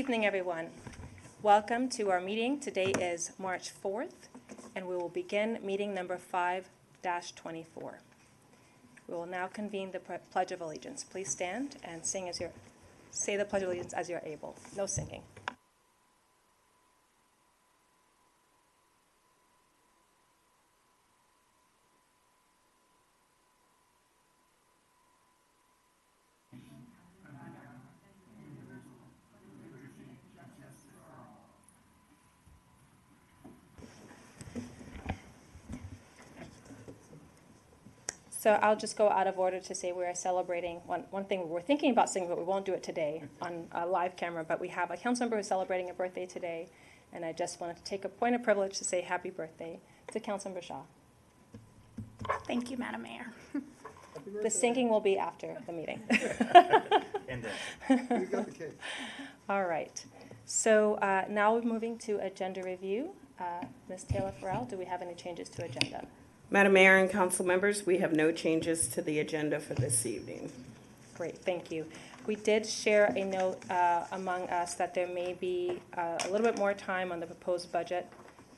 Good evening, everyone. Welcome to our meeting. Today is March 4th, and we will begin meeting number 5-24. We will now convene the Pledge of Allegiance. Please stand and say the Pledge of Allegiance as you're able. No singing. So I'll just go out of order to say we are celebrating one thing. We're thinking about singing, but we won't do it today on a live camera. But we have a council member who's celebrating a birthday today, and I just wanted to take a point of privilege to say happy birthday to Councilmember Shaw. Thank you, Madam Mayor. The singing will be after the meeting. And You got the cake. All right. So now we're moving to agenda review. Ms. Taylor Farrell, do we have any changes to agenda? Madam Mayor and council members, we have no changes to the agenda for this evening. Great, thank you. We did share a note among us that there may be a little bit more time on the proposed budget,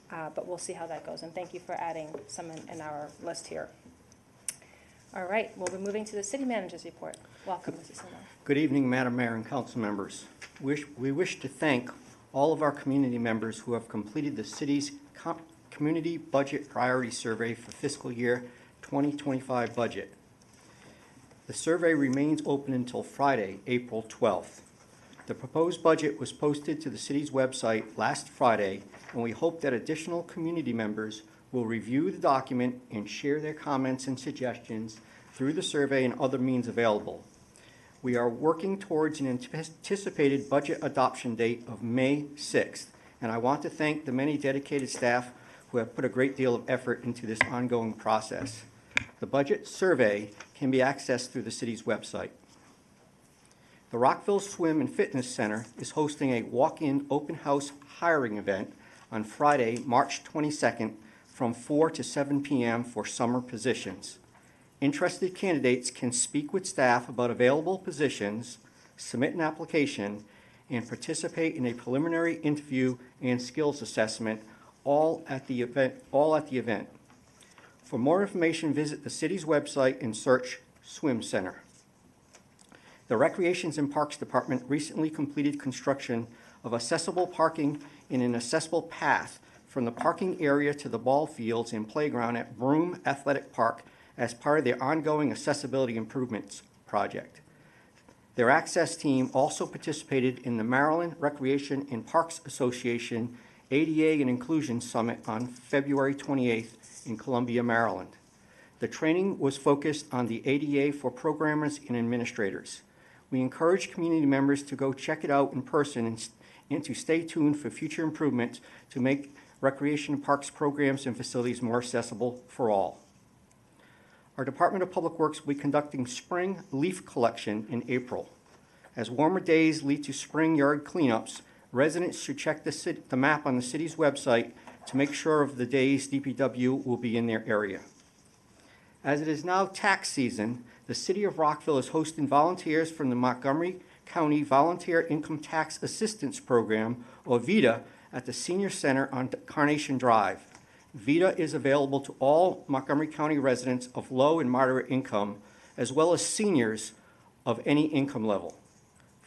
but we'll see how that goes. And thank you for adding some in our list here. All right, we'll be moving to the city manager's report. Welcome, Mrs. Simo. Good evening, Madam Mayor and council members. We wish to thank all of our community members who have completed the city's Community Budget Priority Survey for fiscal year 2025 budget. The survey remains open until Friday, April 12th. The proposed budget was posted to the city's website last Friday, and we hope that additional community members will review the document and share their comments and suggestions through the survey and other means available. We are working towards an anticipated budget adoption date of May 6th, and I want to thank the many dedicated staff who have put a great deal of effort into this ongoing process. The budget survey can be accessed through the city's website. The Rockville Swim and Fitness Center is hosting a walk-in open house hiring event on Friday, March 22nd from 4 to 7 p.m. for summer positions. Interested candidates can speak with staff about available positions, submit an application, and participate in a preliminary interview and skills assessment all at the event. For more information, visit the city's website and search Swim Center. The Recreations and Parks Department recently completed construction of accessible parking in an accessible path from the parking area to the ball fields and playground at Broome Athletic Park as part of their ongoing accessibility improvements project. Their access team also participated in the Maryland Recreation and Parks Association ADA and Inclusion Summit on February 28th in Columbia, Maryland. The training was focused on the ADA for programmers and administrators. We encourage community members to go check it out in person and to stay tuned for future improvements to make recreation and parks programs and facilities more accessible for all. Our Department of Public Works will be conducting spring leaf collection in April. As warmer days lead to spring yard cleanups, residents should check the map on the city's website to make sure of the days DPW will be in their area. As it is now tax season, the City of Rockville is hosting volunteers from the Montgomery County Volunteer Income Tax Assistance Program, or VITA, at the Senior Center on Carnation Drive. VITA is available to all Montgomery County residents of low and moderate income, as well as seniors of any income level.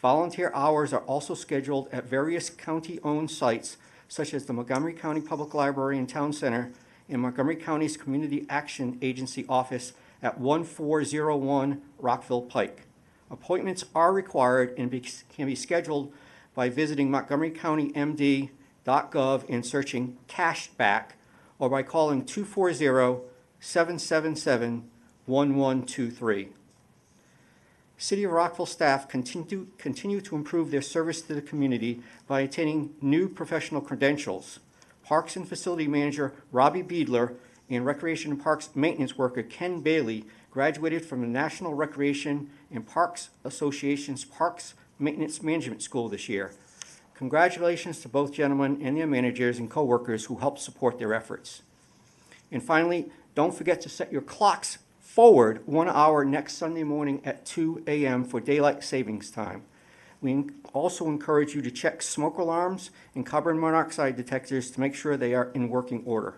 Volunteer hours are also scheduled at various county-owned sites, such as the Montgomery County Public Library and Town Center and Montgomery County's Community Action Agency office at 1401 Rockville Pike. Appointments are required and can be scheduled by visiting montgomerycountymd.gov and searching cashback, or by calling 240-777-1123. City of Rockville staff continue to improve their service to the community by attaining new professional credentials. Parks and Facility Manager Robbie Beadler and Recreation and Parks Maintenance Worker Ken Bailey graduated from the National Recreation and Parks Association's Parks Maintenance Management School this year. Congratulations to both gentlemen and their managers and co-workers who helped support their efforts. And finally, don't forget to set your clocks forward 1 hour next Sunday morning at 2 a.m. for daylight savings time. We also encourage you to check smoke alarms and carbon monoxide detectors to make sure they are in working order.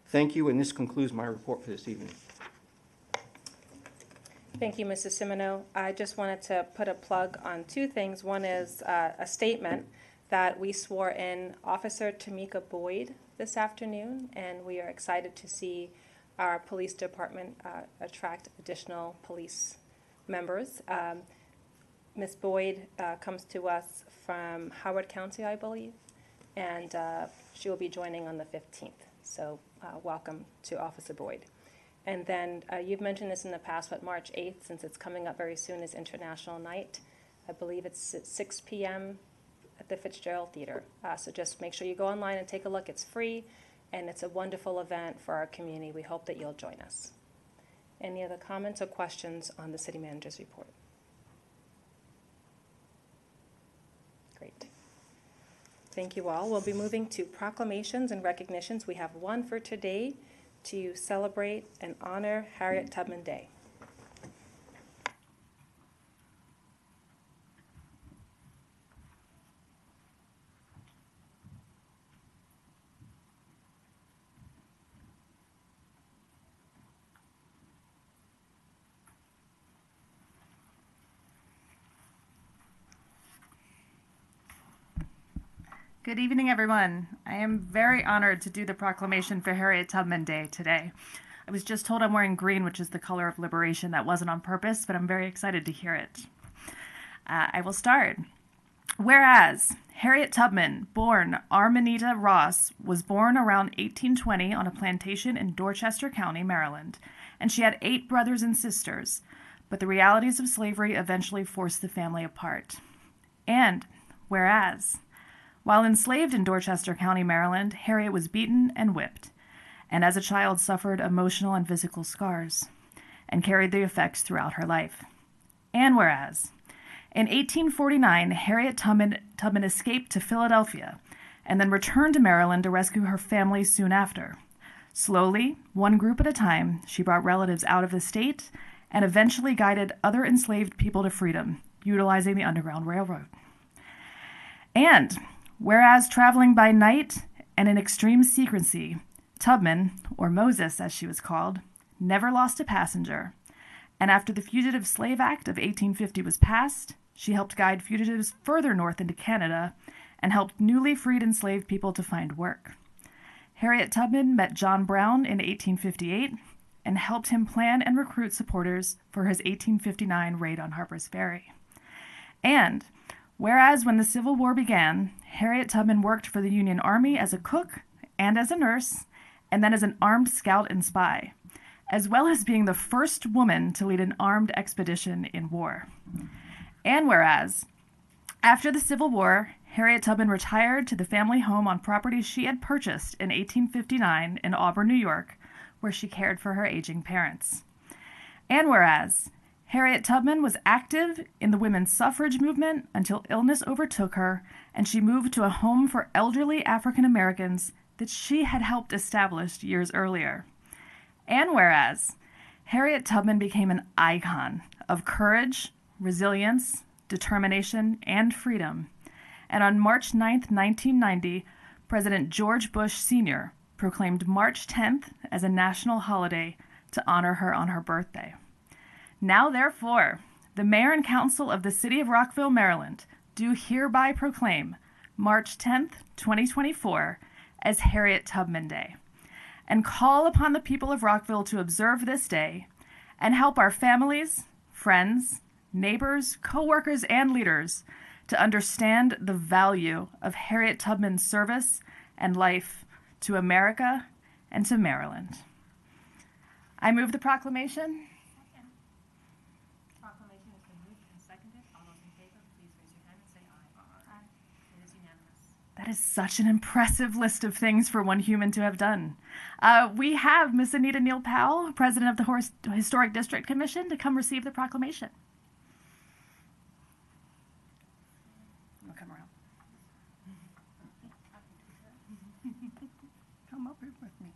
Thank you, and this concludes my report for this evening. Thank you, Mrs. Simoneau. I just wanted to put a plug on two things. One is a statement that we swore in Officer Tamika Boyd this afternoon, and we are excited to see our police department attract additional police members. Ms. Boyd comes to us from Howard County, I believe, and she will be joining on the 15th. So welcome to Officer Boyd. And then you've mentioned this in the past, but March 8th, since it's coming up very soon, is International Night. I believe it's at 6 p.m. at the Fitzgerald Theater. So just make sure you go online and take a look. It's free, and it's a wonderful event for our community. We hope that you'll join us. Any other comments or questions on the city manager's report? Great. Thank you all. We'll be moving to proclamations and recognitions. We have one for today to celebrate and honor Harriet Tubman Day. Good evening, everyone. I am very honored to do the proclamation for Harriet Tubman Day today. I was just told I'm wearing green, which is the color of liberation. That wasn't on purpose, but I'm very excited to hear it. I will start. Whereas Harriet Tubman, born Arminita Ross, was born around 1820 on a plantation in Dorchester County, Maryland, and she had 8 brothers and sisters, but the realities of slavery eventually forced the family apart. And whereas while enslaved in Dorchester County, Maryland, Harriet was beaten and whipped, and as a child suffered emotional and physical scars, and carried the effects throughout her life. And whereas, in 1849, Harriet Tubman escaped to Philadelphia, and then returned to Maryland to rescue her family soon after. Slowly, one group at a time, she brought relatives out of the state, and eventually guided other enslaved people to freedom, utilizing the Underground Railroad. And whereas traveling by night and in extreme secrecy, Tubman, or Moses as she was called, never lost a passenger. And after the Fugitive Slave Act of 1850 was passed, she helped guide fugitives further north into Canada and helped newly freed enslaved people to find work. Harriet Tubman met John Brown in 1858 and helped him plan and recruit supporters for his 1859 raid on Harper's Ferry. And whereas when the Civil War began, Harriet Tubman worked for the Union Army as a cook and as a nurse, and then as an armed scout and spy, as well as being the first woman to lead an armed expedition in war. And whereas, after the Civil War, Harriet Tubman retired to the family home on property she had purchased in 1859 in Auburn, New York, where she cared for her aging parents. And whereas, Harriet Tubman was active in the women's suffrage movement until illness overtook her, and she moved to a home for elderly African Americans that she had helped establish years earlier. And whereas, Harriet Tubman became an icon of courage, resilience, determination, and freedom. And on March 9, 1990, President George Bush Sr. proclaimed March 10th as a national holiday to honor her on her birthday. Now, therefore, the Mayor and Council of the City of Rockville, Maryland, do hereby proclaim March 10th, 2024, as Harriet Tubman Day, and call upon the people of Rockville to observe this day and help our families, friends, neighbors, co-workers, and leaders to understand the value of Harriet Tubman's service and life to America and to Maryland. I move the proclamation. Proclamation has been moved and seconded. All those in favor, please raise your hand and say aye. Aye. It is unanimous. That is such an impressive list of things for one human to have done. We have Miss Anita Neal Powell, President of the Historic District Commission, to come receive the proclamation. I'll come around. Come up here with me.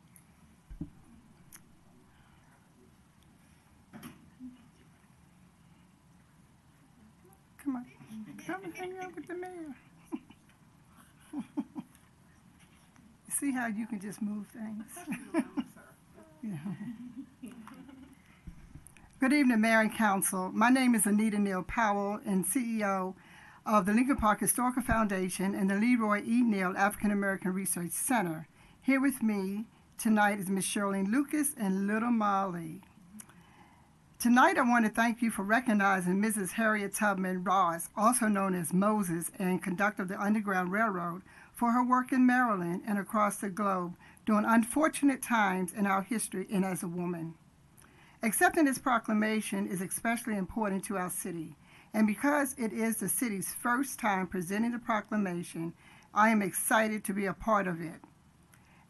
Come on. Come and hang out with the mayor. See how you can just move things? Yeah. Good evening, Mayor and Council. My name is Anita Neal Powell, and CEO of the Lincoln Park Historical Foundation and the Leroy E. Neal African American Research Center. Here with me tonight is Ms. Shirlene Lucas and Little Molly. Tonight, I want to thank you for recognizing Mrs. Harriet Tubman Ross, also known as Moses and conductor of the Underground Railroad, for her work in Maryland and across the globe during unfortunate times in our history and as a woman. Accepting this proclamation is especially important to our city, and because it is the city's first time presenting the proclamation, I am excited to be a part of it.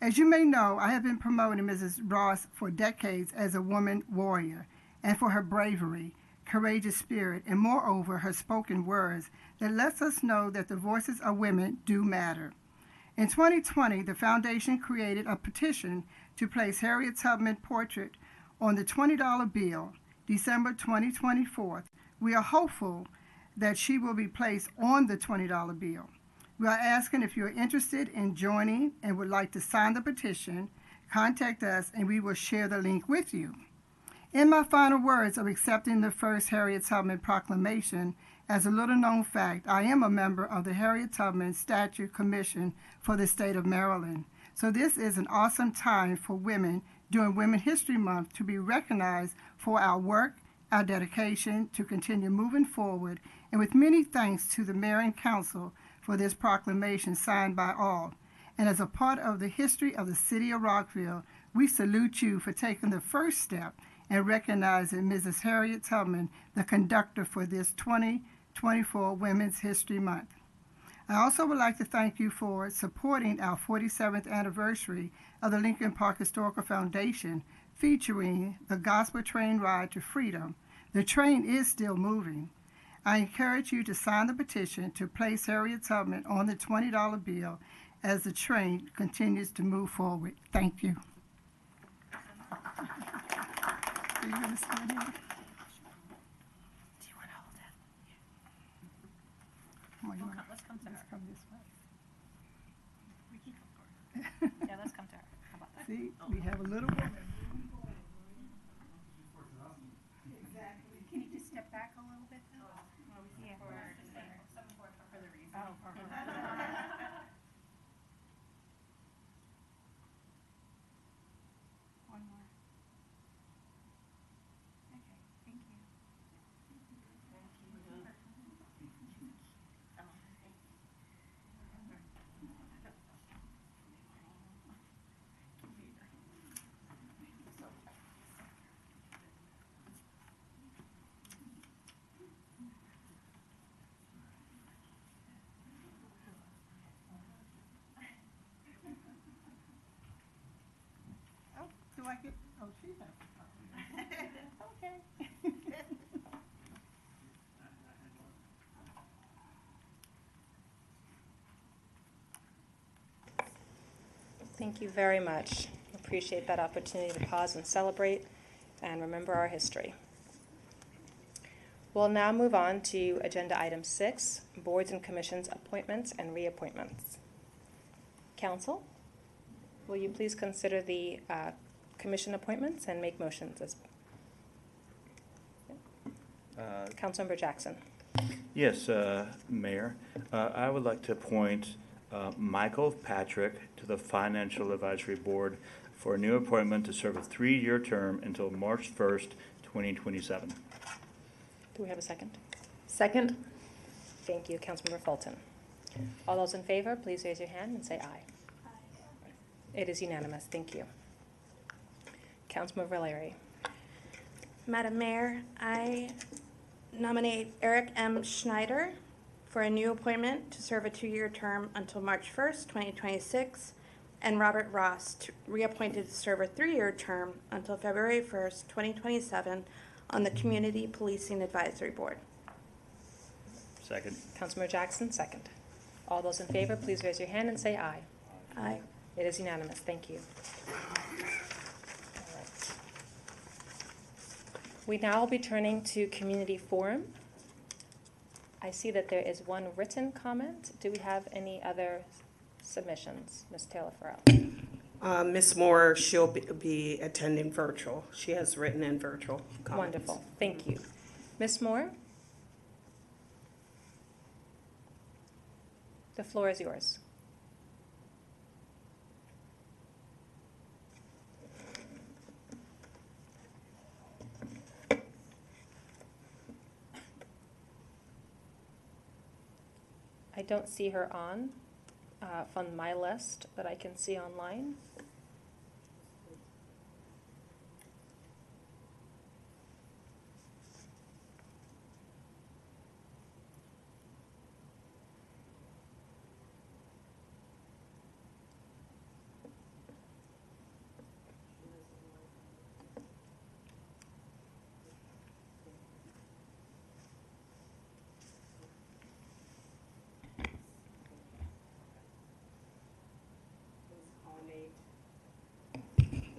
As you may know, I have been promoting Mrs. Ross for decades as a woman warrior, and for her bravery, courageous spirit, and moreover, her spoken words that lets us know that the voices of women do matter. In 2020, the foundation created a petition to place Harriet Tubman portrait on the $20 bill, December 2024. We are hopeful that she will be placed on the $20 bill. We are asking if you are interested in joining and would like to sign the petition, contact us and we will share the link with you. In my final words of accepting the first Harriet Tubman proclamation, as a little known fact, I am a member of the Harriet Tubman Statue Commission for the state of Maryland. So this is an awesome time for women during Women History Month to be recognized for our work, our dedication to continue moving forward, and with many thanks to the Mayor and Council for this proclamation signed by all. And as a part of the history of the city of Rockville, we salute you for taking the first step and recognizing Mrs. Harriet Tubman, the conductor for this 2024 Women's History Month. I also would like to thank you for supporting our 47th anniversary of the Lincoln Park Historical Foundation, featuring the Gospel Train Ride to Freedom. The train is still moving. I encourage you to sign the petition to place Harriet Tubman on the $20 bill as the train continues to move forward. Thank you. Are you going to stand here? Do you want to hold it? Come on, you wanna- Let's come to let's her. come this way. Yeah, let's come to her. How about that? See, we have a little woman. Can you just step back a little bit though? Yeah. Oh, perfect. One more. Okay, thank you. Oh, do I get, oh, she has. Okay. Thank you very much. Appreciate that opportunity to pause and celebrate and remember our history. We'll now move on to Agenda Item 6, Boards and Commissions Appointments and Reappointments. Council, will you please consider the commission appointments and make motions as Councilmember Jackson? Yes, Mayor. I would like to appoint Michael Patrick to the Financial Advisory Board for a new appointment to serve a 3-year term until March 1st, 2027. Do we have a second? Second? Thank you, Councilmember Fulton. All those in favor, please raise your hand and say aye. It is unanimous. Thank you. Councilmember Larry. Madam Mayor, I nominate Eric M. Schneider for a new appointment to serve a 2-year term until March 1st, 2026, and Robert Ross, reappointed to serve a 3-year term until February 1st, 2027, on the Community Policing Advisory Board. Second. Councilmember Jackson, second. All those in favor, please raise your hand and say aye. Aye. It is unanimous. Thank you. All right. We now will be turning to Community Forum. I see that there is one written comment. Do we have any other submissions? Ms. Taylor Farrell. Ms. Moore, she'll be attending virtual. She has written and virtual comments. Wonderful, thank you. Ms. Moore? The floor is yours. I don't see her on from my list that I can see online.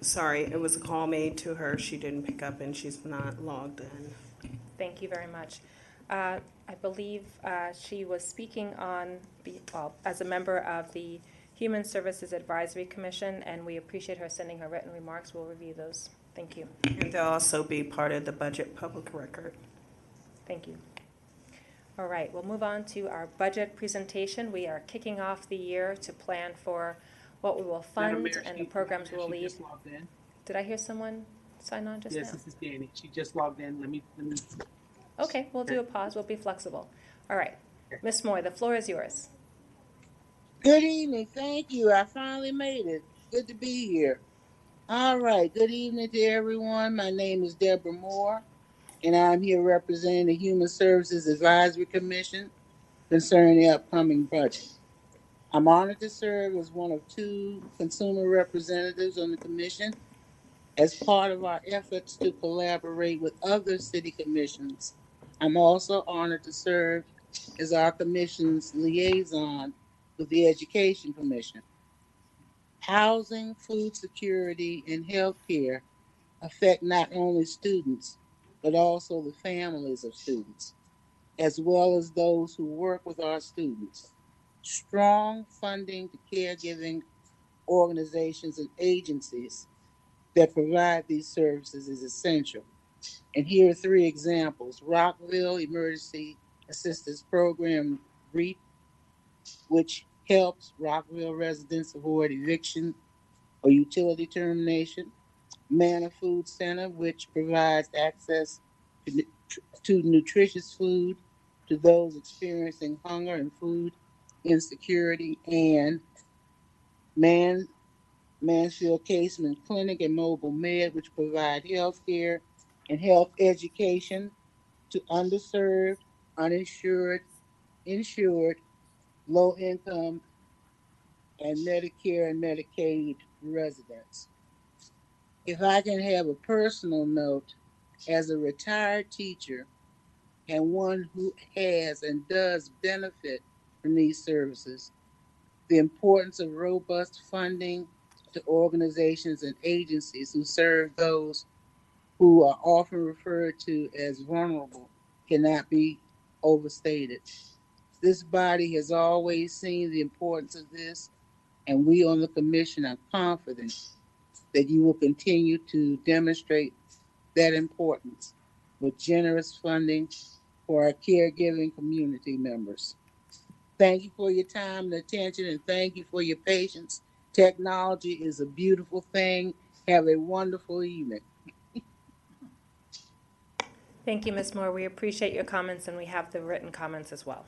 Sorry, it was a call made to her. She didn't pick up and she's not logged in. Thank you very much. I believe she was speaking on, as a member of the Human Services Advisory Commission, and we appreciate her sending her written remarks. We'll review those. Thank you. And they'll also be part of the budget public record. Thank you. All right, we'll move on to our budget presentation. We are kicking off the year to plan for what we will fund and the programs we will lead. Just logged in. Did I hear someone sign on just now? Yes, this is Danny. She just logged in. Let me. Okay, we'll do a pause. We'll be flexible. All right. Ms. Moore, the floor is yours. Good evening. Thank you. I finally made it. Good to be here. All right. Good evening to everyone. My name is Deborah Moore, and I'm here representing the Human Services Advisory Commission concerning the upcoming budget. I'm honored to serve as one of 2 consumer representatives on the commission as part of our efforts to collaborate with other city commissions. I'm also honored to serve as our commission's liaison with the Education Commission. Housing, food security, and health care affect not only students, but also the families of students, as well as those who work with our students. Strong funding to caregiving organizations and agencies that provide these services is essential. And here are 3 examples. Rockville Emergency Assistance Program, REAP, which helps Rockville residents avoid eviction or utility termination. Manna Food Center, which provides access to nutritious food to those experiencing hunger and food insecurity, and Mansfield Casement Clinic and Mobile Med, which provide health care and health education to underserved, uninsured, insured, low-income, and Medicare and Medicaid residents. If I can have a personal note, as a retired teacher and one who has and does benefit from these services, the importance of robust funding to organizations and agencies who serve those who are often referred to as vulnerable cannot be overstated. This body has always seen the importance of this, and we on the commission are confident that you will continue to demonstrate that importance with generous funding for our caregiving community members. Thank you for your time and attention, and thank you for your patience. Technology is a beautiful thing. Have a wonderful evening. Thank you, Ms. Moore. We appreciate your comments, and we have the written comments as well.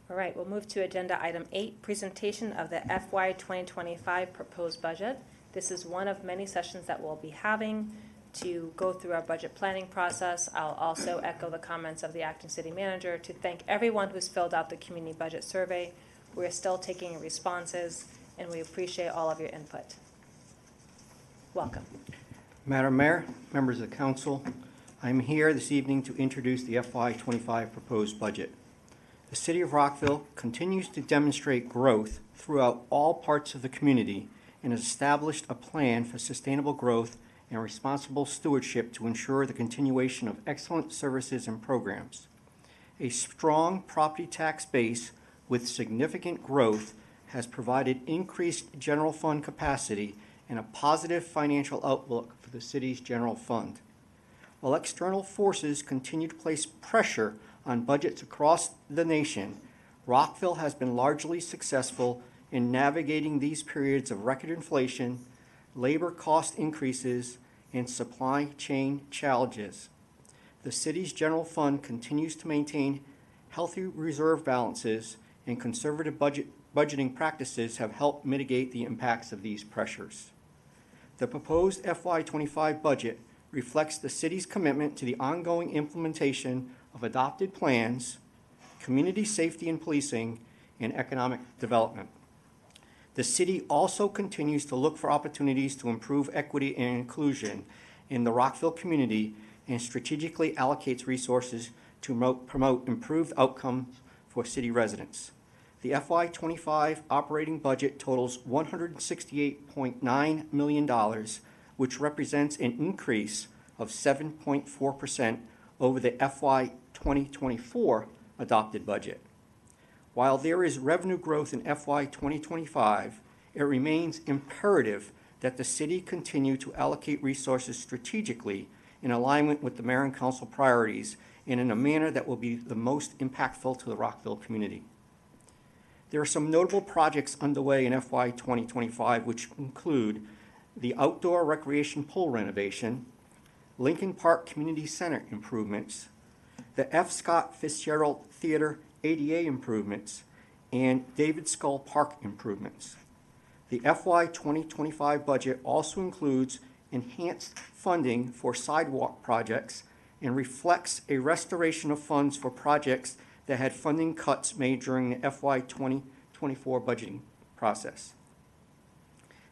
All right, we'll move to agenda item 8, presentation of the FY 2025 proposed budget. This is one of many sessions that we'll be having to go through our budget planning process. I'll also echo the comments of the acting city manager to thank everyone who's filled out the community budget survey. We're still taking responses, and we appreciate all of your input. Welcome. Madam Mayor, members of the council, I'm here this evening to introduce the FY25 proposed budget. The City of Rockville continues to demonstrate growth throughout all parts of the community and has established a plan for sustainable growth and responsible stewardship to ensure the continuation of excellent services and programs. A strong property tax base with significant growth has provided increased general fund capacity and a positive financial outlook for the city's general fund. While external forces continue to place pressure on budgets across the nation, Rockville has been largely successful in navigating these periods of record inflation, labor cost increases, and supply chain challenges. The city's general fund continues to maintain healthy reserve balances, and conservative budgeting practices have helped mitigate the impacts of these pressures. The proposed FY25 budget reflects the city's commitment to the ongoing implementation of adopted plans, community safety and policing, and economic development. The city also continues to look for opportunities to improve equity and inclusion in the Rockville community and strategically allocates resources to promote improved outcomes for city residents. The FY25 operating budget totals $168.9 million, which represents an increase of 7.4% over the FY 2024 adopted budget. While there is revenue growth in FY 2025, it remains imperative that the city continue to allocate resources strategically in alignment with the mayor and council priorities and in a manner that will be the most impactful to the Rockville community. There are some notable projects underway in FY 2025, which include the outdoor recreation pool renovation, Lincoln Park Community Center improvements, the F. Scott Fitzgerald Theater ADA improvements, and David Skull Park improvements. The FY 2025 budget also includes enhanced funding for sidewalk projects and reflects a restoration of funds for projects that had funding cuts made during the FY 2024 budgeting process.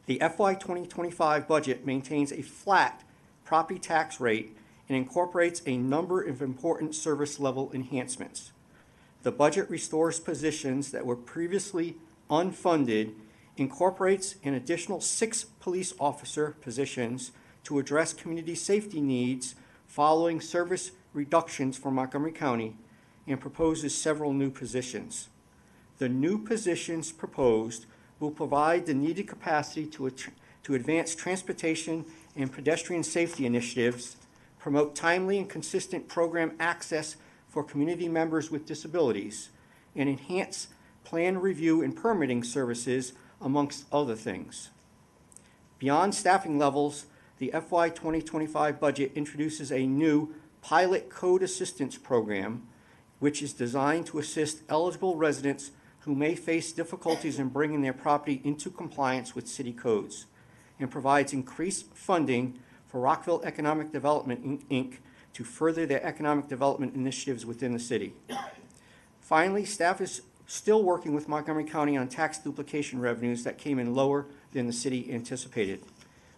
The FY 2025 budget maintains a flat property tax rate and incorporates a number of important service level enhancements. The budget restores positions that were previously unfunded, incorporates an additional 6 police officer positions to address community safety needs following service reductions for Montgomery County, and proposes several new positions. The new positions proposed will provide the needed capacity to advance transportation and pedestrian safety initiatives, promote timely and consistent program access for community members with disabilities, and enhance plan review and permitting services, amongst other things. Beyond staffing levels, the FY 2025 budget introduces a new pilot code assistance program, which is designed to assist eligible residents who may face difficulties in bringing their property into compliance with city codes, and provides increased funding for Rockville Economic Development, Inc. to further their economic development initiatives within the city. Finally, staff is still working with Montgomery County on tax duplication revenues that came in lower than the city anticipated.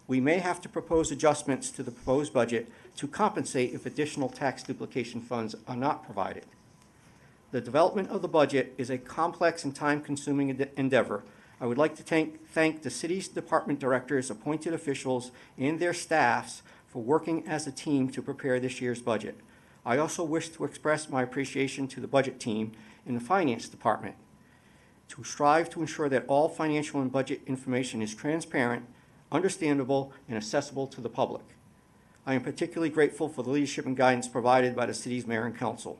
We may have to propose adjustments to the proposed budget to compensate if additional tax duplication funds are not provided. The development of the budget is a complex and time-consuming endeavor. I would like to thank the city's department directors, appointed officials, and their staffs for working as a team to prepare this year's budget. I also wish to express my appreciation to the budget team in the finance department to strive to ensure that all financial and budget information is transparent, understandable, and accessible to the public. I am particularly grateful for the leadership and guidance provided by the city's mayor and council.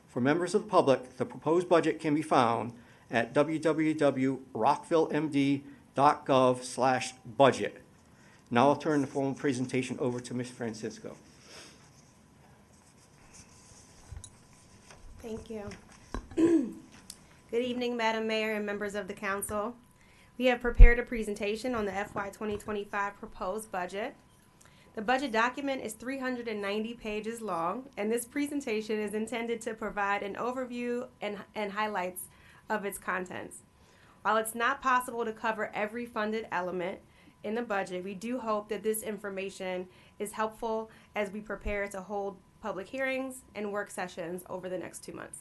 For members of the public, the proposed budget can be found at www.rockvillemd.gov/budget. Now I'll turn the formal presentation over to Ms. Francisco. Thank you. Good evening, Madam Mayor and members of the council. We have prepared a presentation on the FY 2025 proposed budget. The budget document is 390 pages long, and this presentation is intended to provide an overview and highlights of its contents. While it's not possible to cover every funded element in the budget, we do hope that this information is helpful as we prepare to hold public hearings and work sessions over the next 2 months.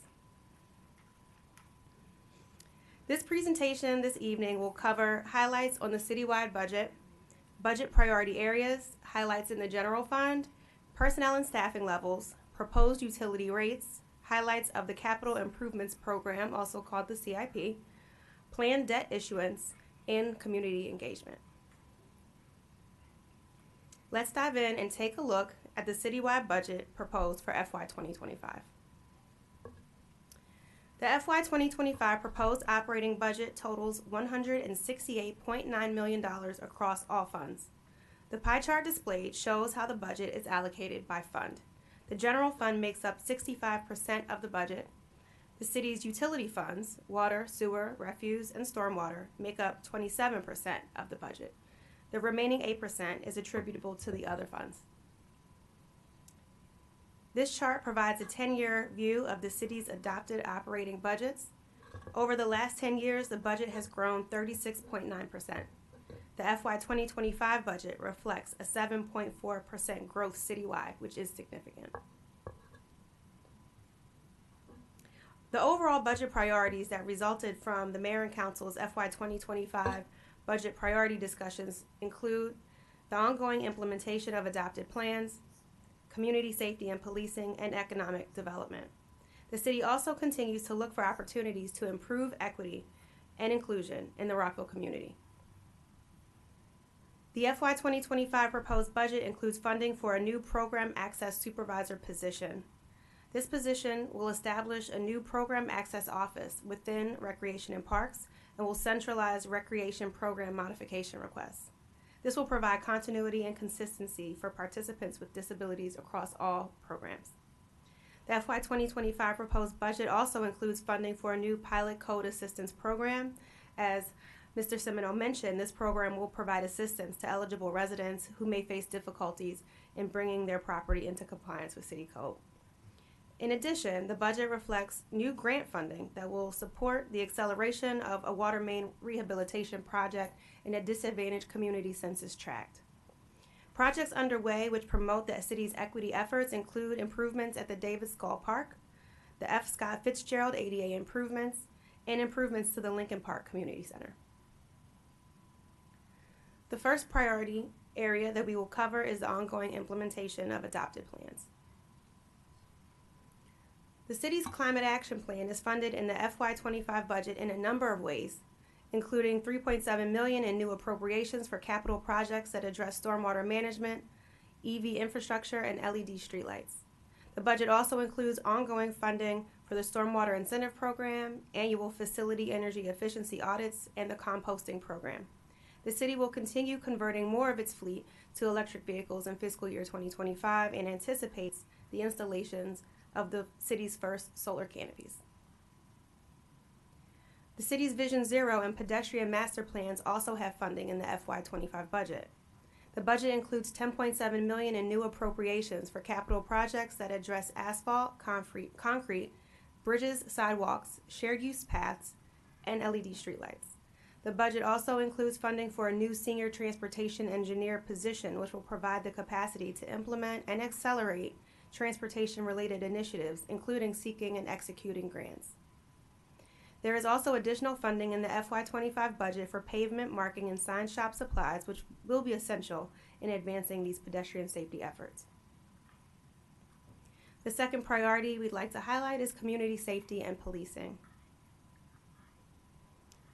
This presentation this evening will cover highlights on the citywide budget, budget priority areas, highlights in the general fund, personnel and staffing levels, proposed utility rates, highlights of the capital improvements program, also called the CIP, planned debt issuance, and community engagement. Let's dive in and take a look at the citywide budget proposed for FY 2025. The FY 2025 proposed operating budget totals $168.9 million across all funds. The pie chart displayed shows how the budget is allocated by fund. The general fund makes up 65% of the budget. The city's utility funds, water, sewer, refuse, and stormwater, make up 27% of the budget. The remaining 8% is attributable to the other funds. This chart provides a 10-year view of the city's adopted operating budgets. Over the last 10 years, the budget has grown 36.9%. The FY 2025 budget reflects a 7.4% growth citywide, which is significant. The overall budget priorities that resulted from the Mayor and Council's FY 2025 budget priority discussions include the ongoing implementation of adopted plans, community safety and policing, and economic development. The city also continues to look for opportunities to improve equity and inclusion in the Rockville community. The FY 2025 proposed budget includes funding for a new program access supervisor position. This position will establish a new program access office within Recreation and Parks and will centralize recreation program modification requests. This will provide continuity and consistency for participants with disabilities across all programs. The FY 2025 proposed budget also includes funding for a new pilot code assistance program. As Mr. Semino mentioned, this program will provide assistance to eligible residents who may face difficulties in bringing their property into compliance with city code. In addition, the budget reflects new grant funding that will support the acceleration of a water main rehabilitation project in a disadvantaged community census tract. Projects underway which promote the city's equity efforts include improvements at the Davis Skull Park, the F. Scott Fitzgerald ADA improvements, and improvements to the Lincoln Park Community Center. The first priority area that we will cover is the ongoing implementation of adopted plans. The city's climate action plan is funded in the FY 25 budget in a number of ways, including $3.7 million in new appropriations for capital projects that address stormwater management, EV infrastructure, and LED streetlights. The budget also includes ongoing funding for the Stormwater Incentive Program, annual facility energy efficiency audits, and the composting program. The city will continue converting more of its fleet to electric vehicles in fiscal year 2025 and anticipates the installations of the city's first solar canopies. The city's Vision Zero and pedestrian master plans also have funding in the FY 25 budget. The budget includes $10.7 million in new appropriations for capital projects that address asphalt, concrete, bridges, sidewalks, shared use paths, and LED streetlights. The budget also includes funding for a new senior transportation engineer position, which will provide the capacity to implement and accelerate transportation-related initiatives, including seeking and executing grants. There is also additional funding in the FY 25 budget for pavement, marking, and sign shop supplies, which will be essential in advancing these pedestrian safety efforts. The second priority we'd like to highlight is community safety and policing.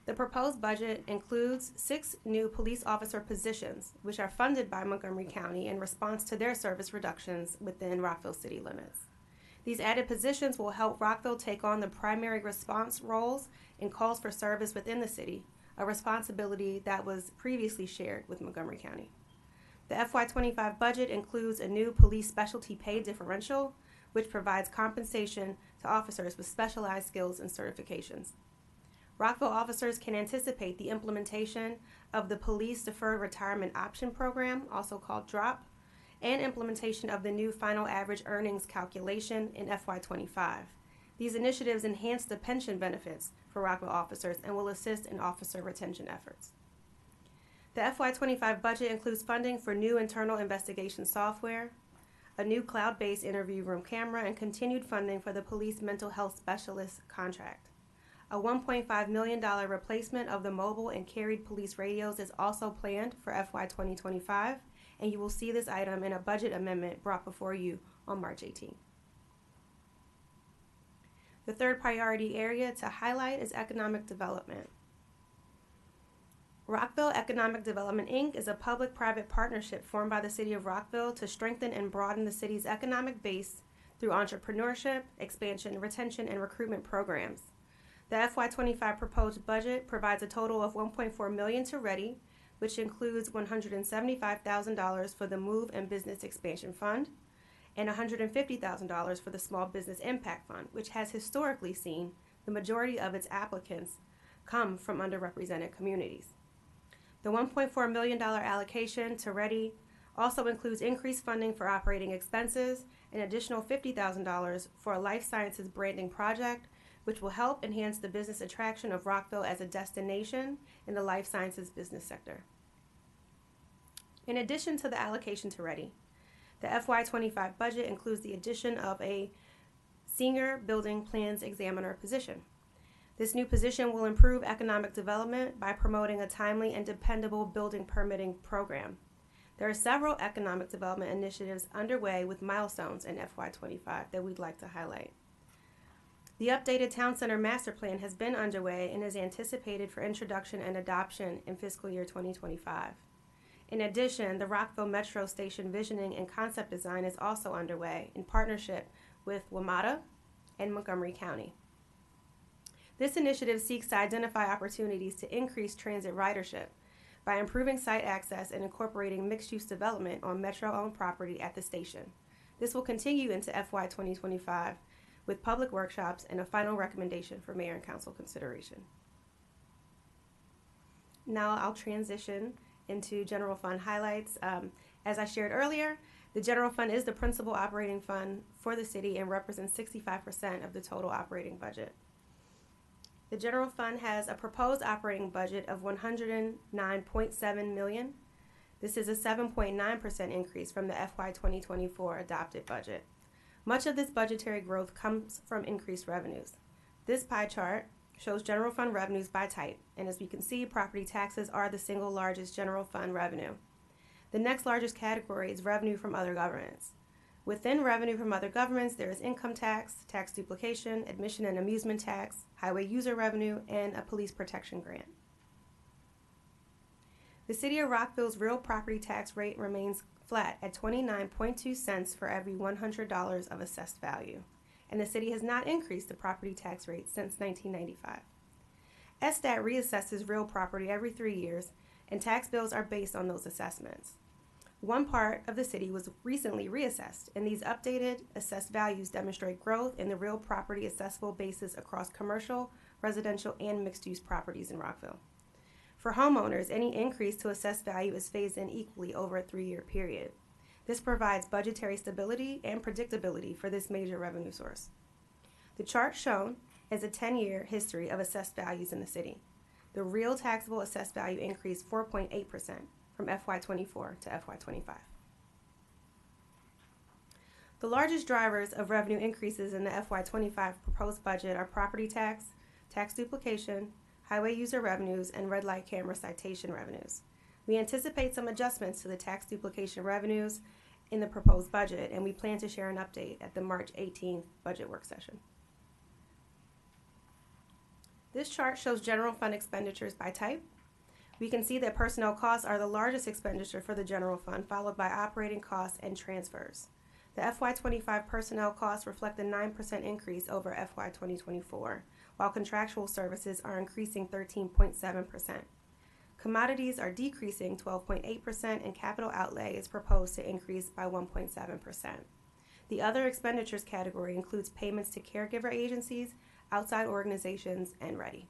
The proposed budget includes 6 new police officer positions, which are funded by Montgomery County in response to their service reductions within Rockville city limits. These added positions will help Rockville take on the primary response roles in calls for service within the city, a responsibility that was previously shared with Montgomery County. The FY 25 budget includes a new police specialty pay differential, which provides compensation to officers with specialized skills and certifications. Rockville officers can anticipate the implementation of the Police Deferred Retirement Option Program, also called DROP, and implementation of the new final average earnings calculation in FY 25. These initiatives enhance the pension benefits for Rockville officers and will assist in officer retention efforts. The FY 25 budget includes funding for new internal investigation software, a new cloud-based interview room camera, and continued funding for the police mental health specialist contract. A $1.5 million replacement of the mobile and carried police radios is also planned for FY 2025, and you will see this item in a budget amendment brought before you on March 18th. The third priority area to highlight is economic development. Rockville Economic Development, Inc. is a public-private partnership formed by the City of Rockville to strengthen and broaden the city's economic base through entrepreneurship, expansion, retention, and recruitment programs. The FY25 proposed budget provides a total of $1.4 million to Ready, which includes $175,000 for the Move and Business Expansion Fund and $150,000 for the Small Business Impact Fund, which has historically seen the majority of its applicants come from underrepresented communities. The $1.4 million allocation to Ready also includes increased funding for operating expenses, an additional $50,000 for a life sciences branding project, which will help enhance the business attraction of Rockville as a destination in the life sciences business sector. In addition to the allocation to Ready, the FY25 budget includes the addition of a senior building plans examiner position. This new position will improve economic development by promoting a timely and dependable building permitting program. There are several economic development initiatives underway with milestones in FY25 that we'd like to highlight. The updated Town Center Master Plan has been underway and is anticipated for introduction and adoption in fiscal year 2025. In addition, the Rockville Metro Station visioning and concept design is also underway in partnership with WMATA and Montgomery County. This initiative seeks to identify opportunities to increase transit ridership by improving site access and incorporating mixed-use development on Metro-owned property at the station. This will continue into FY 2025 with public workshops and a final recommendation for Mayor and Council consideration. Now I'll transition into general fund highlights. As I shared earlier, the general fund is the principal operating fund for the city and represents 65% of the total operating budget. The general fund has a proposed operating budget of $109.7 million. This is a 7.9% increase from the FY 2024 adopted budget. Much of this budgetary growth comes from increased revenues. This pie chart shows general fund revenues by type, and as we can see, property taxes are the single largest general fund revenue. The next largest category is revenue from other governments. Within revenue from other governments, there is income tax, tax duplication, admission and amusement tax, highway user revenue, and a police protection grant. The City of Rockville's real property tax rate remains flat at 29.2 cents for every $100 of assessed value, and the city has not increased the property tax rate since 1995. SDAT reassesses real property every 3 years, and tax bills are based on those assessments. One part of the city was recently reassessed, and these updated assessed values demonstrate growth in the real property assessable basis across commercial, residential, and mixed-use properties in Rockville. For homeowners, any increase to assessed value is phased in equally over a 3-year period. This provides budgetary stability and predictability for this major revenue source. The chart shown is a 10-year history of assessed values in the city. The real taxable assessed value increased 4.8% from FY24 to FY25. The largest drivers of revenue increases in the FY25 proposed budget are property tax, tax duplication, highway user revenues, and red light camera citation revenues. We anticipate some adjustments to the tax duplication revenues in the proposed budget, and we plan to share an update at the March 18th budget work session. This chart shows general fund expenditures by type. We can see that personnel costs are the largest expenditure for the general fund, followed by operating costs and transfers. The FY25 personnel costs reflect a 9% increase over FY 2024, while contractual services are increasing 13.7%. Commodities are decreasing 12.8%, and capital outlay is proposed to increase by 1.7%. The other expenditures category includes payments to caregiver agencies, outside organizations, and Ready.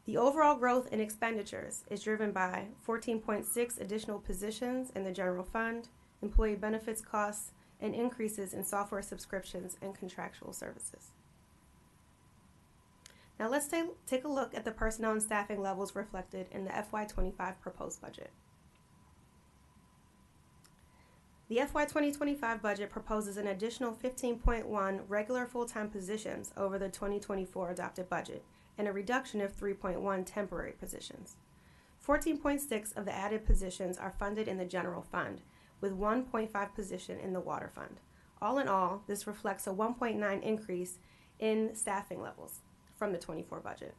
The overall growth in expenditures is driven by 14.6 additional positions in the general fund, employee benefits costs, and increases in software subscriptions and contractual services. Now let's take a look at the personnel and staffing levels reflected in the FY25 proposed budget. The FY 2025 budget proposes an additional 15.1 regular full-time positions over the 2024 adopted budget and a reduction of 3.1 temporary positions. 14.6 of the added positions are funded in the general fund, with 1.5 position in the water fund. All in all, this reflects a 1.9 increase in staffing levels from the 24 budget.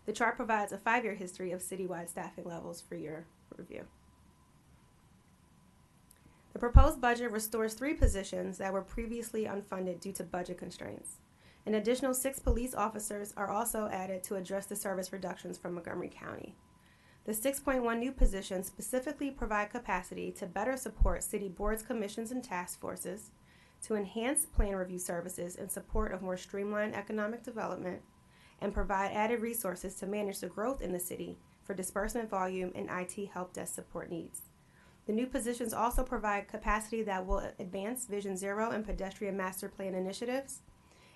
The chart provides a 5-year history of citywide staffing levels for your review. The proposed budget restores 3 positions that were previously unfunded due to budget constraints. An additional 6 police officers are also added to address the service reductions from Montgomery County. The 6.1 new positions specifically provide capacity to better support city boards, commissions, and task forces, to enhance plan review services in support of more streamlined economic development, and provide added resources to manage the growth in the city for disbursement volume and IT help desk support needs. The new positions also provide capacity that will advance Vision Zero and pedestrian master plan initiatives,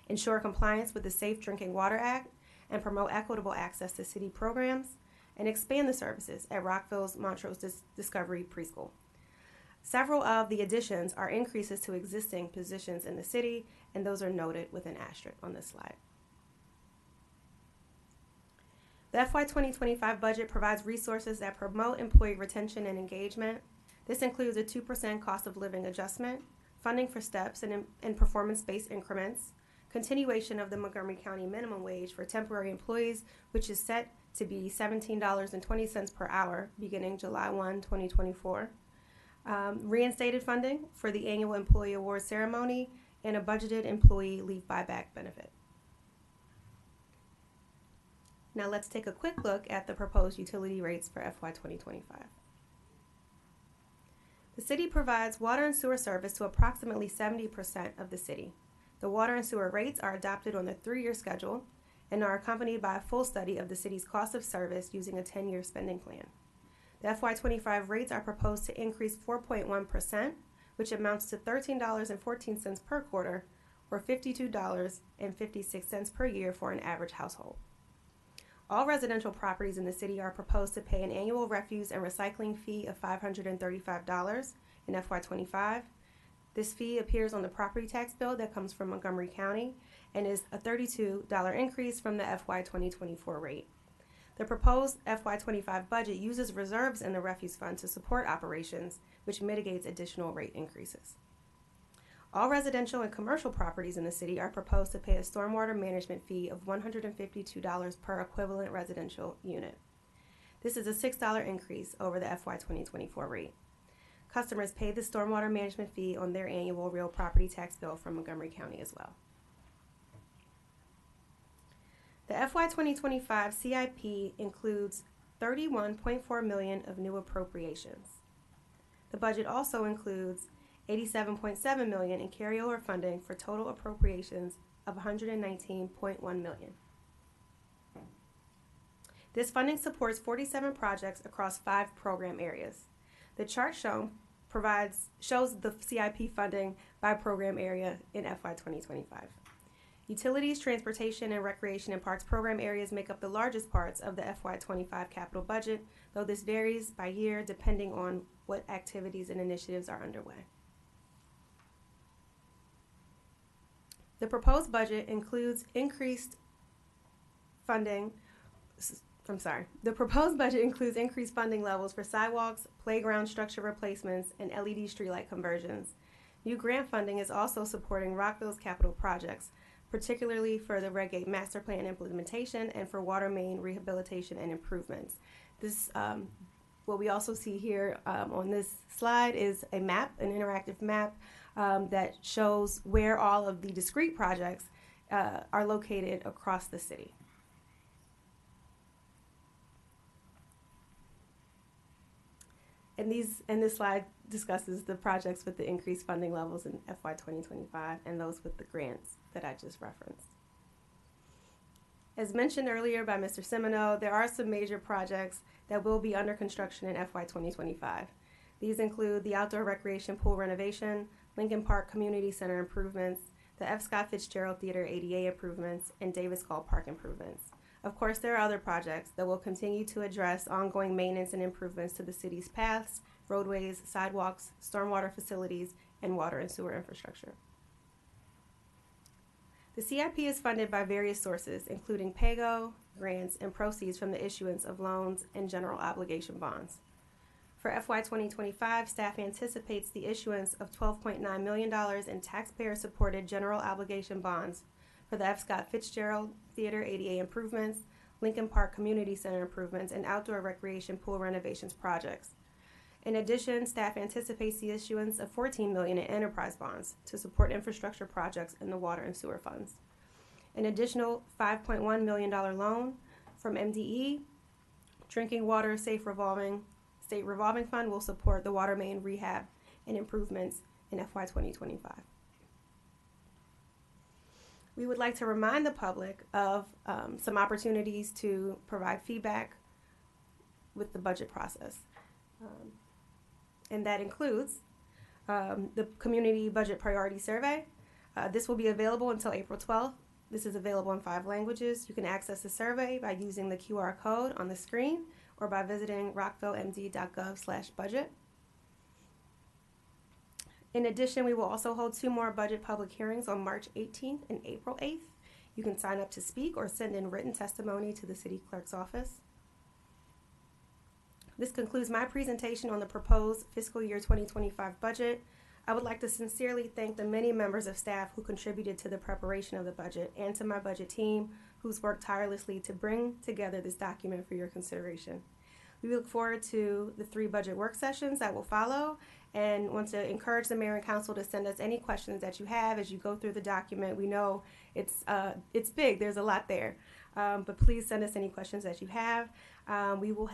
ensure compliance with the Safe Drinking Water Act, and promote equitable access to city programs, and expand the services at Rockville's Montrose Discovery Preschool. Several of the additions are increases to existing positions in the city, and those are noted with an asterisk on this slide. The FY 2025 budget provides resources that promote employee retention and engagement. This includes a 2% cost of living adjustment, funding for steps and performance-based increments, continuation of the Montgomery County minimum wage for temporary employees, which is set to be $17.20 per hour beginning July 1, 2024, reinstated funding for the annual employee award ceremony, and a budgeted employee leave buyback benefit. Now let's take a quick look at the proposed utility rates for FY 2025. The city provides water and sewer service to approximately 70% of the city. The water and sewer rates are adopted on a 3-year schedule and are accompanied by a full study of the city's cost of service using a 10-year spending plan. The FY 25 rates are proposed to increase 4.1%, which amounts to $13.14 per quarter, or $52.56 per year for an average household. All residential properties in the city are proposed to pay an annual refuse and recycling fee of $535 in FY 25. This fee appears on the property tax bill that comes from Montgomery County and is a $32 increase from the FY 2024 rate. The proposed FY 25 budget uses reserves in the refuse fund to support operations, which mitigates additional rate increases. All residential and commercial properties in the city are proposed to pay a stormwater management fee of $152 per equivalent residential unit. This is a $6 increase over the FY 2024 rate. Customers pay the stormwater management fee on their annual real property tax bill from Montgomery County as well. The FY 2025 CIP includes $31.4 million of new appropriations. The budget also includes $87.7 million in carryover funding for total appropriations of $119.1 million. This funding supports 47 projects across 5 program areas. The chart shown shows the CIP funding by program area in FY 2025. Utilities, transportation, and recreation and parks program areas make up the largest parts of the FY 25 capital budget, though this varies by year depending on what activities and initiatives are underway. The proposed budget includes increased funding levels for sidewalks, playground structure replacements, and LED streetlight conversions. New grant funding is also supporting Rockville's capital projects, particularly for the Red Gate Master Plan implementation and for water main rehabilitation and improvements. This, what we also see here on this slide is a map, an interactive map that shows where all of the discrete projects are located across the city. And this slide discusses the projects with the increased funding levels in FY 2025 and those with the grants that I just referenced. As mentioned earlier by Mr. Semino, there are some major projects that will be under construction in FY 2025. These include the outdoor recreation pool renovation, Lincoln Park Community Center improvements, the F. Scott Fitzgerald Theater ADA improvements, and Davis Hall Park improvements. Of course, there are other projects that will continue to address ongoing maintenance and improvements to the city's paths, roadways, sidewalks, stormwater facilities, and water and sewer infrastructure. The CIP is funded by various sources, including PAYGO, grants, and proceeds from the issuance of loans and general obligation bonds. For FY 2025, staff anticipates the issuance of $12.9 million in taxpayer-supported general obligation bonds for the F. Scott Fitzgerald Theater ADA improvements, Lincoln Park Community Center improvements, and outdoor recreation pool renovations projects. In addition, staff anticipates the issuance of $14 million in enterprise bonds to support infrastructure projects in the water and sewer funds. An additional $5.1 million loan from MDE, Drinking Water State Revolving Fund, will support the water main rehab and improvements in FY 2025. We would like to remind the public of some opportunities to provide feedback with the budget process. And that includes the Community Budget Priority Survey. This will be available until April 12th. This is available in 5 languages. You can access the survey by using the QR code on the screen or by visiting rockvillemd.gov/budget. In addition, we will also hold 2 more budget public hearings on March 18th and April 8th. You can sign up to speak or send in written testimony to the City Clerk's office. This concludes my presentation on the proposed fiscal year 2025 budget. I would like to sincerely thank the many members of staff who contributed to the preparation of the budget and to my budget team who's worked tirelessly to bring together this document for your consideration. We look forward to the 3 budget work sessions that will follow and want to encourage the mayor and council to send us any questions that you have as you go through the document. We know it's big, there's a lot there, but please send us any questions that you have. We will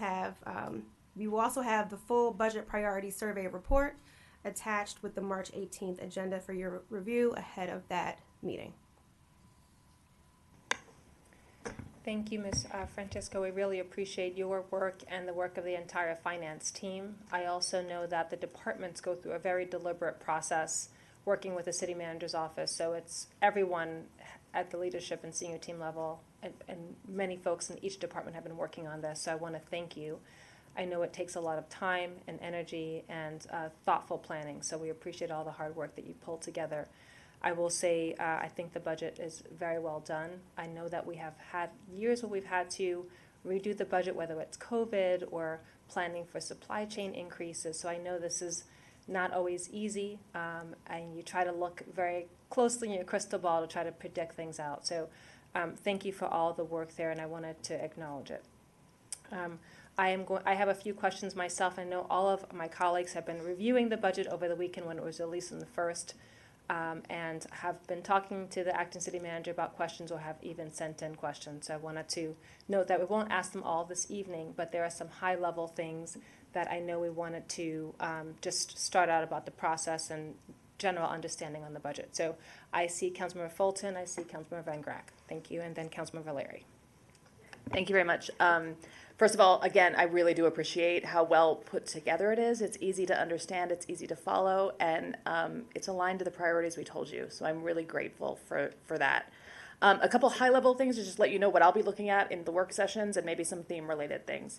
also have the full budget priority survey report attached with the March 18th agenda for your review ahead of that meeting. Thank you, Ms. Francesco. We really appreciate your work and the work of the entire finance team. I also know that the departments go through a very deliberate process working with the city manager's office. So it's everyone at the leadership and senior team level, and many folks in each department have been working on this. So I want to thank you. I know it takes a lot of time and energy and thoughtful planning. So we appreciate all the hard work that you pulled together. I will say I think the budget is very well done. I know that we have had years where we've had to redo the budget, whether it's COVID or planning for supply chain increases. So I know this is not always easy, and you try to look very closely in your crystal ball to try to predict things out. So thank you for all the work there, and I wanted to acknowledge it. I have a few questions myself. I know all of my colleagues have been reviewing the budget over the weekend when it was released on the 1st. And have been talking to the acting city manager about questions or have even sent in questions. So I wanted to note that we won't ask them all this evening, but there are some high-level things that I know we wanted to just start out about the process and general understanding on the budget. So I see Councilmember Fulton, I see Councilmember Van Grack. Thank you, and then Councilmember Valeri. Thank you very much. First of all, again, I really do appreciate how well put together it is. It's easy to understand, it's easy to follow, and it's aligned to the priorities we told you. So I'm really grateful for that. A couple high-level things to just let you know what I'll be looking at in the work sessions and maybe some theme-related things.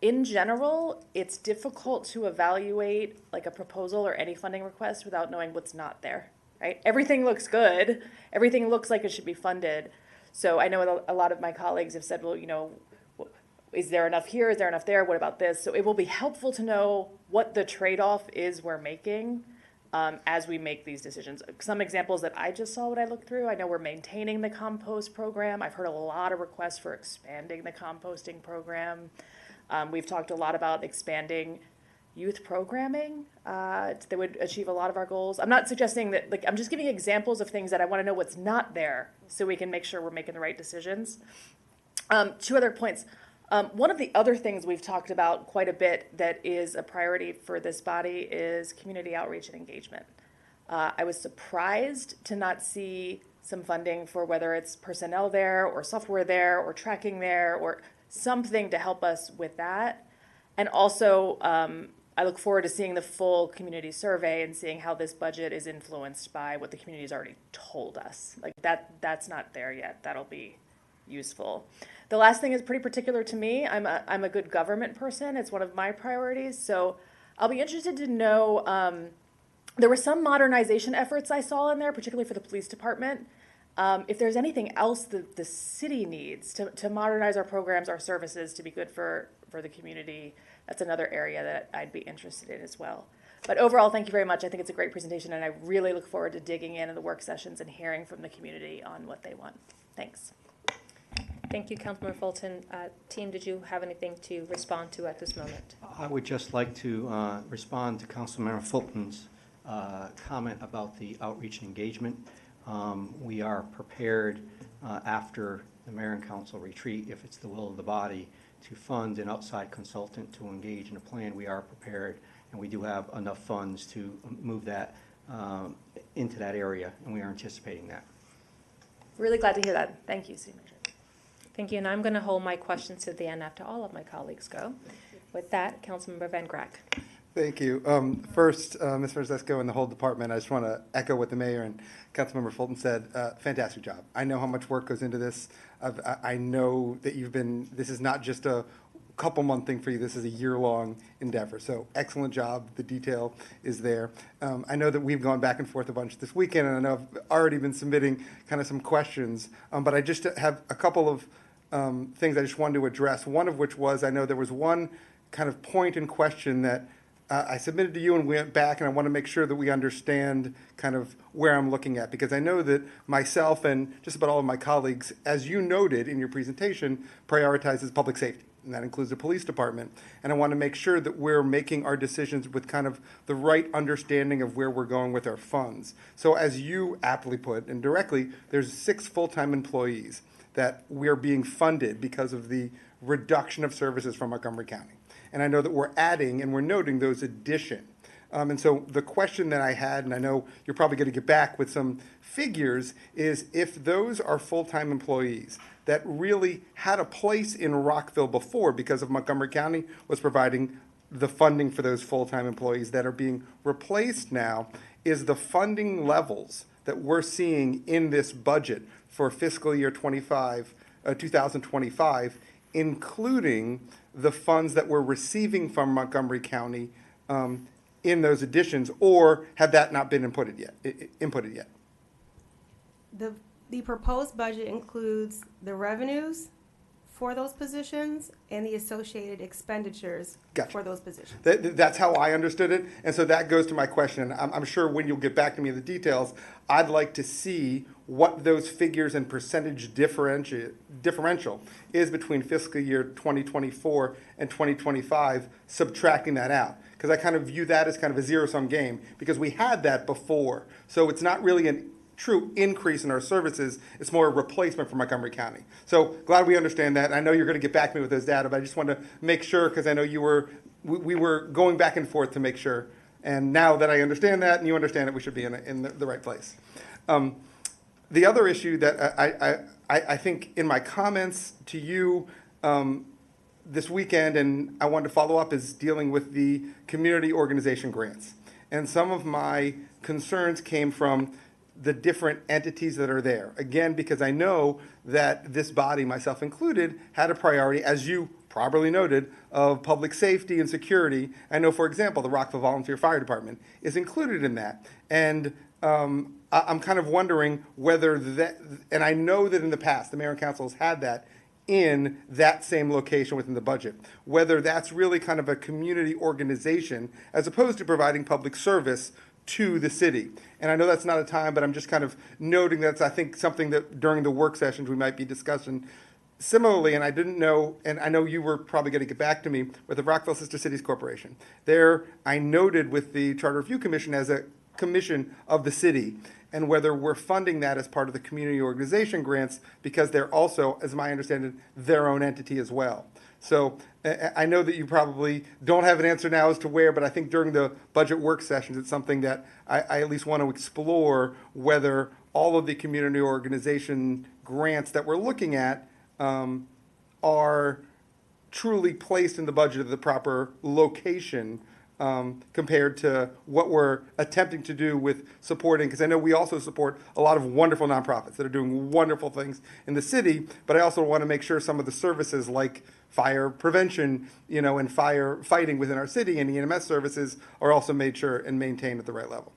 In general, it's difficult to evaluate like a proposal or any funding request without knowing what's not there, right? Everything looks good. Everything looks like it should be funded. So I know a lot of my colleagues have said, well, you know, is there enough here? Is there enough there? What about this? So it will be helpful to know what the trade-off is we're making as we make these decisions. Some examples that I just saw when I looked through, I know we're maintaining the compost program. I've heard a lot of requests for expanding the composting program. We've talked a lot about expanding youth programming that would achieve a lot of our goals. I'm not suggesting that, like, I'm just giving examples of things that I want to know what's not there so we can make sure we're making the right decisions. 2 other points. One of the other things we've talked about quite a bit that is a priority for this body is community outreach and engagement. I was surprised to not see some funding for whether it's personnel there or software there or tracking there or something to help us with that. And also, I look forward to seeing the full community survey and seeing how this budget is influenced by what the community's already told us. Like that's not there yet. That'll be useful. The last thing is pretty particular to me. I'm a good government person. It's one of my priorities. So I'll be interested to know, there were some modernization efforts I saw in there, particularly for the police department. If there's anything else that the city needs to modernize our programs, our services, to be good for the community, that's another area that I'd be interested in as well. But overall, thank you very much. I think it's a great presentation, and I really look forward to digging in the work sessions and hearing from the community on what they want. Thanks. Thank you, Councilmember Fulton. Team, did you have anything to respond to at this moment? I would just like to respond to Councilmember Fulton's comment about the outreach and engagement. We are prepared after the mayor and council retreat, if it's the will of the body, to fund an outside consultant to engage in a plan. We are prepared, and we do have enough funds to move that into that area, and we are anticipating that. Really glad to hear that. Thank you, City Manager. Thank you, and I'm going to hold my questions to the end after all of my colleagues go. With that, Councilmember Van Grack. Thank you. First, Ms. Francisco and the whole department, I just want to echo what the mayor and Councilmember Fulton said. Fantastic job. I know how much work goes into this. I know that this is not just a couple month thing for you. This is a year-long endeavor. So excellent job. The detail is there. I know that we've gone back and forth a bunch this weekend, and I know I've already been submitting kind of some questions, but I just have a couple of things I just wanted to address. One of which was, I know there was one kind of point in question that I submitted to you and went back, and I want to make sure that we understand kind of where I'm looking at, because I know that myself and just about all of my colleagues, as you noted in your presentation, prioritizes public safety, and that includes the police department. And I want to make sure that we're making our decisions with kind of the right understanding of where we're going with our funds. So as you aptly put, and directly, there's 6 full-time employees that we're being funded because of the reduction of services from Montgomery County. And I know that we're adding and we're noting those addition. And so the question that I had, and I know you're probably going to get back with some figures, is if those are full-time employees that really had a place in Rockville before because of Montgomery County was providing the funding for those full-time employees that are being replaced now, is the funding levels that we're seeing in this budget for fiscal year 2025, including the funds that we're receiving from Montgomery County in those additions, or have that not been inputted yet? The proposed budget includes the revenues for those positions and the associated expenditures for those positions. That's how I understood it, and so that goes to my question. I'm sure when you'll get back to me in the details, I'd like to see what those figures and percentage differential is between fiscal year 2024 and 2025, subtracting that out. Because I kind of view that as kind of a zero-sum game, because we had that before. So it's not really a true increase in our services, it's more a replacement for Montgomery County. So glad we understand that. And I know you're going to get back to me with those data, but I just wanted to make sure, because I know we were going back and forth to make sure. And now that I understand that and you understand it, we should be in the right place. The other issue that I think in my comments to you this weekend, and I wanted to follow up, is dealing with the community organization grants. And some of my concerns came from the different entities that are there. Again, because I know that this body, myself included, had a priority, as you properly noted, of public safety and security. I know, for example, the Rockville Volunteer Fire Department is included in that. And I'm kind of wondering whether that, and I know that in the past, the mayor and council has had that in that same location within the budget, whether that's really kind of a community organization as opposed to providing public service to the city. And I know that's not a time, but I'm just kind of noting that's, I think, something that during the work sessions we might be discussing. Similarly, and I didn't know, and I know you were probably going to get back to me, with the Rockville Sister Cities Corporation. There, I noted with the Charter Review Commission as a commission of the city, and whether we're funding that as part of the community organization grants, because they're also, as my understanding, their own entity as well. So I know that you probably don't have an answer now as to where, but I think during the budget work sessions, it's something that I at least want to explore, whether all of the community organization grants that we're looking at are truly placed in the budget of the proper location compared to what we're attempting to do with supporting, because I know we also support a lot of wonderful nonprofits that are doing wonderful things in the city, but I also want to make sure some of the services like fire prevention, and fire fighting within our city and EMS services are also made sure and maintained at the right level.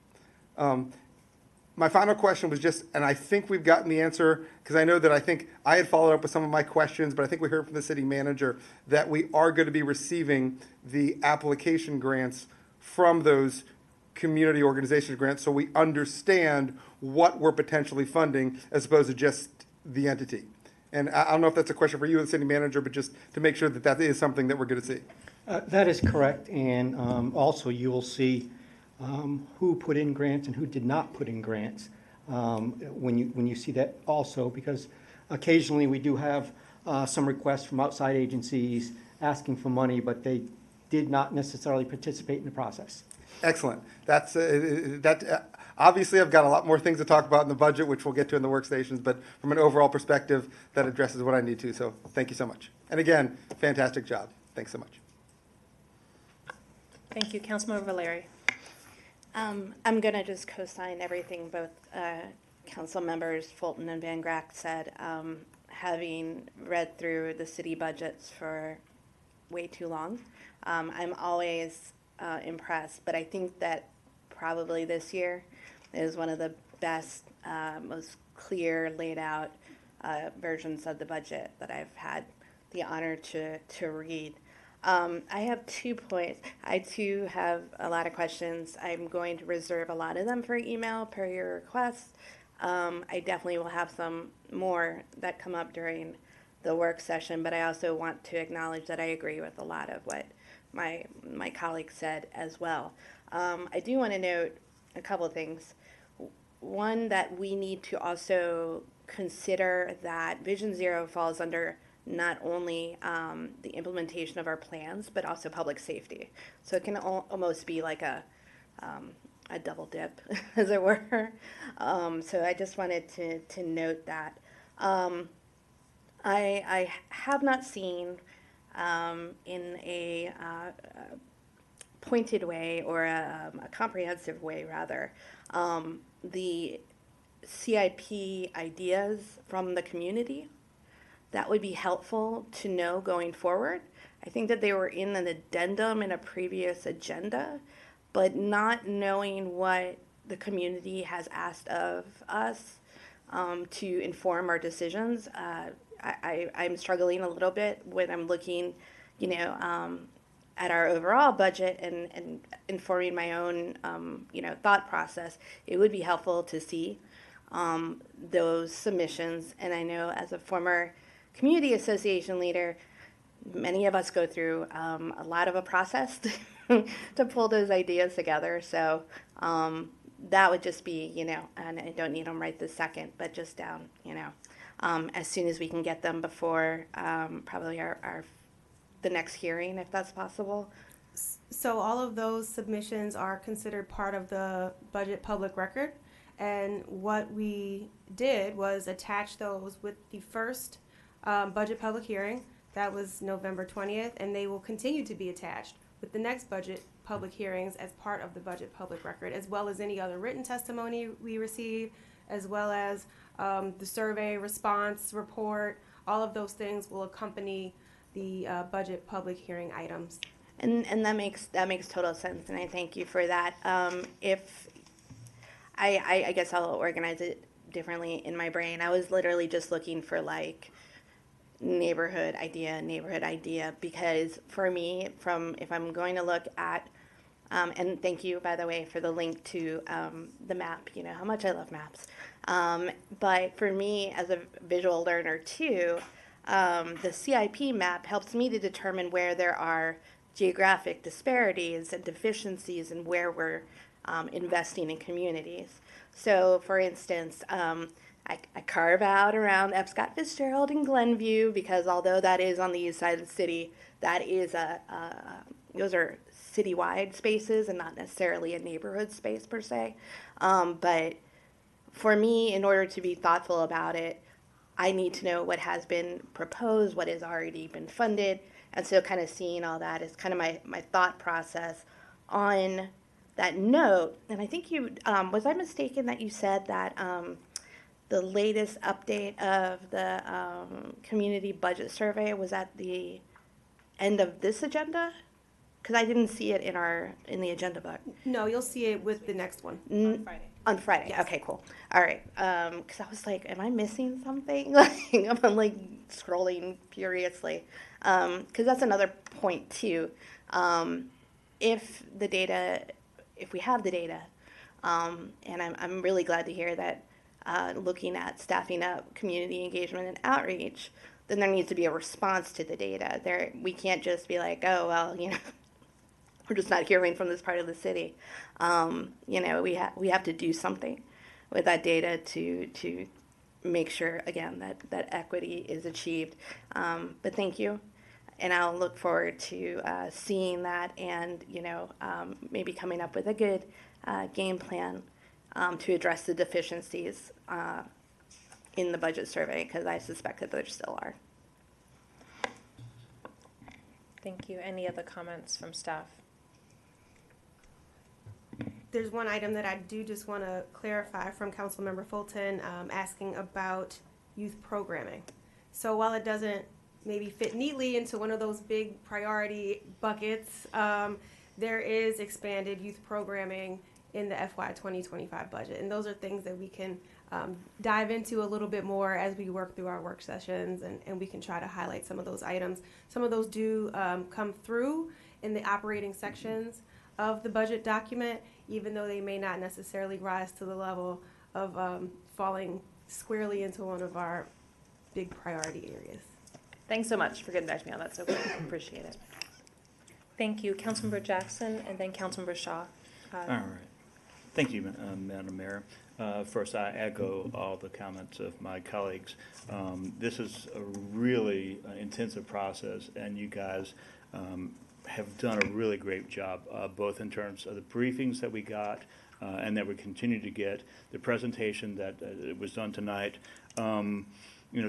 My final question was just, and I think we've gotten the answer, because I think I had followed up with some of my questions, but I think we heard from the city manager that we are going to be receiving the application grants from those community organization grants, so we understand what we're potentially funding as opposed to just the entity. And I don't know if that's a question for you, the city manager, but just to make sure that that is something that we're going to see. That is correct, and also you will see who put in grants and who did not put in grants when you see that also, because occasionally we do have some requests from outside agencies asking for money, but they did not necessarily participate in the process. Excellent. Obviously, I've got a lot more things to talk about in the budget, which we'll get to in the workstations, but from an overall perspective, that addresses what I need to, so thank you so much. And again, fantastic job. Thanks so much. Thank you. Councilmember Valeri. I'm going to just co-sign everything both council members Fulton and Van Grack said. Having read through the city budgets for way too long, I'm always impressed, but I think that probably this year is one of the best, most clear, laid out versions of the budget that I've had the honor to read. I have 2 points. I too have a lot of questions. I'm going to reserve a lot of them for email per your request. I definitely will have some more that come up during the work session, but I also want to acknowledge that I agree with a lot of what my colleagues said as well. I do want to note a couple of things. One, that we need to also consider that Vision Zero falls under not only the implementation of our plans, but also public safety. So it can almost be like a double dip, as it were. So I just wanted to note that. I have not seen in a pointed way, or a comprehensive way rather, the CIP ideas from the community. That would be helpful to know going forward. I think that they were in an addendum in a previous agenda, but not knowing what the community has asked of us to inform our decisions, I'm struggling a little bit when I'm looking, at our overall budget and informing my own, thought process. It would be helpful to see those submissions. And I know as a former community association leader, many of us go through a lot of a process to pull those ideas together. So that would just be, and I don't need them right this second, but just down, as soon as we can get them before probably the next hearing, if that's possible. So all of those submissions are considered part of the budget public record. And what we did was attach those with the first budget public hearing. That was November 20th, and they will continue to be attached with the next budget public hearings as part of the budget public record, as well as any other written testimony we receive, as well as the survey response report. All of those things will accompany the budget public hearing items. And that makes total sense, and I thank you for that. If I guess I'll organize it differently in my brain. I was literally just looking for like neighborhood idea, because for me, if I'm going to look at, and thank you, by the way, for the link to the map, how much I love maps. But for me, as a visual learner too, the CIP map helps me to determine where there are geographic disparities and deficiencies and where we're investing in communities. So, for instance, I carve out around F. Scott Fitzgerald and Glenview, because although that is on the east side of the city, that is those are citywide spaces and not necessarily a neighborhood space per se. But for me, in order to be thoughtful about it, I need to know what has been proposed, what has already been funded, and so kind of seeing all that is kind of my thought process on that note, and I think you, was I mistaken that you said that the latest update of the community budget survey was at the end of this agenda? Because I didn't see it in the agenda book. No, you'll see it with the next one. On Friday. On Friday. Yes. Okay, cool. All right. Because I was like, am I missing something? Like, I'm like scrolling furiously. Because that's another point too. If we have the data, and I'm really glad to hear that, looking at staffing up community engagement and outreach, then there needs to be a response to the data. We can't just be like, oh, well, we're just not hearing from this part of the city. We have to do something with that data to make sure, again, that equity is achieved. But thank you. And I'll look forward to seeing that and, maybe coming up with a good game plan to address the deficiencies in the budget survey, because I suspect that there still are. Thank you. Any other comments from staff? There's one item that I do just want to clarify from Councilmember Fulton, asking about youth programming. So while it doesn't maybe fit neatly into one of those big priority buckets, there is expanded youth programming in the FY 2025 budget. And those are things that we can dive into a little bit more as we work through our work sessions, and we can try to highlight some of those items. Some of those do come through in the operating sections of the budget document, even though they may not necessarily rise to the level of falling squarely into one of our big priority areas. Thanks so much for getting back to me on that so quick. Appreciate it. Thank you. Councilmember Jackson and then Councilmember Shaw. All right. Thank you, Madam Mayor. First, I echo all the comments of my colleagues. This is a really intensive process, and you guys have done a really great job, both in terms of the briefings that we got and that we continue to get, the presentation that was done tonight.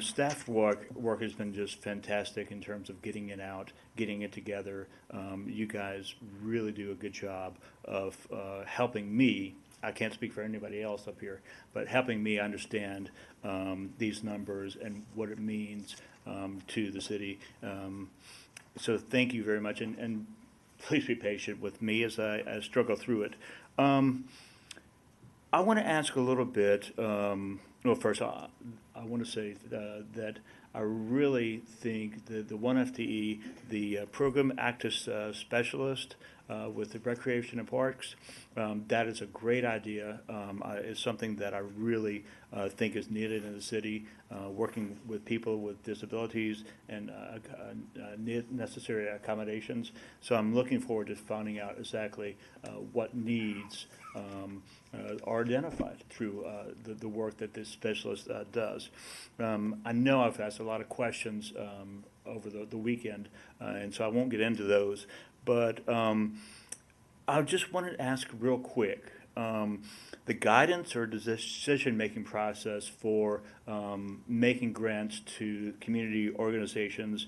Staff work has been just fantastic in terms of getting it out, getting it together. You guys really do a good job of helping me. I can't speak for anybody else up here, but helping me understand these numbers and what it means to the city. So thank you very much, and please be patient with me as I struggle through it. I want to ask a little bit. First, I want to say that I really think the 1 FTE, the program actus specialist with the recreation and parks, that is a great idea. It's something that I really think is needed in the city, working with people with disabilities and necessary accommodations. So I'm looking forward to finding out exactly what needs are identified through the work that this specialist does. I know I've asked a lot of questions over the weekend, and so I won't get into those, but I just wanted to ask real quick, the guidance or decision-making process for making grants to community organizations,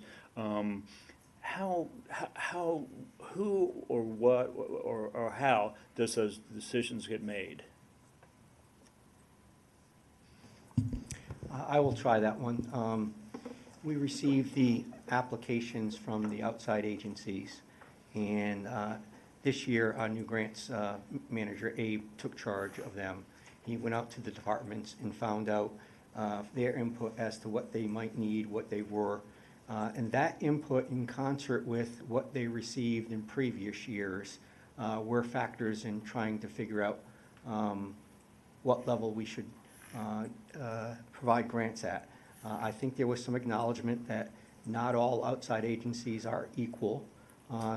who or what or how does those decisions get made? I will try that one. We received the applications from the outside agencies, and this year our new grants manager, Abe, took charge of them. He went out to the departments and found out their input as to what they might need, what they were, and that input in concert with what they received in previous years were factors in trying to figure out what level we should provide grants at. I think there was some acknowledgement that not all outside agencies are equal.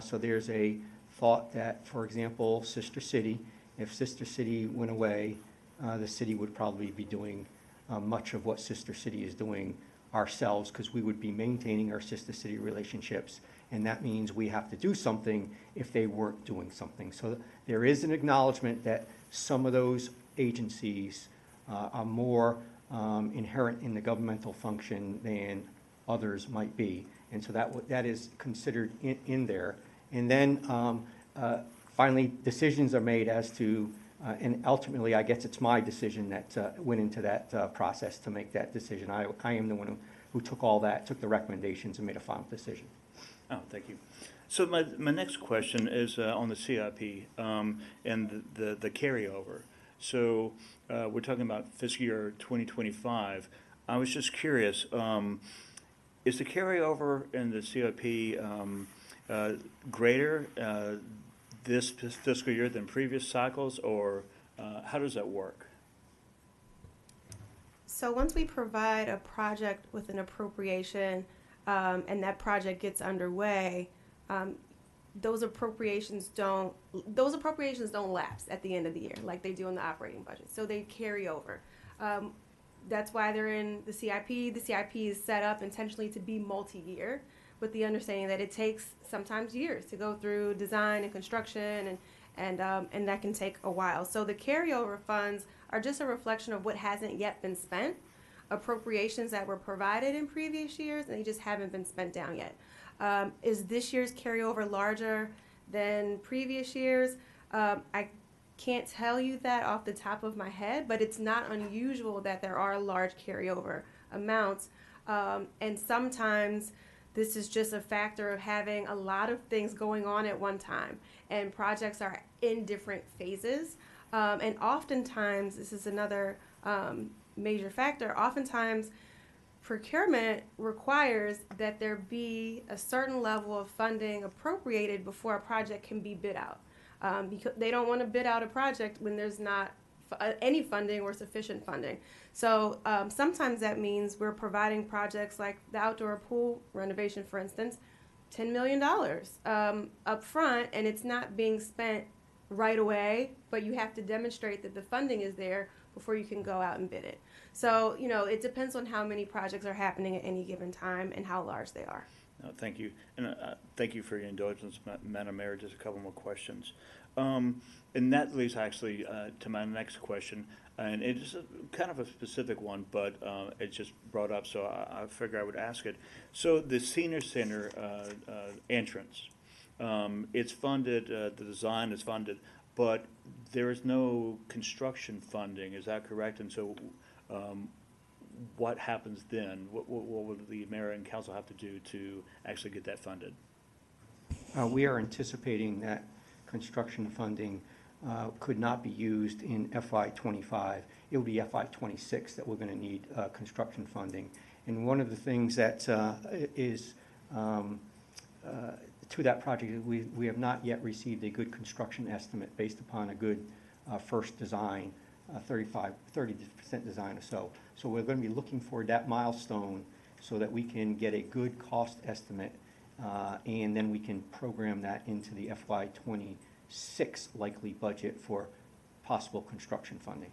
So there's a thought that, for example, Sister City, if Sister City went away, the city would probably be doing much of what Sister City is doing ourselves, because we would be maintaining our Sister City relationships, and that means we have to do something if they weren't doing something. So there is an acknowledgement that some of those agencies are more inherent in the governmental function than others might be, and so that is considered in there. And then finally, decisions are made as to, and ultimately, I guess it's my decision that went into that process to make that decision. I am the one who took all that, took the recommendations, and made a final decision. Oh, thank you. So my next question is on the CIP and the carryover. So we're talking about fiscal year 2025. I was just curious, is the carryover in the CIP greater this fiscal year than previous cycles, or how does that work? So once we provide a project with an appropriation and that project gets underway, those appropriations don't lapse at the end of the year like they do in the operating budget. So they carry over. That's why they're in the CIP. The CIP is set up intentionally to be multi-year, with the understanding that it takes sometimes years to go through design and construction, and that can take a while. So the carryover funds are just a reflection of what hasn't yet been spent, appropriations that were provided in previous years, and they just haven't been spent down yet. Is this year's carryover larger than previous years? I can't tell you that off the top of my head, but it's not unusual that there are large carryover amounts. And sometimes this is just a factor of having a lot of things going on at one time, and projects are in different phases. And oftentimes, this is another major factor, oftentimes procurement requires that there be a certain level of funding appropriated before a project can be bid out. Because they don't want to bid out a project when there's not any funding or sufficient funding. So sometimes that means we're providing projects like the outdoor pool renovation, for instance, $10 million up front, and it's not being spent right away, but you have to demonstrate that the funding is there before you can go out and bid it. So, it depends on how many projects are happening at any given time and how large they are. Thank you. And thank you for your indulgence, Madam Mayor. Just a couple more questions. And that leads actually to my next question. And it is kind of a specific one, but it's just brought up, so I figure I would ask it. So the senior center entrance, it's funded, the design is funded, but there is no construction funding. Is that correct? And so what happens then? What will the mayor and council have to do to actually get that funded? We are anticipating that construction funding could not be used in FY25. It will be FY26 that we're going to need construction funding. And one of the things that is to that project is we have not yet received a good construction estimate based upon a good first design, 30% design or so. So we're going to be looking for that milestone so that we can get a good cost estimate, and then we can program that into the FY26 likely budget for possible construction funding.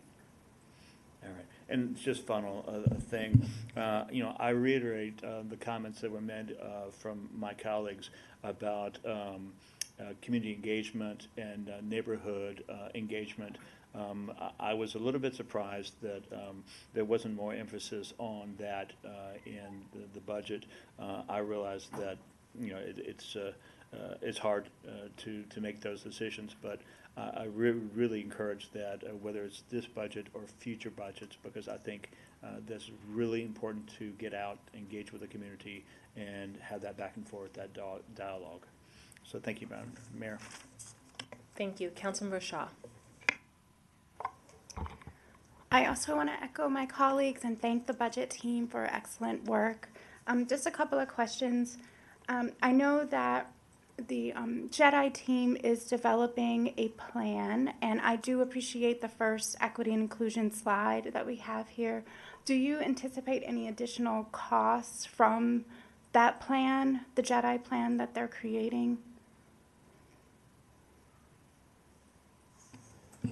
All right. And just final thing, I reiterate the comments that were made from my colleagues about community engagement and neighborhood engagement. I was a little bit surprised that there wasn't more emphasis on that in the budget. I realized that it's hard to make those decisions, but I really encourage that whether it's this budget or future budgets, because I think that's really important to get out, engage with the community, and have that back and forth, that dialogue. So thank you, Madam Mayor. Thank you. Councilmember Shaw. I also want to echo my colleagues and thank the budget team for excellent work. Just a couple of questions. I know that the JEDI team is developing a plan, and I do appreciate the first equity and inclusion slide that we have here. Do you anticipate any additional costs from that plan, the JEDI plan that they're creating?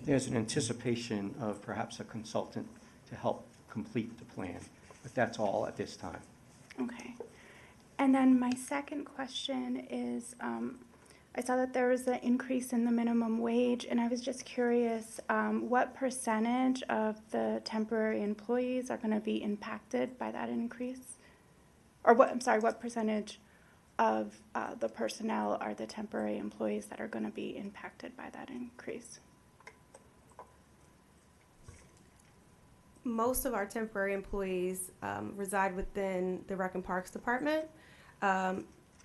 There's an anticipation of perhaps a consultant to help complete the plan, but that's all at this time. Okay. And then my second question is, I saw that there was an increase in the minimum wage, and I was just curious, what percentage of the temporary employees are going to be impacted by that increase? Or what percentage of the personnel are the temporary employees that are going to be impacted by that increase? Most of our temporary employees reside within the Rec and Parks Department.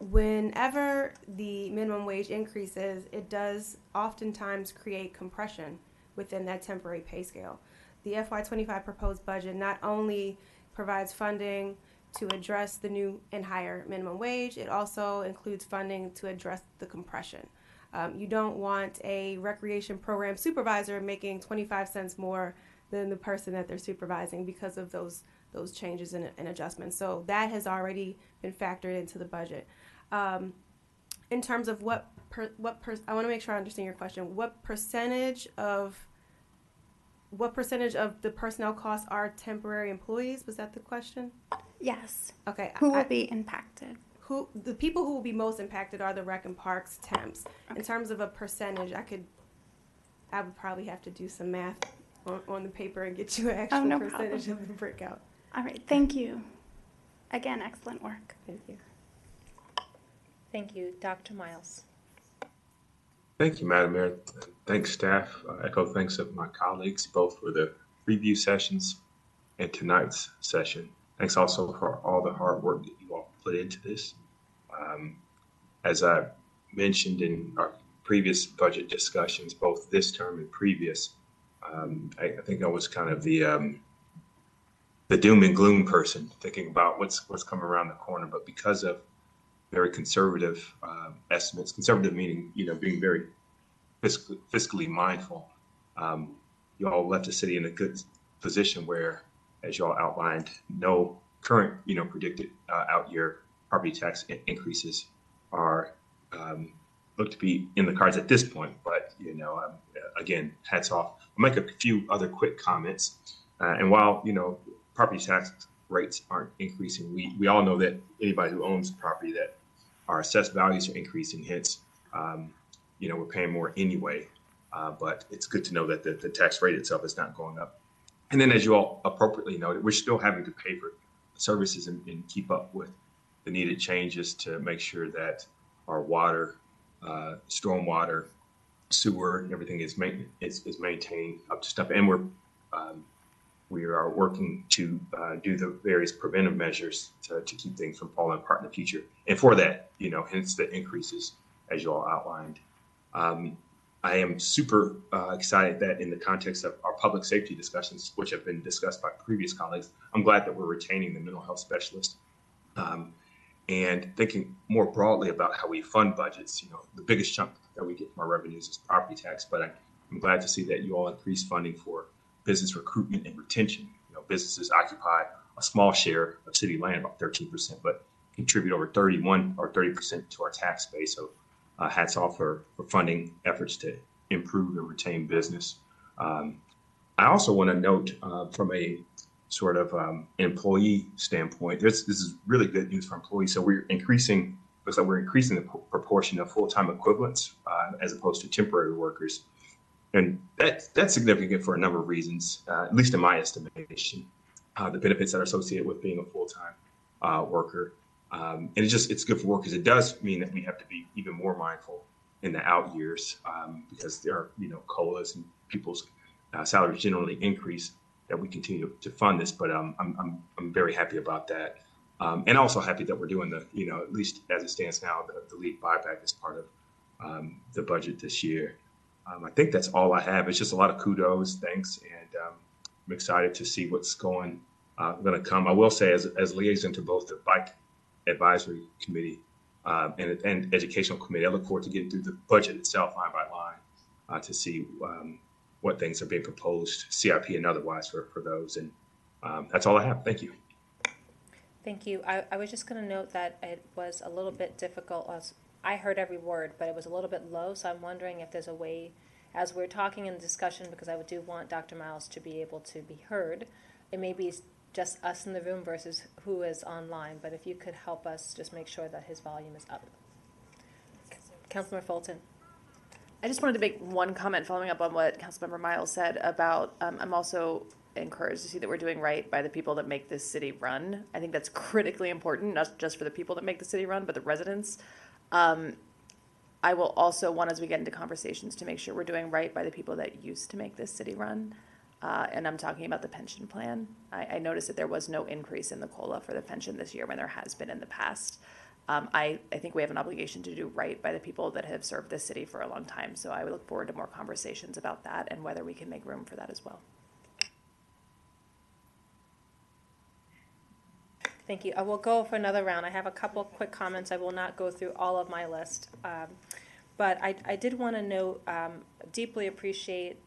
Whenever the minimum wage increases, it does oftentimes create compression within that temporary pay scale. The FY25 proposed budget not only provides funding to address the new and higher minimum wage, it also includes funding to address the compression. You don't want a recreation program supervisor making 25 cents more than the person that they're supervising because of those changes and adjustments. So that has already been factored into the budget. In terms of I want to make sure I understand your question. What percentage of the personnel costs are temporary employees? Was that the question? Yes. Okay. Who will be impacted? The people who will be most impacted are the Rec and Parks temps. Okay. In terms of a percentage, I would probably have to do some math on the paper and get you an actual no percentage problem. of the breakout. All right. Thank you. Again, excellent work. Thank you. Thank you. Dr. Miles. Thank you, Madam Mayor. Thanks, staff. Echo thanks of my colleagues, both for the preview sessions and tonight's session. Thanks also for all the hard work that you all put into this. As I mentioned in our previous budget discussions, both this term and previous, I think I was kind of the doom and gloom person, thinking about what's coming around the corner. But because of very conservative estimates, conservative meaning, being very fiscally mindful, you all left the city in a good position where, as you all outlined, no current, predicted out year property tax increases are look to be in the cards at this point. But, again, hats off. I'll make a few other quick comments. And while, property tax rates aren't increasing, we all know that anybody who owns property, that our assessed values are increasing, hence, we're paying more anyway. But it's good to know that the tax rate itself is not going up. And then, as you all appropriately noted, we're still having to pay for services and keep up with the needed changes to make sure that our water, stormwater, sewer, and everything is maintained up to stuff. And we are working to do the various preventive measures to keep things from falling apart in the future. And for that, hence the increases, as you all outlined. I am super excited that in the context of our public safety discussions, which have been discussed by previous colleagues, I'm glad that we're retaining the mental health specialist. And thinking more broadly about how we fund budgets, the biggest chunk that we get from our revenues is property tax, but I'm glad to see that you all increase funding for business recruitment and retention. Businesses occupy a small share of city land, about 13%, but contribute over 30% to our tax base. So hats off for funding efforts to improve and retain business. I also want to note from a sort of employee standpoint, this is really good news for employees. So looks like we're increasing the proportion of full-time equivalents as opposed to temporary workers. And that's significant for a number of reasons, at least in my estimation. The benefits that are associated with being a full-time worker. And it's good for workers. It does mean that we have to be even more mindful in the out years because there are, COLAs and people's salaries generally increase, that we continue to fund this. But I'm very happy about that. And also happy that we're doing at least as it stands now, the lead buyback is part of the budget this year. I think that's all I have. It's just a lot of kudos, thanks, and I'm excited to see what's going to come. I will say, as liaison to both the Bike Advisory Committee and Educational Committee, I look forward to getting through the budget itself line by line to see what things are being proposed, CIP and otherwise, for those. And that's all I have. Thank you. Thank you. I was just going to note that it was a little bit difficult. I heard every word, but it was a little bit low, so I'm wondering if there's a way, as we're talking in the discussion, because I do want Dr. Miles to be able to be heard, it may be just us in the room versus who is online, but if you could help us just make sure that his volume is up. Councilmember Fulton. I just wanted to make one comment following up on what Councilmember Miles said about, I'm also encouraged to see that we're doing right by the people that make this city run. I think that's critically important, not just for the people that make the city run, but the residents. I will also want, as we get into conversations, to make sure we're doing right by the people that used to make this city run. And I'm talking about the pension plan. I noticed that there was no increase in the COLA for the pension this year when there has been in the past. I think we have an obligation to do right by the people that have served this city for a long time. So I look forward to more conversations about that and whether we can make room for that as well. Thank you. I will go for another round. I have a couple quick comments. I will not go through all of my list. But I did want to note, deeply appreciate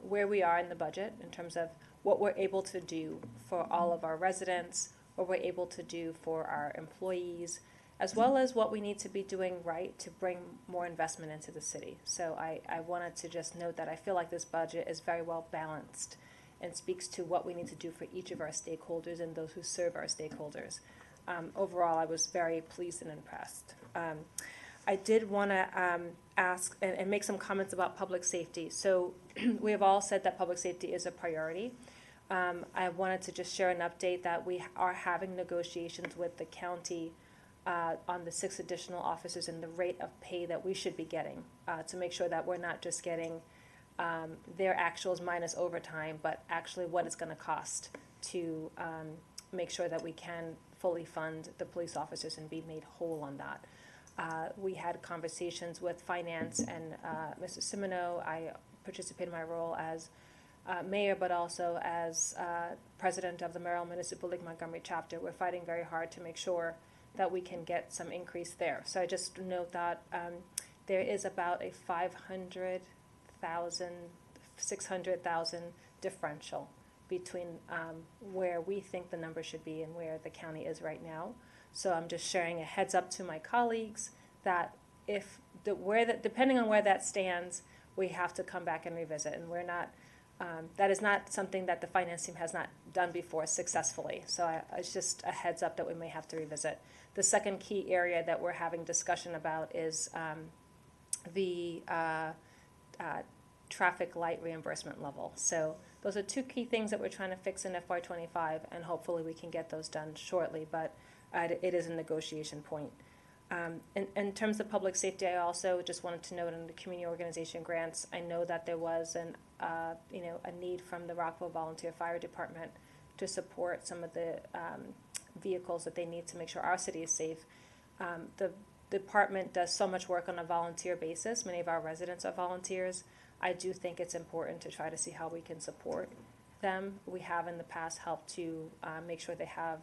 where we are in the budget in terms of what we're able to do for all of our residents, what we're able to do for our employees, as well as what we need to be doing right to bring more investment into the city. So I wanted to just note that I feel like this budget is very well balanced and speaks to what we need to do for each of our stakeholders and those who serve our stakeholders. Overall, I was very pleased and impressed. I did want to ask and make some comments about public safety. So we have all said that public safety is a priority. I wanted to just share an update that we are having negotiations with the county on the 6 additional officers and the rate of pay that we should be getting to make sure that we're not just getting their actuals minus overtime, but actually what it's going to cost to make sure that we can fully fund the police officers and be made whole on that. We had conversations with finance and Mr. Simino. I participated in my role as mayor, but also as president of the Maryland Municipal League Montgomery chapter. We're fighting very hard to make sure that we can get some increase there. So I just note that there is about a 600,000 differential between where we think the number should be and where the county is right now. So I'm just sharing a heads up to my colleagues that if depending on where that stands, we have to come back and revisit. And we're not, that is not something that the finance team has not done before successfully. So it's just a heads up that we may have to revisit. The second key area that we're having discussion about is the traffic light reimbursement level. So those are 2 key things that we're trying to fix in FY25, and hopefully we can get those done shortly, but it is a negotiation point. In terms of public safety, I also just wanted to note in the community organization grants, I know that there was a need from the Rockville Volunteer Fire Department to support some of the vehicles that they need to make sure our city is safe. The department does so much work on a volunteer basis. Many of our residents are volunteers. I do think it's important to try to see how we can support them. We have in the past helped to make sure they have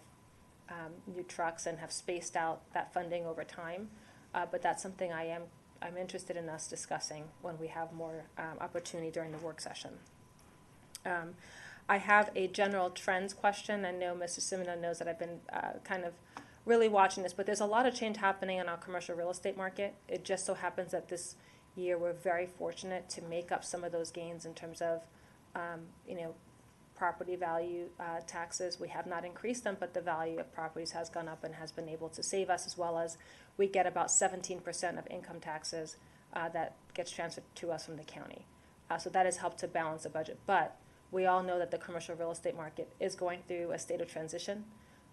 new trucks and have spaced out that funding over time. But that's something I'm interested in us discussing when we have more opportunity during the work session. I have a general trends question. I know Mr. Simino knows that I've been kind of really watching this, but there's a lot of change happening in our commercial real estate market. It just so happens that this year we're very fortunate to make up some of those gains in terms of, property value taxes. We have not increased them, but the value of properties has gone up and has been able to save us, as well as we get about 17% of income taxes that gets transferred to us from the county. So that has helped to balance the budget. But we all know that the commercial real estate market is going through a state of transition.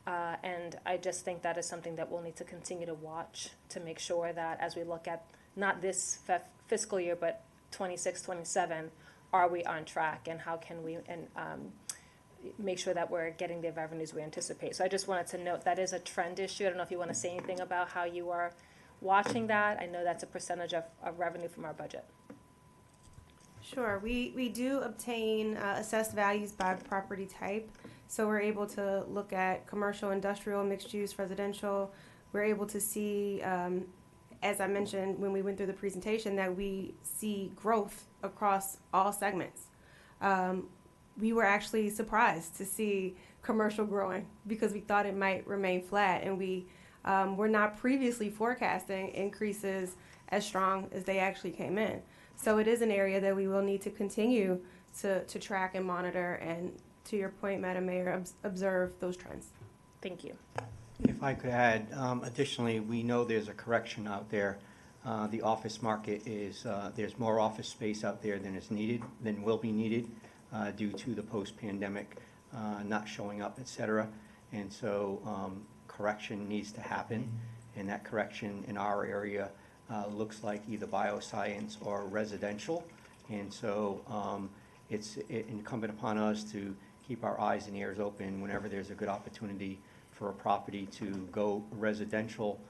And I just think that is something that we'll need to continue to watch to make sure that as we look at not this fiscal year, but 26, 27, are we on track, and how can we make sure that we're getting the revenues we anticipate. So I just wanted to note that is a trend issue. I don't know if you want to say anything about how you are watching that. I know that's a percentage of revenue from our budget. Sure. We do obtain assessed values by property type. So we're able to look at commercial, industrial, mixed use, residential. We're able to see, as I mentioned when we went through the presentation, that we see growth across all segments. We were actually surprised to see commercial growing because we thought it might remain flat, and we were not previously forecasting increases as strong as they actually came in. So it is an area that we will need to continue to track and monitor, and to your point, Madam Mayor, observe those trends. Thank you. If I could add, additionally, we know there's a correction out there. The office market is, there's more office space out there than is needed, than will be needed. due to the post-pandemic not showing up, et cetera. And so correction needs to happen, and that correction in our area looks like either bioscience or residential. And so it's incumbent upon us to keep our eyes and ears open whenever there's a good opportunity for a property to go residential.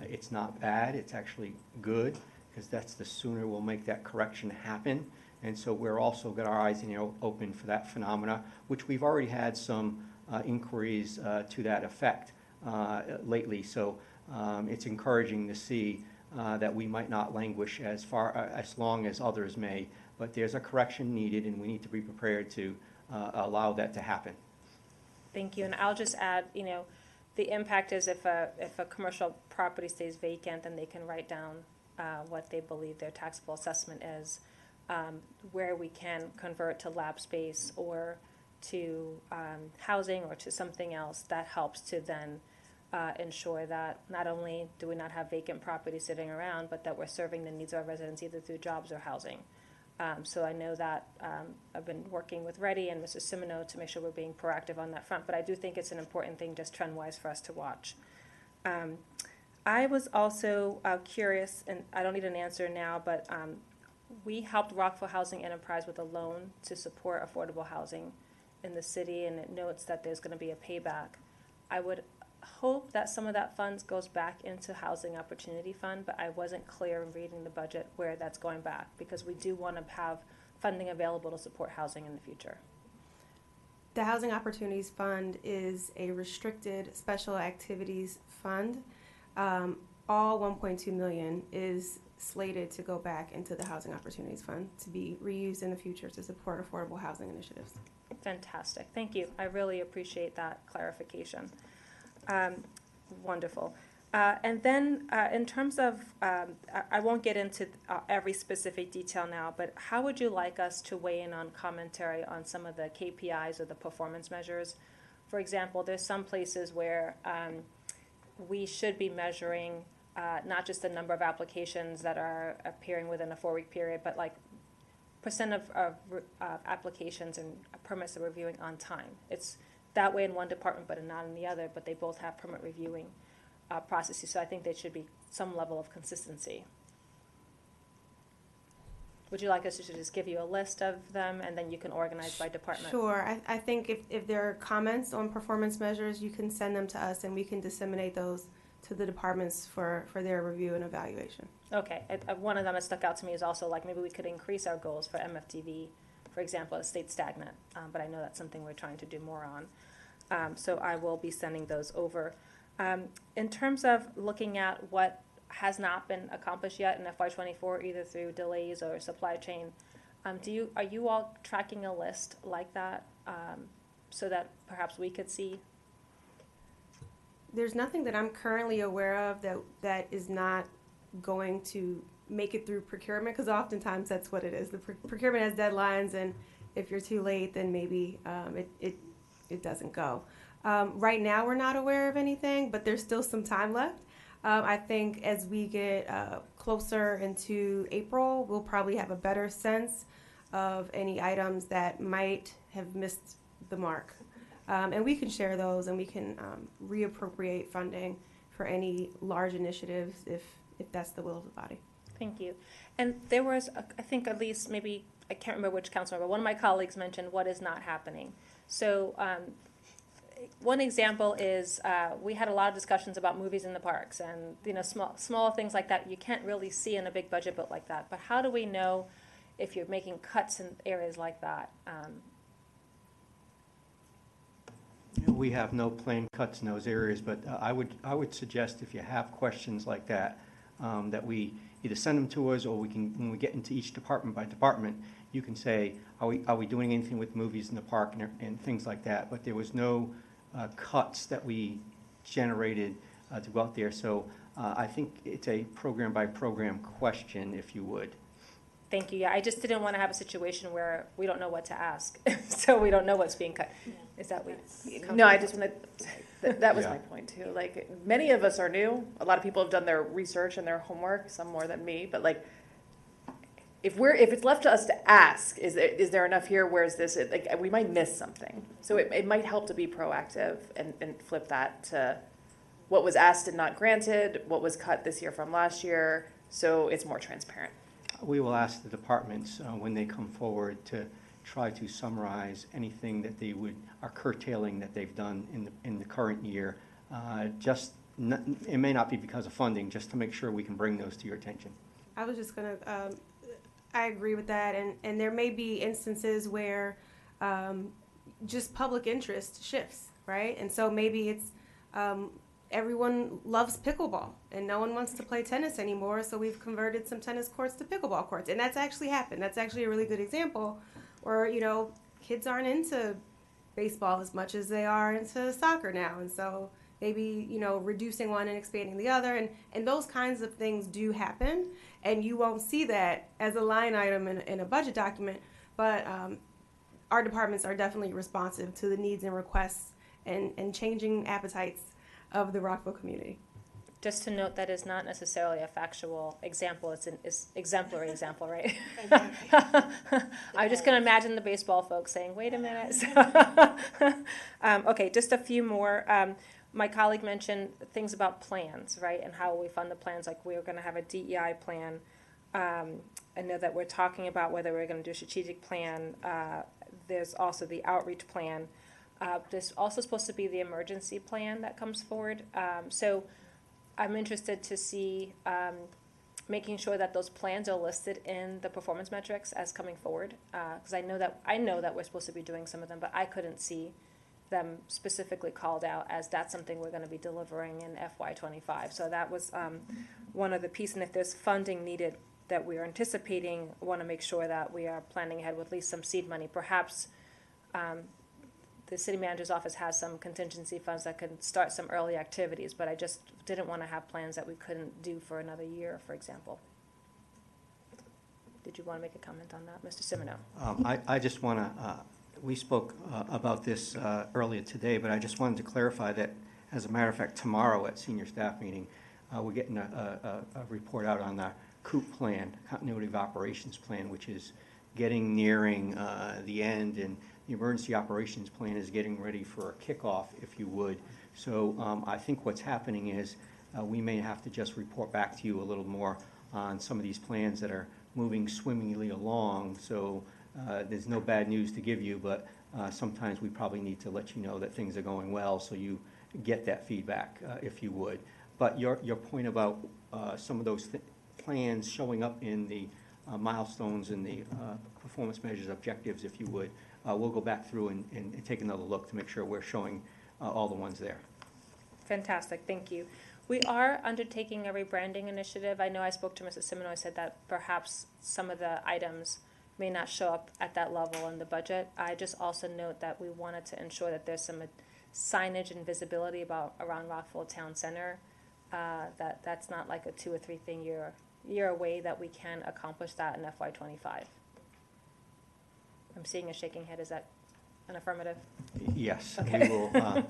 It's not bad, it's actually good, because that's the sooner we'll make that correction happen. And so we're also got our eyes and ears open for that phenomena, which we've already had some inquiries to that effect lately. So it's encouraging to see that we might not languish as long as others may, but there's a correction needed, and we need to be prepared to allow that to happen. Thank you, and I'll just add, the impact is if a commercial property stays vacant, then they can write down what they believe their taxable assessment is, where we can convert to lab space or to housing or to something else. That helps to then ensure that not only do we not have vacant property sitting around, but that we're serving the needs of our residents either through jobs or housing. So I know that I've been working with Reddy and Mr. Simino to make sure we're being proactive on that front, but I do think it's an important thing just trend-wise for us to watch. I was also curious, and I don't need an answer now, but we helped Rockville Housing Enterprise with a loan to support affordable housing in the city, and it notes that there's going to be a payback. I would hope that some of that funds goes back into Housing Opportunity Fund, but I wasn't clear in reading the budget where that's going back, because we do want to have funding available to support housing in the future. The Housing Opportunities Fund is a restricted special activities fund. All $1.2 million is slated to go back into the Housing Opportunities Fund to be reused in the future to support affordable housing initiatives. Fantastic. Thank you. I really appreciate that clarification. Wonderful. And then in terms of, I won't get into every specific detail now, but how would you like us to weigh in on commentary on some of the KPIs or the performance measures? For example, there's some places where we should be measuring not just the number of applications that are appearing within a 4-week period, but like percent of applications and permits that we're reviewing on time. It's that way in one department, but not in the other, but they both have permit reviewing processes, so I think there should be some level of consistency. Would you like us to just give you a list of them, and then you can organize by department? Sure. I think if there are comments on performance measures, you can send them to us, and we can disseminate those to the departments for their review and evaluation. Okay. One of them that stuck out to me is also like maybe we could increase our goals for MFTV, for example, it stayed stagnant, but I know that's something we're trying to do more on. So I will be sending those over. In terms of looking at what has not been accomplished yet in FY24, either through delays or supply chain, are you all tracking a list like that so that perhaps we could see? There's nothing that I'm currently aware of that is not going to make it through procurement, because oftentimes that's what it is. The procurement has deadlines, and if you're too late, then maybe it doesn't go. Right now, we're not aware of anything, but there's still some time left. I think as we get closer into April, we'll probably have a better sense of any items that might have missed the mark. And we can share those, and we can reappropriate funding for any large initiatives if that's the will of the body. Thank you. And there was, I think at least maybe, I can't remember which council member, one of my colleagues mentioned what is not happening. So one example is we had a lot of discussions about movies in the parks and small things like that you can't really see in a big budget bill like that. But how do we know if you're making cuts in areas like that? We have no planned cuts in those areas, but I would suggest if you have questions like that, that we either send them to us, or we can, when we get into each department by department, you can say, are we doing anything with movies in the park and things like that. But there was no cuts that we generated to go out there. So I think it's a program by program question, if you would. Thank you. Yeah, I just didn't want to have a situation where we don't know what to ask, so we don't know what's being cut. Is that what? No, I just want to. That was my point too. Like, many of us are new. A lot of people have done their research and their homework, some more than me. But like, if it's left to us to ask, is there enough here? Where is this? Like, we might miss something. So it might help to be proactive and flip that to what was asked and not granted, what was cut this year from last year, so it's more transparent. We will ask the departments when they come forward to try to summarize anything that they are curtailing that they've done in the current year. It may not be because of funding, just to make sure we can bring those to your attention. I was just gonna, I agree with that, and there may be instances where just public interest shifts, right? And so maybe it's everyone loves pickleball and no one wants to play tennis anymore, so we've converted some tennis courts to pickleball courts, and that's actually happened. That's actually a really good example where, you know, kids aren't into baseball as much as they are into soccer now, and so maybe, you know, reducing one and expanding the other, and those kinds of things do happen, and you won't see that as a line item in a budget document, but our departments are definitely responsive to the needs and requests and changing appetites of the Rockville community. Just to note, that is not necessarily a factual example, it's an exemplary example, right? I'm just going to imagine the baseball folks saying, wait a minute. Okay, just a few more. My colleague mentioned things about plans, right, and how we fund the plans, like we're going to have a DEI plan. I know that we're talking about whether we're going to do a strategic plan. There's also the outreach plan. There's also supposed to be the emergency plan that comes forward. So I'm interested to see making sure that those plans are listed in the performance metrics as coming forward, because I know that we're supposed to be doing some of them, but I couldn't see them specifically called out as that's something we're going to be delivering in FY25. So that was one of the pieces. And if there's funding needed that we are anticipating, I want to make sure that we are planning ahead with at least some seed money. Perhaps the city manager's office has some contingency funds that could start some early activities, but I just didn't want to have plans that we couldn't do for another year, for example. Did you want to make a comment on that, Mr. Simino? I just want to, we spoke about this earlier today, but I just wanted to clarify that, as a matter of fact, tomorrow at senior staff meeting, we're getting a report out on the COOP plan, Continuity of Operations Plan, which is nearing the end, and the Emergency Operations Plan is getting ready for a kickoff, if you would. So I think what's happening is we may have to just report back to you a little more on some of these plans that are moving swimmingly along. So there's no bad news to give you, but sometimes we probably need to let you know that things are going well, so you get that feedback, if you would. But your point about some of those plans showing up in the milestones and the performance measures objectives, if you would, we'll go back through and take another look to make sure we're showing all the ones there. Fantastic, thank you. We are undertaking a rebranding initiative. I know I spoke to Mrs. Simino. I said that perhaps some of the items may not show up at that level in the budget. I just also note that we wanted to ensure that there's some signage and visibility around Rockville Town Center. That's not like a 2 or 3 thing year away, that we can accomplish that in FY25. I'm seeing a shaking head. Is that an affirmative? Yes. Okay. We will.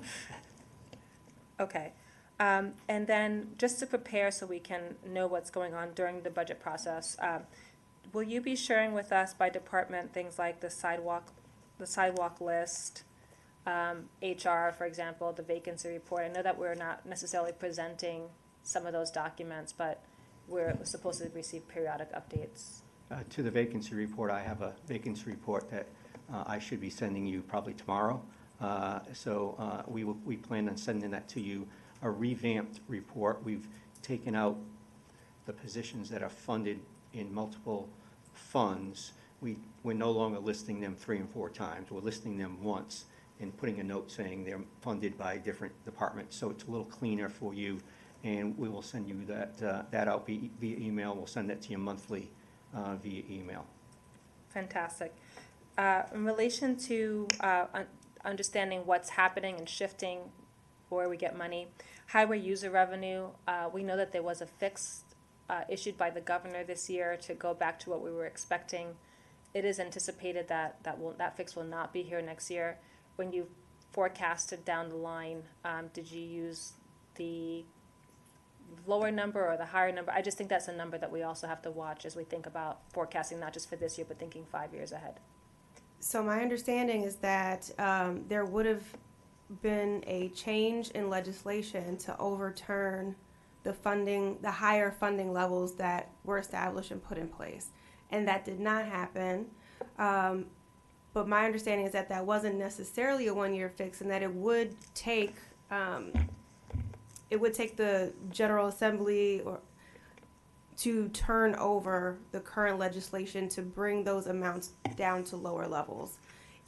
Okay. And then just to prepare so we can know what's going on during the budget process, will you be sharing with us by department things like the sidewalk list, HR, for example, the vacancy report? I know that we're not necessarily presenting some of those documents, but we're supposed to receive periodic updates. To the vacancy report, I have a vacancy report that I should be sending you probably tomorrow. So we plan on sending that to you, a revamped report. We've taken out the positions that are funded in multiple funds. We're no longer listing them 3 and 4 times. We're listing them once and putting a note saying they're funded by different departments. So it's a little cleaner for you, and we will send you that out via email. We'll send that to you monthly via email. Fantastic. In relation to understanding what's happening and shifting where we get money, highway user revenue, we know that there was a fix issued by the governor this year to go back to what we were expecting. It is anticipated that fix will not be here next year. When you forecasted down the line, did you use the lower number or the higher number. I just think that's a number that we also have to watch as we think about forecasting, not just for this year, but thinking 5 years ahead. So my understanding is that there would have been a change in legislation to overturn the higher funding levels that were established and put in place. And that did not happen. But my understanding is that that wasn't necessarily a one-year fix, and that it would take the General Assembly to turn over the current legislation to bring those amounts down to lower levels.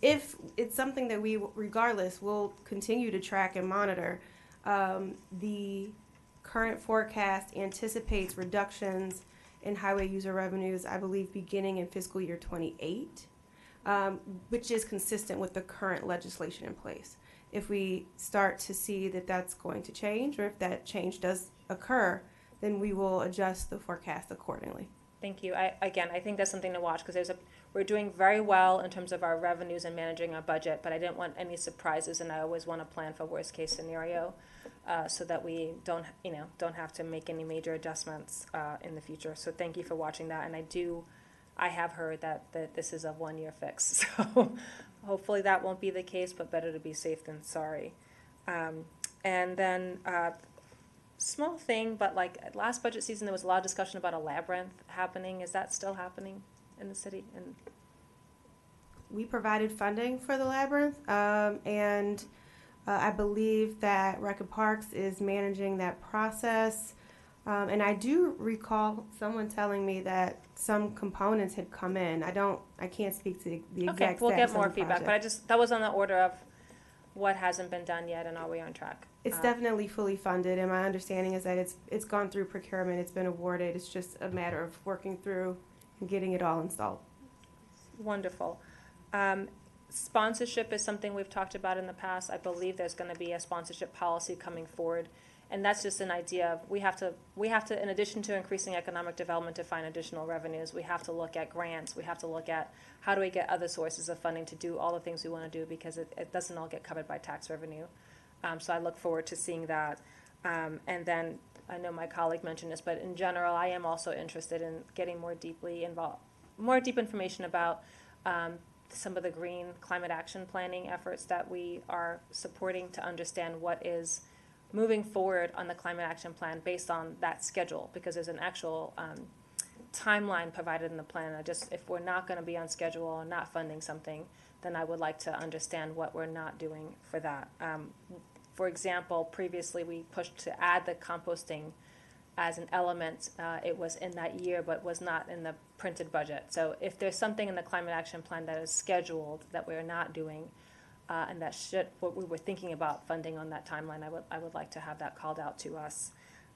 If it's something that we, regardless, will continue to track and monitor, the current forecast anticipates reductions in highway user revenues, I believe, beginning in fiscal year 28, which is consistent with the current legislation in place. If we start to see that that's going to change, or if that change does occur, then we will adjust the forecast accordingly. Thank you. I think that's something to watch, because we're doing very well in terms of our revenues and managing our budget, but I didn't want any surprises, and I always want to plan for worst case scenario, so that we don't have to make any major adjustments in the future. So thank you for watching that, and I have heard that this is a one-year fix, so hopefully that won't be the case, but better to be safe than sorry. And then small thing, but like last budget season, there was a lot of discussion about a labyrinth happening. Is that still happening in the city? And we provided funding for the labyrinth, and I believe that Rec and Parks is managing that process. And I do recall someone telling me that some components had come in. I can't speak to the exact okay, we'll status get more of the feedback, project. but that was on the order of what hasn't been done yet, and are we on track? It's definitely fully funded, and my understanding is that it's gone through procurement, it's been awarded, it's just a matter of working through and getting it all installed. Wonderful. Sponsorship is something we've talked about in the past. I believe there's going to be a sponsorship policy coming forward, and that's just an idea of we have to, in addition to increasing economic development to find additional revenues, we have to look at grants. We have to look at how do we get other sources of funding to do all the things we want to do, because it doesn't all get covered by tax revenue. So I look forward to seeing that. And then I know my colleague mentioned this, but in general, I am also interested in getting more deep information about some of the green climate action planning efforts that we are supporting, to understand what is moving forward on the climate action plan based on that schedule, because there's an actual timeline provided in the plan. If we're not going to be on schedule or not funding something, then I would like to understand what we're not doing for that. For example, previously we pushed to add the composting as an element. It was in that year, but was not in the printed budget. So if there's something in the climate action plan that is scheduled that we're not doing, and what we were thinking about funding on that timeline, I would like to have that called out to us.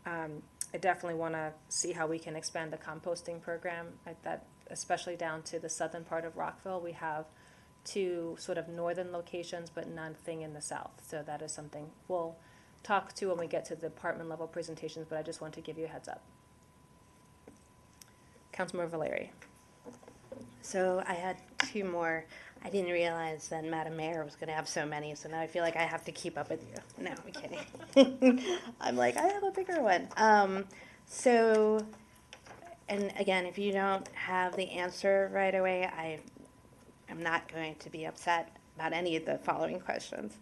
I definitely want to see how we can expand the composting program, especially down to the southern part of Rockville. We have 2 sort of northern locations, but nothing in the south. So that is something we'll talk to when we get to the department level presentations, but I just want to give you a heads up. Councilmember Valeri. So I had 2 more. I didn't realize that Madam Mayor was going to have so many, so now I feel like I have to keep up with you. No, I'm kidding. I'm like, I have a bigger one. And again, if you don't have the answer right away, I'm not going to be upset about any of the following questions.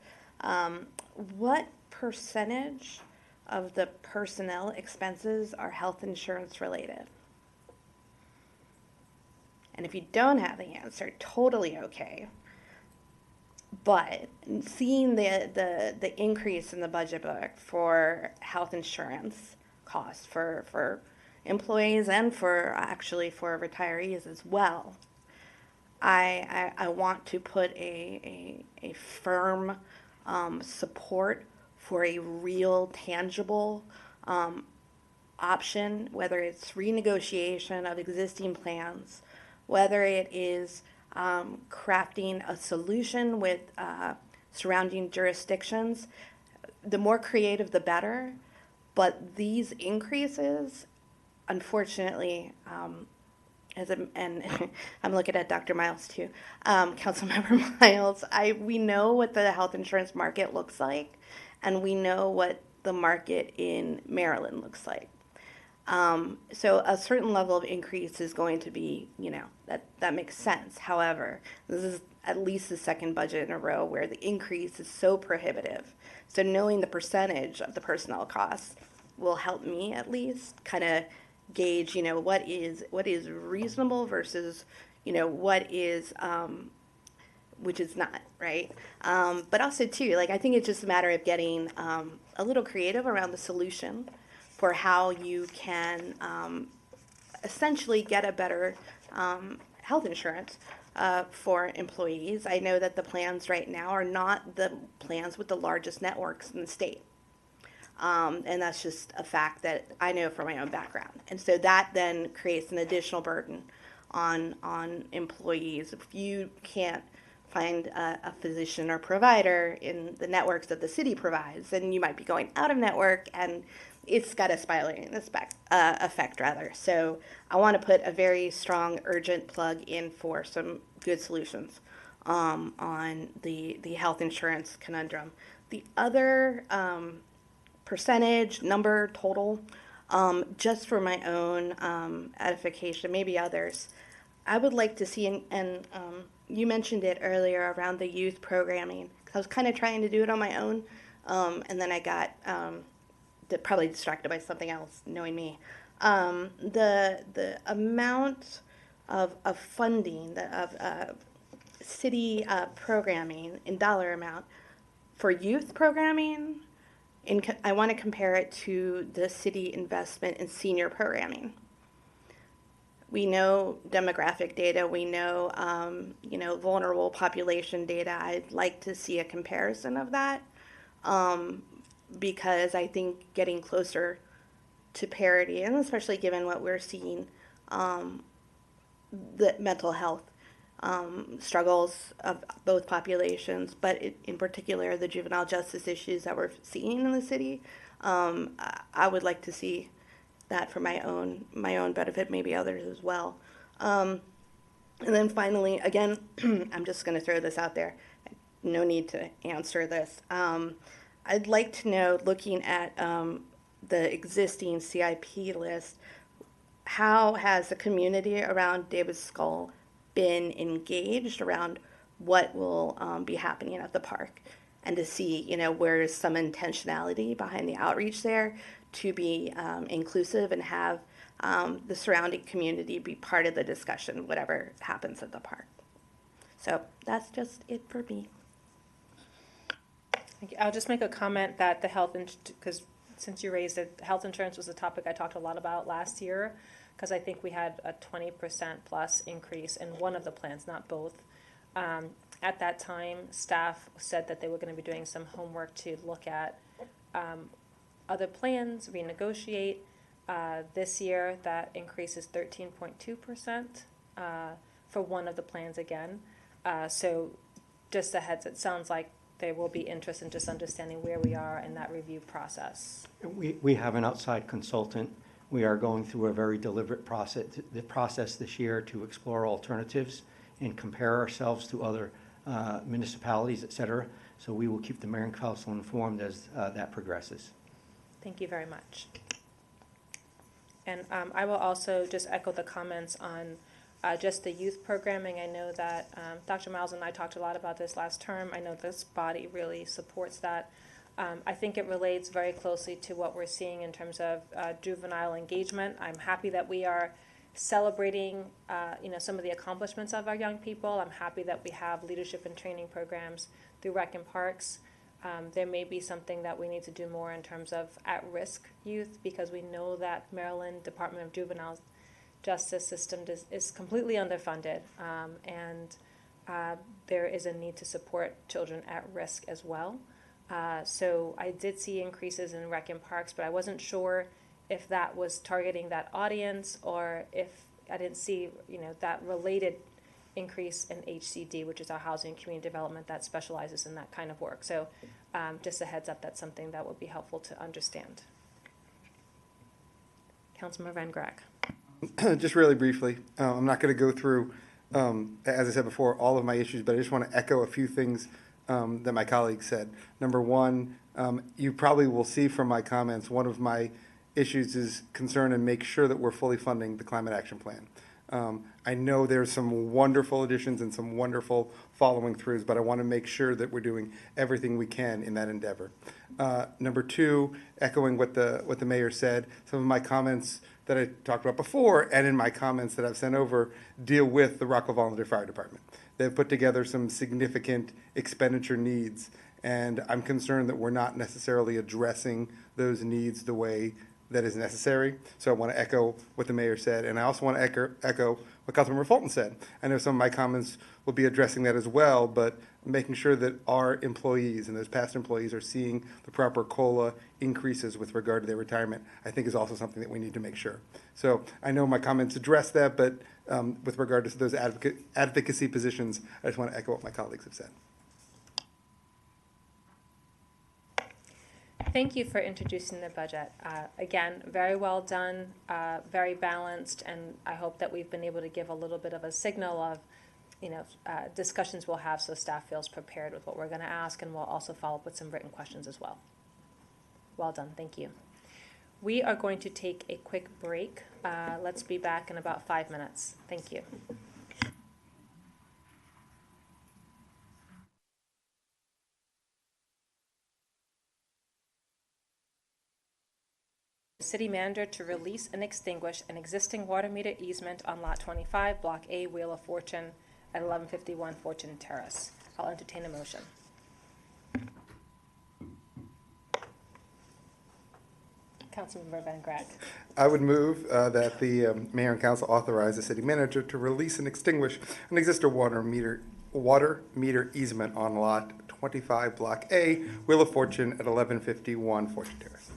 What percentage of the personnel expenses are health insurance related? And if you don't have the answer, totally okay. But seeing the increase in the budget book for health insurance costs for employees and for retirees as well, I want to put a firm support for a real, tangible option, whether it's renegotiation of existing plans, whether it is crafting a solution with surrounding jurisdictions. The more creative, the better. But these increases, unfortunately, and I'm looking at Dr. Miles too, Councilmember Miles, we know what the health insurance market looks like, and we know what the market in Maryland looks like. So a certain level of increase is going to be, that makes sense. However, this is at least the second budget in a row where the increase is so prohibitive. So knowing the percentage of the personnel costs will help me at least kind of gauge, what is reasonable versus, what is, which is not, right? But also too, like, I think it's just a matter of getting a little creative around the solution for how you can essentially get a better health insurance for employees. I know that the plans right now are not the plans with the largest networks in the state. And that's just a fact that I know from my own background. And so that then creates an additional burden on employees. If you can't find a physician or provider in the networks that the city provides, then you might be going out of network, and it's got a spiraling effect rather. So I want to put a very strong, urgent plug in for some good solutions on the health insurance conundrum. The other percentage, number, total, just for my own edification, maybe others, I would like to see, and you mentioned it earlier around the youth programming, because I was kind of trying to do it on my own, and then I got probably distracted by something else, knowing me. The amount of funding, of city programming in dollar amount for youth programming, I want to compare it to the city investment in senior programming. We know demographic data, we know, vulnerable population data. I'd like to see a comparison of that because I think getting closer to parity, and especially given what we're seeing, the mental health struggles of both populations, but in particular the juvenile justice issues that we're seeing in the city, I would like to see that for my own benefit, maybe others as well. And then finally, again, I'm just going to throw this out there. No need to answer this. I'd like to know, looking at the existing CIP list, how has the community around Davis Skull been engaged around what will be happening at the park, and to see, where is some intentionality behind the outreach there to be inclusive and have the surrounding community be part of the discussion, whatever happens at the park. So that's just it for me. Thank you. I'll just make a comment that because since you raised it, health insurance was a topic I talked a lot about last year, because I think we had a 20% plus increase in one of the plans, not both. At that time, staff said that they were going to be doing some homework to look at other plans, renegotiate. This year, that increase is 13.2% for one of the plans again. So just a heads, it sounds like there will be interest in just understanding where we are in that review process. We have an outside consultant. We are going through a very deliberate process this year to explore alternatives and compare ourselves to other municipalities, et cetera. So we will keep the mayor and council informed as that progresses. Thank you very much. And I will also just echo the comments on just the youth programming. I know that Dr. Miles and I talked a lot about this last term. I know this body really supports that. I think it relates very closely to what we're seeing in terms of juvenile engagement. I'm happy that we are celebrating some of the accomplishments of our young people. I'm happy that we have leadership and training programs through Rec and Parks. There may be something that we need to do more in terms of at-risk youth, because we know that Maryland Department of Juvenile Justice system is completely underfunded, and there is a need to support children at risk as well. So I did see increases in Rec and Parks, but I wasn't sure if that was targeting that audience, or if I didn't see that related increase in HCD, which is our Housing and Community Development, that specializes in that kind of work. So just a heads up, that's something that would be helpful to understand. Councilmember Van Grack. Just really briefly, I'm not going to go through, as I said before, all of my issues, but I just want to echo a few things that my colleagues said. Number one, You probably will see from my comments, one of my issues is concern and make sure that we're fully funding the climate action plan. I know there's some wonderful additions and some wonderful following throughs, but I want to make sure that we're doing everything we can in that endeavor. Number two, echoing what the mayor said, some of my comments that I talked about before and in my comments that I've sent over deal with the Rockville Volunteer Fire Department. They've put together some significant expenditure needs, and I'm concerned that we're not necessarily addressing those needs the way that is necessary. So I want to echo what the mayor said, and I also want to echo what Councilmember Fulton said. I know some of my comments will be addressing that as well, but making sure that our employees and those past employees are seeing the proper COLA increases with regard to their retirement, I think is also something that we need to make sure. So I know my comments address that, but with regard to those advocacy positions, I just want to echo what my colleagues have said. Thank you for introducing the budget. Again, very well done, very balanced, and I hope that we've been able to give a little bit of a signal of, discussions we'll have so staff feels prepared with what we're going to ask, and we'll also follow up with some written questions as well. Well done, thank you. We are going to take a quick break. Let's be back in about 5 minutes. Thank you. City manager to release and extinguish an existing water meter easement on Lot 25, Block A, Wheel of Fortune, at 1151 Fortune Terrace. I'll entertain a motion. Councilmember Van Graag. I would move that the mayor and council authorize the city manager to release and extinguish an existing water meter easement on Lot 25, Block A, Wheel of Fortune, at 1151 Fortune Terrace.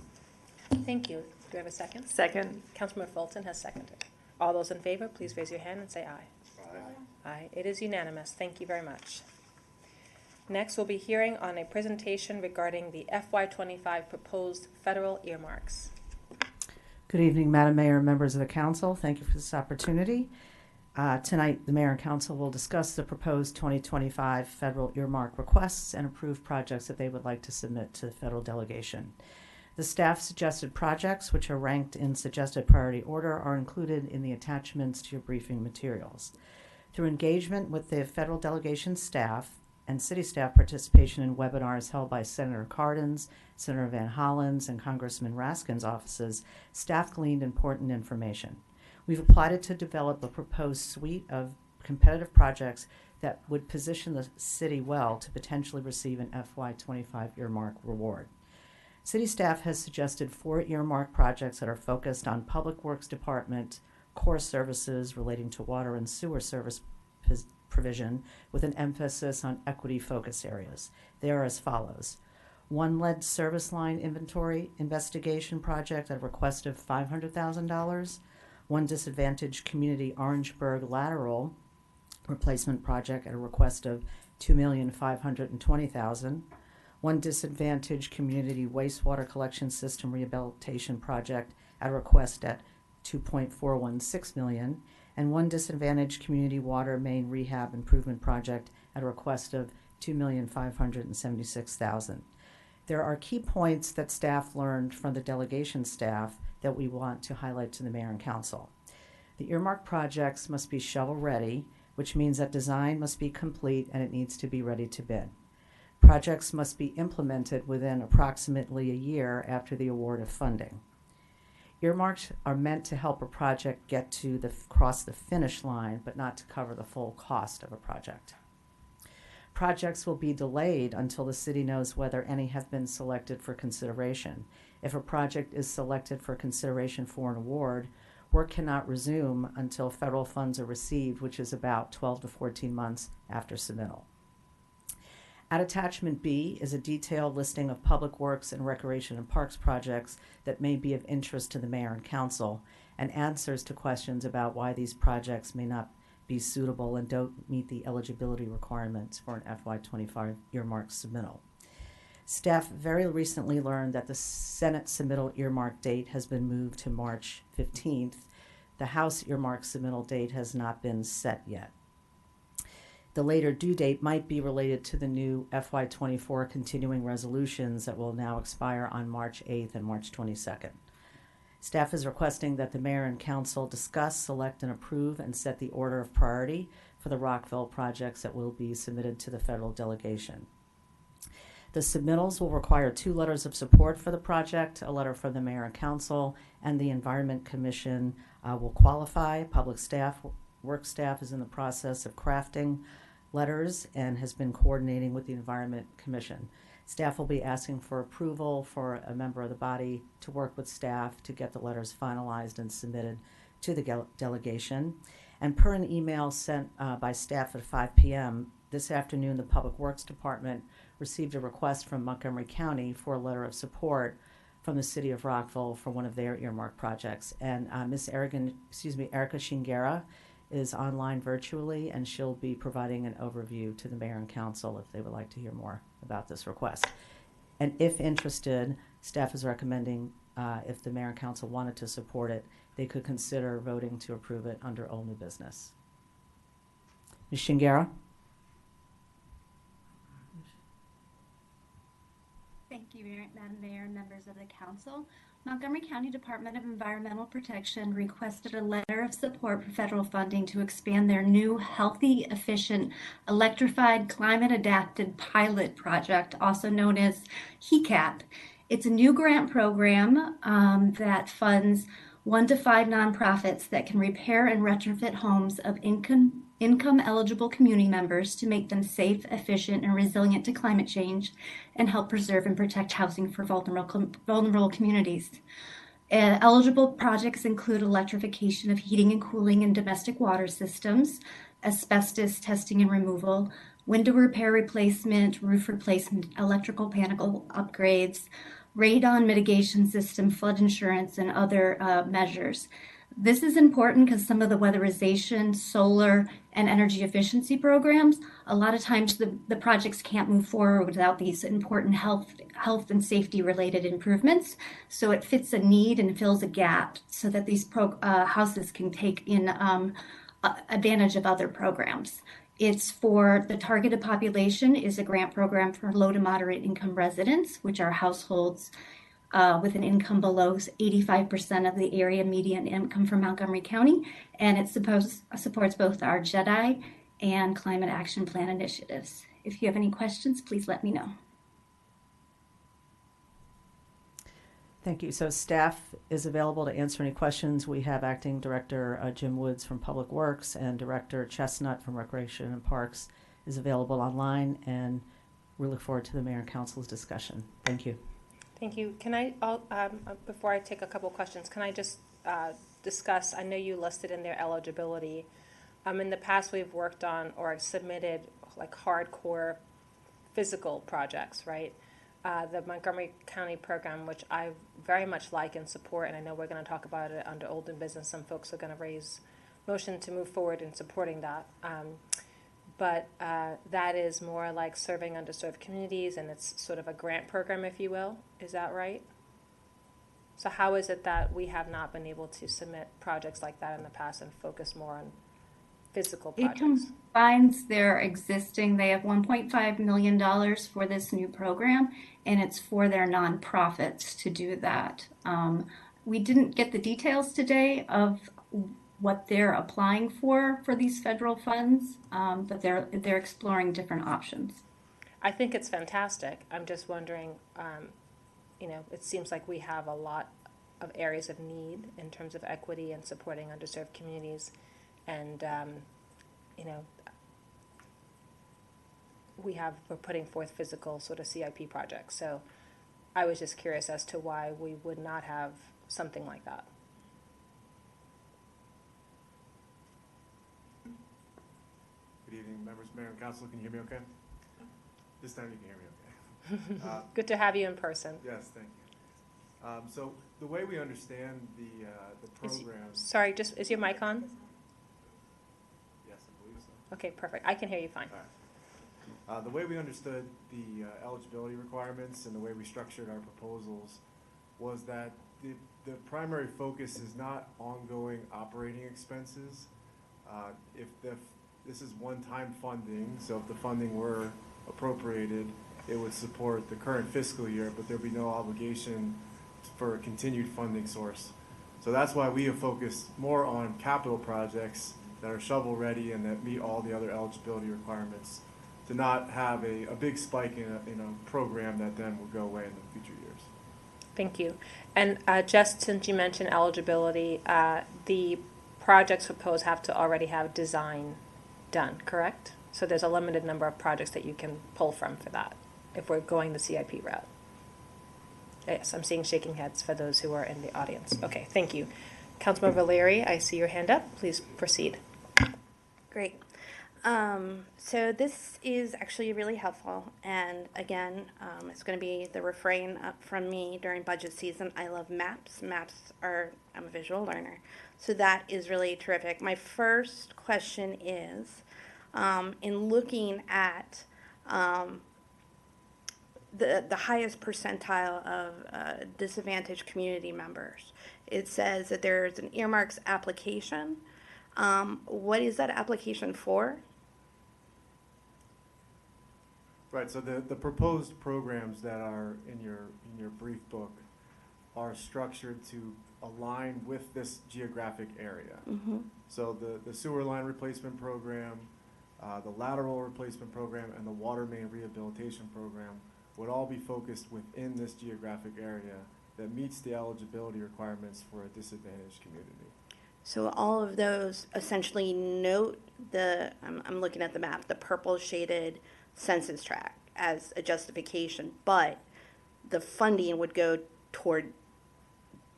Thank you. Do we have a second? Second. Councilmember Fulton has seconded. All those in favor, please raise your hand and say aye. Aye. Aye. It is unanimous. Thank you very much. Next, we'll be hearing on a presentation regarding the FY25 proposed federal earmarks. Good evening, Madam Mayor and members of the council. Thank you for this opportunity. Tonight, the mayor and council will discuss the proposed 2025 federal earmark requests and approve projects that they would like to submit to the federal delegation. The staff suggested projects, which are ranked in suggested priority order, are included in the attachments to your briefing materials. Through engagement with the federal delegation staff and city staff participation in webinars held by Senator Cardin's, Senator Van Hollen's, and Congressman Raskin's offices, staff gleaned important information. We've applied it to develop a proposed suite of competitive projects that would position the city well to potentially receive an FY25 earmark reward. City staff has suggested 4 earmark projects that are focused on Public Works Department, core services relating to water and sewer service provision, with an emphasis on equity focus areas. They are as follows. 1 lead service line inventory investigation project at a request of $500,000. 1 disadvantaged community Orangeburg lateral replacement project at a request of $2,520,000. 1 disadvantaged community wastewater collection system rehabilitation project at a request at $2.416 million, and 1 disadvantaged community water main rehab improvement project at a request of $2,576,000. There are key points that staff learned from the delegation staff that we want to highlight to the mayor and council. The earmark projects must be shovel-ready, which means that design must be complete and it needs to be ready to bid. Projects must be implemented within approximately a year after the award of funding. Earmarks are meant to help a project get to cross the finish line, but not to cover the full cost of a project. Projects will be delayed until the city knows whether any have been selected for consideration. If a project is selected for consideration for an award, work cannot resume until federal funds are received, which is about 12 to 14 months after submittal. At Attachment B is a detailed listing of public works and recreation and parks projects that may be of interest to the mayor and council, and answers to questions about why these projects may not be suitable and don't meet the eligibility requirements for an FY25 earmark submittal. Staff very recently learned that the Senate submittal earmark date has been moved to March 15th. The House earmark submittal date has not been set yet. The later due date might be related to the new FY24 continuing resolutions that will now expire on March 8th and March 22nd. Staff is requesting that the mayor and council discuss, select, and approve and set the order of priority for the Rockville projects that will be submitted to the federal delegation. The submittals will require 2 letters of support for the project. A letter from the mayor and council and the Environment Commission will qualify. Public staff, work staff is in the process of crafting letters and has been coordinating with the Environment Commission. Staff will be asking for approval for a member of the body to work with staff to get the letters finalized and submitted to the delegation. And per an email sent by staff at 5 p.m. this afternoon, the Public Works Department received a request from Montgomery County for a letter of support from the city of Rockville for one of their earmark projects. And Ms. Erica Shingera is online virtually, and she'll be providing an overview to the mayor and council if they would like to hear more about this request. And if interested, staff is recommending if the mayor and council wanted to support it, they could consider voting to approve it under old new business. Ms. Shingera? Thank you, Madam Mayor and members of the council. Montgomery County Department of Environmental Protection requested a letter of support for federal funding to expand their new healthy, efficient, electrified, climate-adapted pilot project, also known as HECAP. It's a new grant program that funds 1 to 5 nonprofits that can repair and retrofit homes of income-eligible community members to make them safe, efficient, and resilient to climate change, and help preserve and protect housing for vulnerable communities. Eligible projects include electrification of heating and cooling and domestic water systems, asbestos testing and removal, window repair replacement, roof replacement, electrical panel upgrades, radon mitigation system, flood insurance, and other measures. This is important because some of the weatherization, solar, and energy efficiency programs, a lot of times the projects can't move forward without these important health and safety related improvements. So it fits a need and fills a gap so that these houses can take in advantage of other programs. It's for the targeted population is a grant program for low to moderate income residents, which are households with an income below 85% of the area median income for Montgomery County, and it supports both our JEDI and Climate Action Plan initiatives. If you have any questions, please let me know. Thank you. So staff is available to answer any questions. We have Acting Director Jim Woods from Public Works and Director Chestnut from Recreation and Parks is available online, and we look forward to the Mayor and Council's discussion. Thank you. Thank you. Can I, before I take a couple questions, can I just discuss, I know you listed in their eligibility. In the past, we've worked on or submitted like hardcore physical projects, right? The Montgomery County program, which I very much like and support, and I know we're going to talk about it under old and business. Some folks are going to raise motion to move forward in supporting that. But that is more like serving underserved communities, and it's sort of a grant program, if you will. Is that right? So how is it that we have not been able to submit projects like that in the past and focus more on physical projects? It combines their existing, they have $1.5 million for this new program, and it's for their nonprofits to do that. We didn't get the details today of what they're applying for these federal funds, but they're exploring different options. I think it's fantastic. I'm just wondering, it seems like we have a lot of areas of need in terms of equity and supporting underserved communities. And, we're putting forth physical sort of CIP projects. So I was just curious as to why we would not have something like that. Good evening, members, mayor, and council. Can you hear me okay? This time you can hear me okay. Good to have you in person. Yes, thank you. So the way we understand the program. Sorry, is your mic on? Yes, I believe so. Okay, perfect. I can hear you fine. All right. The way we understood the eligibility requirements and the way we structured our proposals was that the primary focus is not ongoing operating expenses. If the this is one-time funding, so if the funding were appropriated, it would support the current fiscal year, but there'd be no obligation for a continued funding source. So that's why we have focused more on capital projects that are shovel-ready and that meet all the other eligibility requirements, to not have a big spike in a program that then will go away in the future years. Thank you. And just since you mentioned eligibility, the projects proposed have to already have design done, correct? So there's a limited number of projects that you can pull from for that, if we're going the CIP route. Yes, I'm seeing shaking heads for those who are in the audience. Okay, thank you. Councilmember Leary, I see your hand up. Please proceed. Great. So this is actually really helpful, and again, it's going to be the refrain up from me during budget season. I love maps. I'm a visual learner, so that is really terrific. My first question is, in looking at the highest percentile of disadvantaged community members, it says that there's an earmarks application. What is that application for? Right, so the proposed programs that are in your brief book are structured to align with this geographic area. Mm-hmm. So the sewer line replacement program, the lateral replacement program, and the water main rehabilitation program would all be focused within this geographic area that meets the eligibility requirements for a disadvantaged community. So all of those essentially note I'm looking at the map, the purple shaded census tract as a justification, but the funding would go toward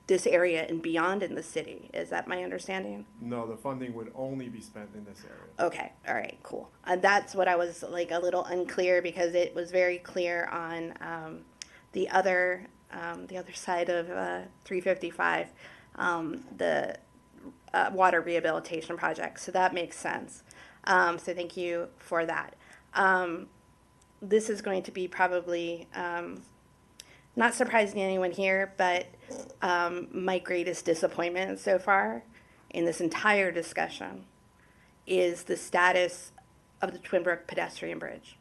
this area and beyond in the city. Is that my understanding? No, the funding would only be spent in this area. Okay, all right, cool. That's what I was like a little unclear, because it was very clear on the other side of 355, the water rehabilitation project. So that makes sense. So thank you for that. This is going to be probably not surprising to anyone here, but my greatest disappointment so far in this entire discussion is the status of the Twin Brook pedestrian bridge.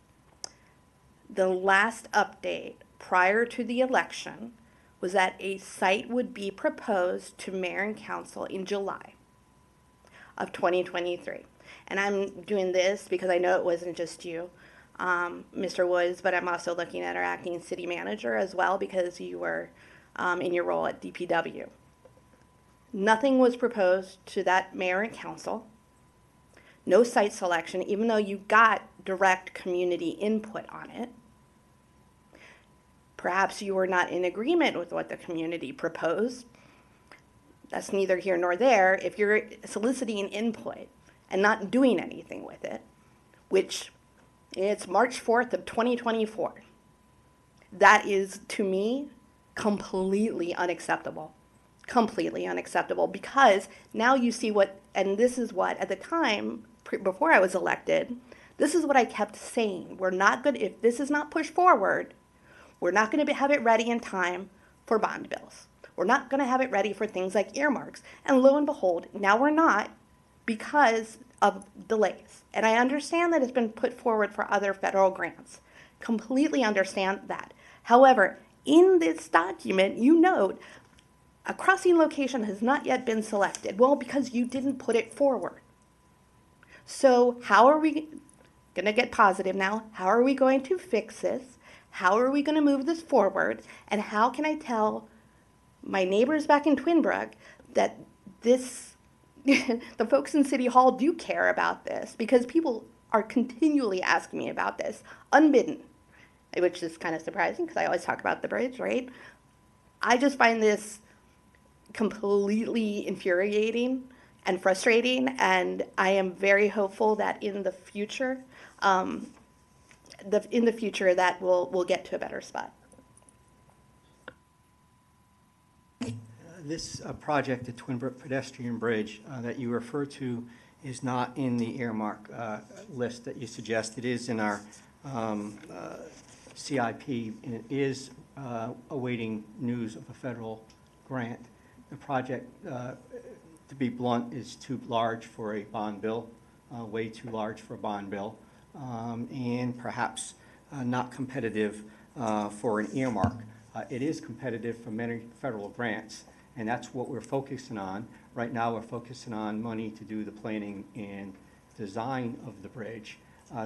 The last update prior to the election was that a site would be proposed to mayor and council in July of 2023. And I'm doing this because I know it wasn't just you, Mr. Woods, but I'm also looking at our acting city manager as well, because you were in your role at DPW. Nothing was proposed to that mayor and council. No site selection, even though you got direct community input on it. Perhaps you were not in agreement with what the community proposed. That's neither here nor there. If you're soliciting input and not doing anything with it, which it's March 4th of 2024, that is, to me, completely unacceptable. Completely unacceptable, because now you see what, and this is what, at the time, before I was elected, this is what I kept saying. We're not good, if this is not pushed forward, we're not going to have it ready in time for bond bills. We're not going to have it ready for things like earmarks. And lo and behold, now we're not, because of delays. And I understand that it's been put forward for other federal grants. Completely understand that. However, in this document, you note a crossing location has not yet been selected. Well, because you didn't put it forward. So how are we going to get positive now? How are we going to fix this? How are we going to move this forward? And how can I tell my neighbors back in Twin Brook that this, the folks in City Hall do care about this? Because people are continually asking me about this, unbidden, which is kind of surprising because I always talk about the bridge, right? I just find this completely infuriating and frustrating, and I am very hopeful that in the future, that we'll get to a better spot. This project, the Twin Brook pedestrian bridge that you refer to, is not in the earmark list that you suggest. It is in our CIP, and it is awaiting news of a federal grant. The project, to be blunt, is too large for a bond bill. way too large for a bond bill, and perhaps not competitive for an earmark. It is competitive for many federal grants, and that's what we're focusing on. Right now, we're focusing on money to do the planning and design of the bridge,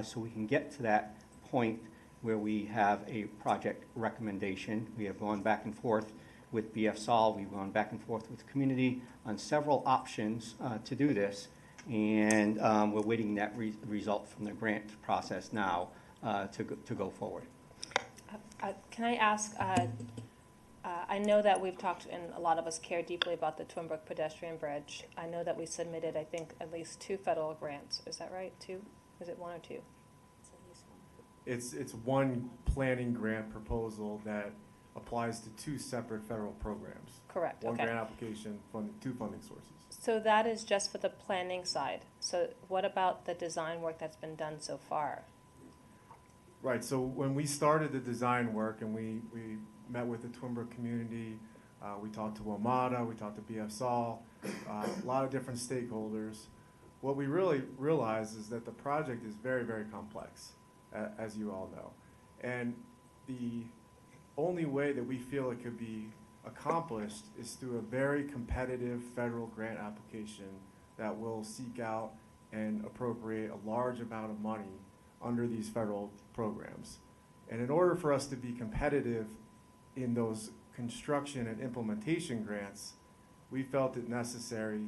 so we can get to that point where we have a project recommendation. We have gone back and forth with BF Sol, we've gone back and forth with the community on several options to do this, and we're waiting that result from the grant process now to go forward. Can I ask, I know that we've talked, and a lot of us care deeply about the Twin Brook pedestrian bridge. I know that we submitted, I think, at least 2 federal grants. Is that right? 2? Is it 1 or 2? It's one planning grant proposal that applies to 2 separate federal programs. Correct, One okay. grant application, 2 funding sources. So that is just for the planning side. So what about the design work that's been done so far? Right, so when we started the design work and we met with the Twin Brook community, we talked to WMATA, we talked to BF Sol, a lot of different stakeholders. What we really realized is that the project is very, very complex, as you all know. And the only way that we feel it could be accomplished is through a very competitive federal grant application that will seek out and appropriate a large amount of money under these federal programs. And in order for us to be competitive in those construction and implementation grants, we felt it necessary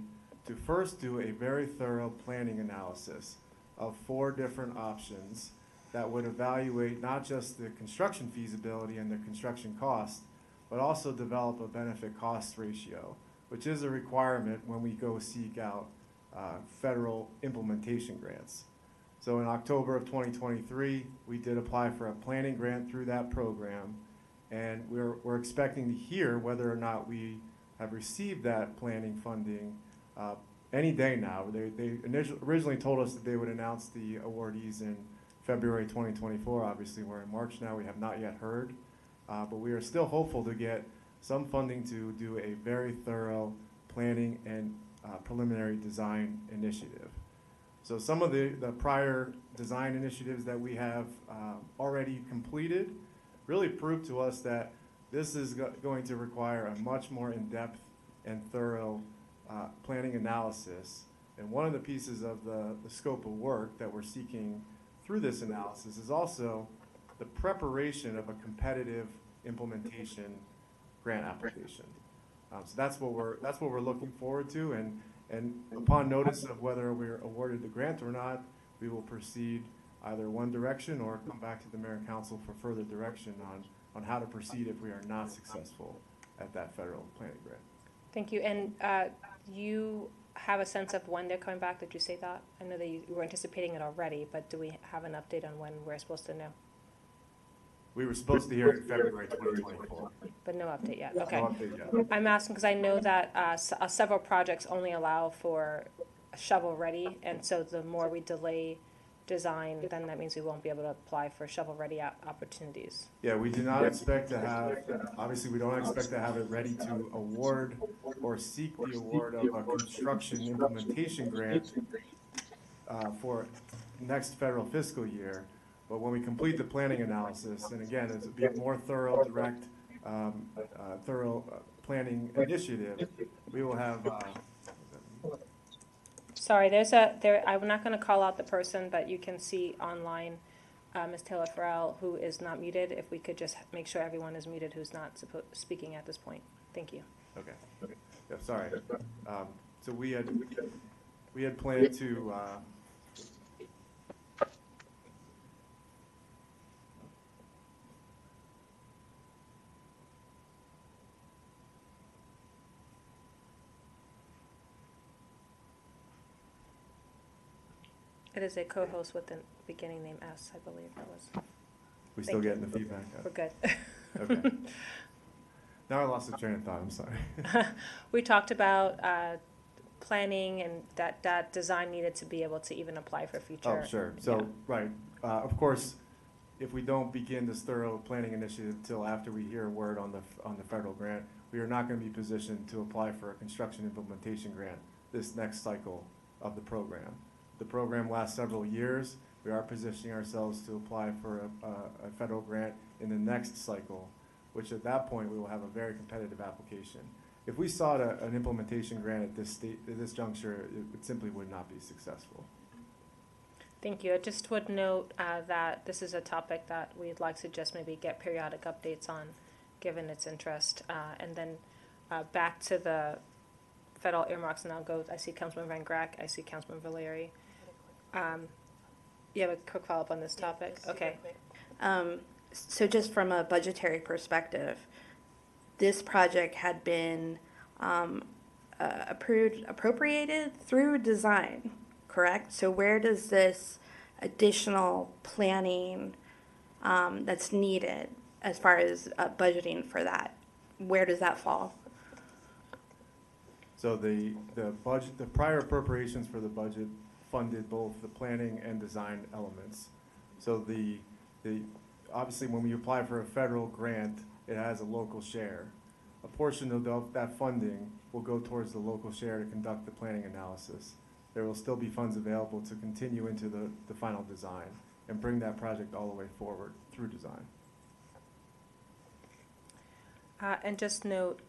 to first do a very thorough planning analysis of 4 different options that would evaluate not just the construction feasibility and the construction cost, but also develop a benefit cost ratio, which is a requirement when we go seek out federal implementation grants. So in October of 2023, we did apply for a planning grant through that program, and we're expecting to hear whether or not we have received that planning funding any day now. They originally told us that they would announce the awardees in February 2024. Obviously, we're in March now. We have not yet heard, but we are still hopeful to get some funding to do a very thorough planning and preliminary design initiative. So some of the prior design initiatives that we have already completed really prove to us that this is going to require a much more in-depth and thorough planning analysis. And one of the pieces of the scope of work that we're seeking through this analysis is also the preparation of a competitive implementation grant application. So that's what we're looking forward to, and upon notice of whether we're awarded the grant or not, we will proceed either one direction or come back to the Mayor and Council for further direction on how to proceed if we are not successful at that federal planning grant. Thank you. And you have a sense of when they're coming back? Did you say that? I know that you were anticipating it already, but do we have an update on when we're supposed to know? We were supposed to hear in February 2024. But no update yet. Okay. No update yet. I'm asking because I know that several projects only allow for shovel-ready, and so the more we delay design, then that means we won't be able to apply for shovel-ready opportunities. Yeah, we do not expect to have, obviously, we don't expect to have it ready to award or seek the award of a construction implementation grant for next federal fiscal year. But when we complete the planning analysis, and again, it'll be a more thorough, direct, planning initiative, we will have. Sorry, I'm not going to call out the person, but you can see online Ms. Taylor Farrell, who is not muted. If we could just make sure everyone is muted who's not speaking at this point. Thank you. Okay. Yeah, sorry. So we had planned to. It is a co-host with the beginning name S, I believe that was. We still getting the feedback? We're good. Okay. Now I lost the train of thought, I'm sorry. We talked about planning and that design needed to be able to even apply for future. Oh, sure. So, right. Of course, if we don't begin this thorough planning initiative until after we hear word on the federal grant, we are not going to be positioned to apply for a construction implementation grant this next cycle of the program. The program lasts several years. We are positioning ourselves to apply for a federal grant in the next cycle, which at that point, we will have a very competitive application. If we sought an implementation grant at this juncture, it simply would not be successful. Thank you. I just would note that this is a topic that we'd like to just maybe get periodic updates on, given its interest. And then back to the federal earmarks, and I'll go, I see Councilman Van Grack, I see Councilman Valeri. You have a quick follow-up on this topic? Yes, Okay. So just from a budgetary perspective, this project had been appropriated through design, correct? So where does this additional planning that's needed as far as budgeting for that, where does that fall? So the budget, the prior appropriations for the budget funded both the planning and design elements. So the obviously when we apply for a federal grant, it has a local share. A portion of that funding will go towards the local share to conduct the planning analysis. There will still be funds available to continue into the final design and bring that project all the way forward through design. And just note,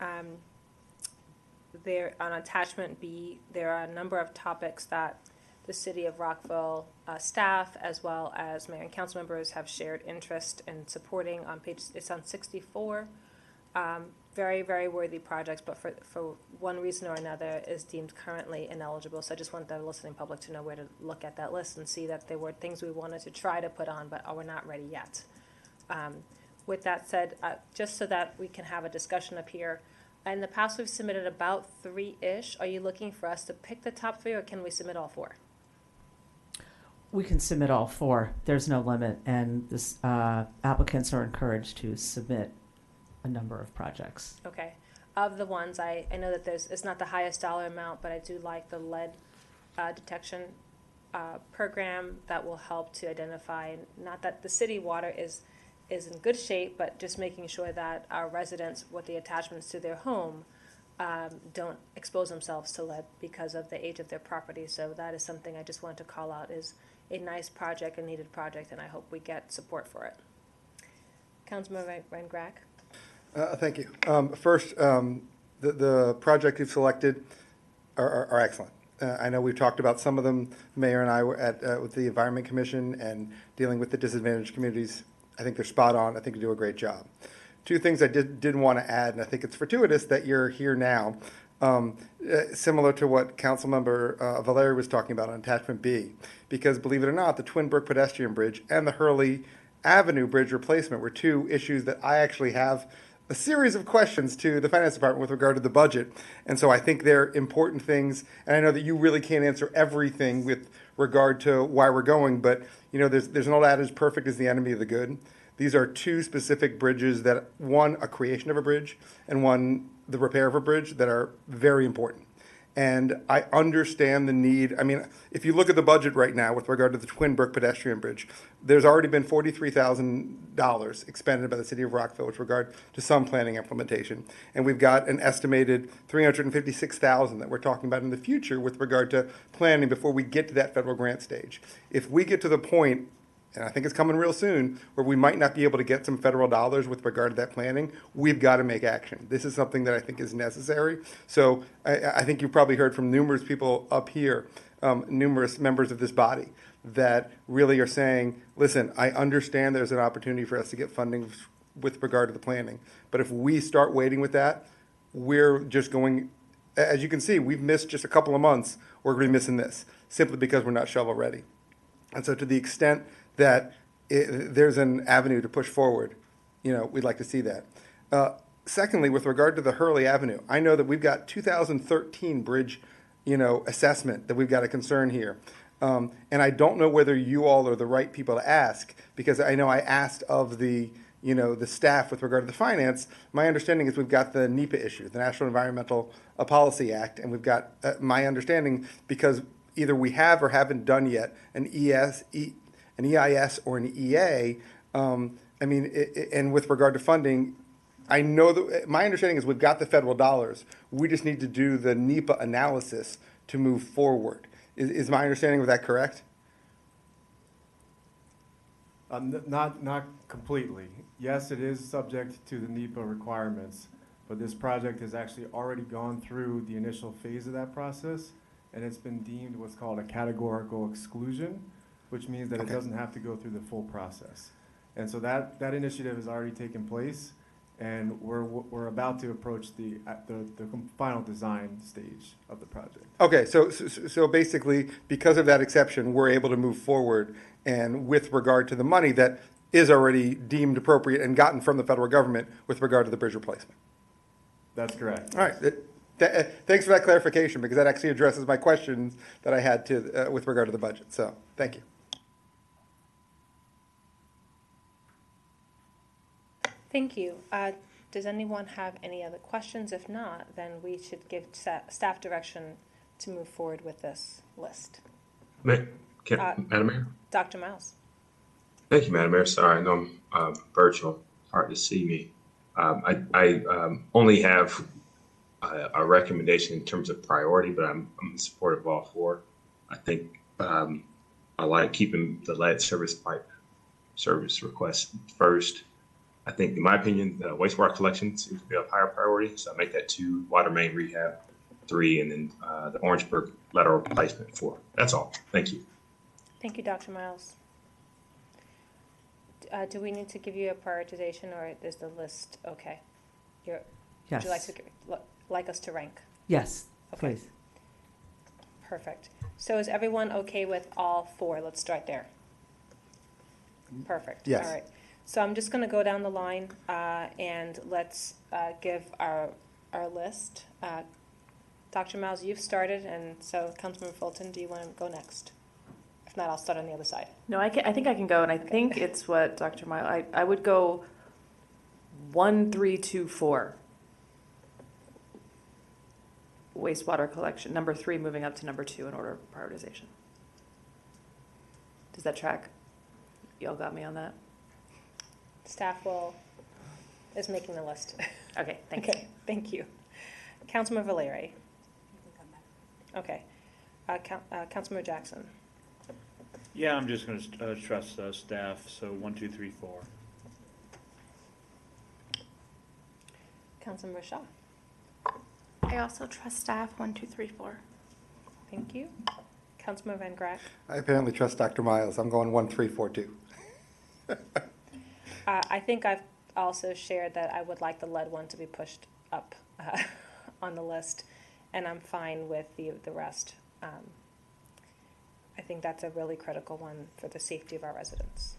there on attachment B, there are a number of topics that the City of Rockville staff, as well as mayor and council members, have shared interest in supporting. On page, it's on 64. Very, very worthy projects, but for one reason or another is deemed currently ineligible. So I just want the listening public to know where to look at that list and see that there were things we wanted to try to put on, but we're not ready yet. With that said, just so that we can have a discussion up here, in the past we've submitted about 3-ish. Are you looking for us to pick the top 3, or can we submit all 4? We can submit all 4. There's no limit, and this applicants are encouraged to submit a number of projects. Okay. Of the ones, I know that it's not the highest dollar amount, but I do like the lead detection program that will help to identify, not that the city water is in good shape, but just making sure that our residents with the attachments to their home don't expose themselves to lead because of the age of their property. So that is something I just want to call out is a nice project, a needed project, and I hope we get support for it. Councilman Van Grack. Thank you. First, the project you've selected are excellent. I know we've talked about some of them, Mayor and I were at with the Environment Commission and dealing with the disadvantaged communities. I think they're spot on. I think you do a great job. 2 things I did want to add, and I think it's fortuitous that you're here now, similar to what Councilmember Valeri was talking about on attachment B, because believe it or not, the Twin Brook pedestrian bridge and the Hurley Avenue bridge replacement were 2 issues that I actually have a series of questions to the finance department with regard to the budget. And so I think they're important things. And I know that you really can't answer everything with regard to why we're going, but you know, there's an old adage, perfect is the enemy of the good. These are 2 specific bridges that, one, a creation of a bridge, and one, the repair of a bridge, that are very important. And I understand the need. I mean, if you look at the budget right now with regard to the Twin Brook pedestrian bridge, there's already been $43,000 expended by the city of Rockville with regard to some planning implementation. And we've got an estimated $356,000 that we're talking about in the future with regard to planning before we get to that federal grant stage. If we get to the point, and I think it's coming real soon, where we might not be able to get some federal dollars with regard to that planning, we've got to make action. This is something that I think is necessary. So I think you've probably heard from numerous people up here, numerous members of this body, that really are saying, listen, I understand there's an opportunity for us to get funding with regard to the planning. But if we start waiting with that, we're just going, as you can see, we've missed just a couple of months, we're going to be missing this, simply because we're not shovel ready. And so to the extent that there's an avenue to push forward, you know, we'd like to see that. Secondly, with regard to the Hurley Avenue, I know that we've got 2013 bridge, you know, assessment that we've got a concern here. And I don't know whether you all are the right people to ask, because I know I asked of the, you know, the staff with regard to the finance. My understanding is we've got the NEPA issue, the National Environmental Policy Act, and we've got, my understanding, because either we have or haven't done yet an EIS or an EA. I mean, and with regard to funding, I know that my understanding is we've got the federal dollars. We just need to do the NEPA analysis to move forward. Is my understanding of that correct? Not completely. Yes, it is subject to the NEPA requirements, but this project has actually already gone through the initial phase of that process, and it's been deemed what's called a categorical exclusion, which means that it doesn't have to go through the full process. And so that initiative has already taken place, and we're about to approach the final design stage of the project. Okay, so basically, because of that exception, we're able to move forward, and with regard to the money that is already deemed appropriate and gotten from the federal government with regard to the bridge replacement. That's correct. All right. Thanks for that clarification, because that actually addresses my questions that I had with regard to the budget. So, thank you. Thank you. Does anyone have any other questions? If not, then we should give staff direction to move forward with this list. Madam Mayor? Dr. Miles. Thank you, Madam Mayor. Sorry, I know I'm virtual. Hard to see me. I only have a recommendation in terms of priority, but I'm in support of all four. I think I like keeping the lead service pipe service request first. I think, in my opinion, the wastewater collection seems to be a higher priority, so I make that 2, water main rehab 3, and then the Orangeburg lateral replacement 4. That's all. Thank you. Thank you, Dr. Miles. Do we need to give you a prioritization, or is the list okay? Would Yes. you like us to rank? Yes, Okay. please. Perfect. So is everyone okay with all 4? Let's start there. Perfect. Yes. All right. So I'm just going to go down the line and let's give our list. Dr. Miles, you've started, and so Councilmember Fulton, do you want to go next? If not, I'll start on the other side. No, I think I can go, and I think it's what Dr. Miles, I would go 1, 3, 2, 4. Wastewater collection, number 3 moving up to number 2 in order of prioritization. Does that track? Y'all got me on that? Staff is making the list. Okay, thanks. Okay, thank you. Councilmember Valeri. Okay. Councilmember Jackson. Yeah, I'm just going to trust staff, so 1, 2, 3, 4. Councilmember Shaw. I also trust staff 1, 2, 3, 4. Thank you. Councilmember Van Grack. I apparently trust Dr. Miles. I'm going 1, 3, 4, 2. I think I've also shared that I would like the lead one to be pushed up on the list, and I'm fine with the rest. I think that's a really critical one for the safety of our residents.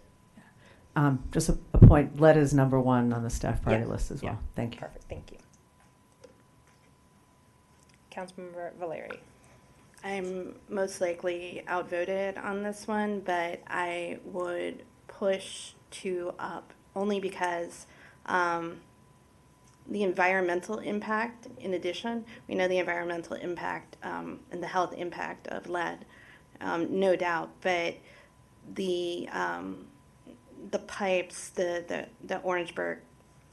Just a point, lead is number 1 on the staff priority list as well. Thank you. Perfect, thank you. Councilmember Valeri. I'm most likely outvoted on this one, but I would push 2 up only because the environmental impact, in addition, we know the environmental impact and the health impact of lead, no doubt, but the pipes, the Orangeburg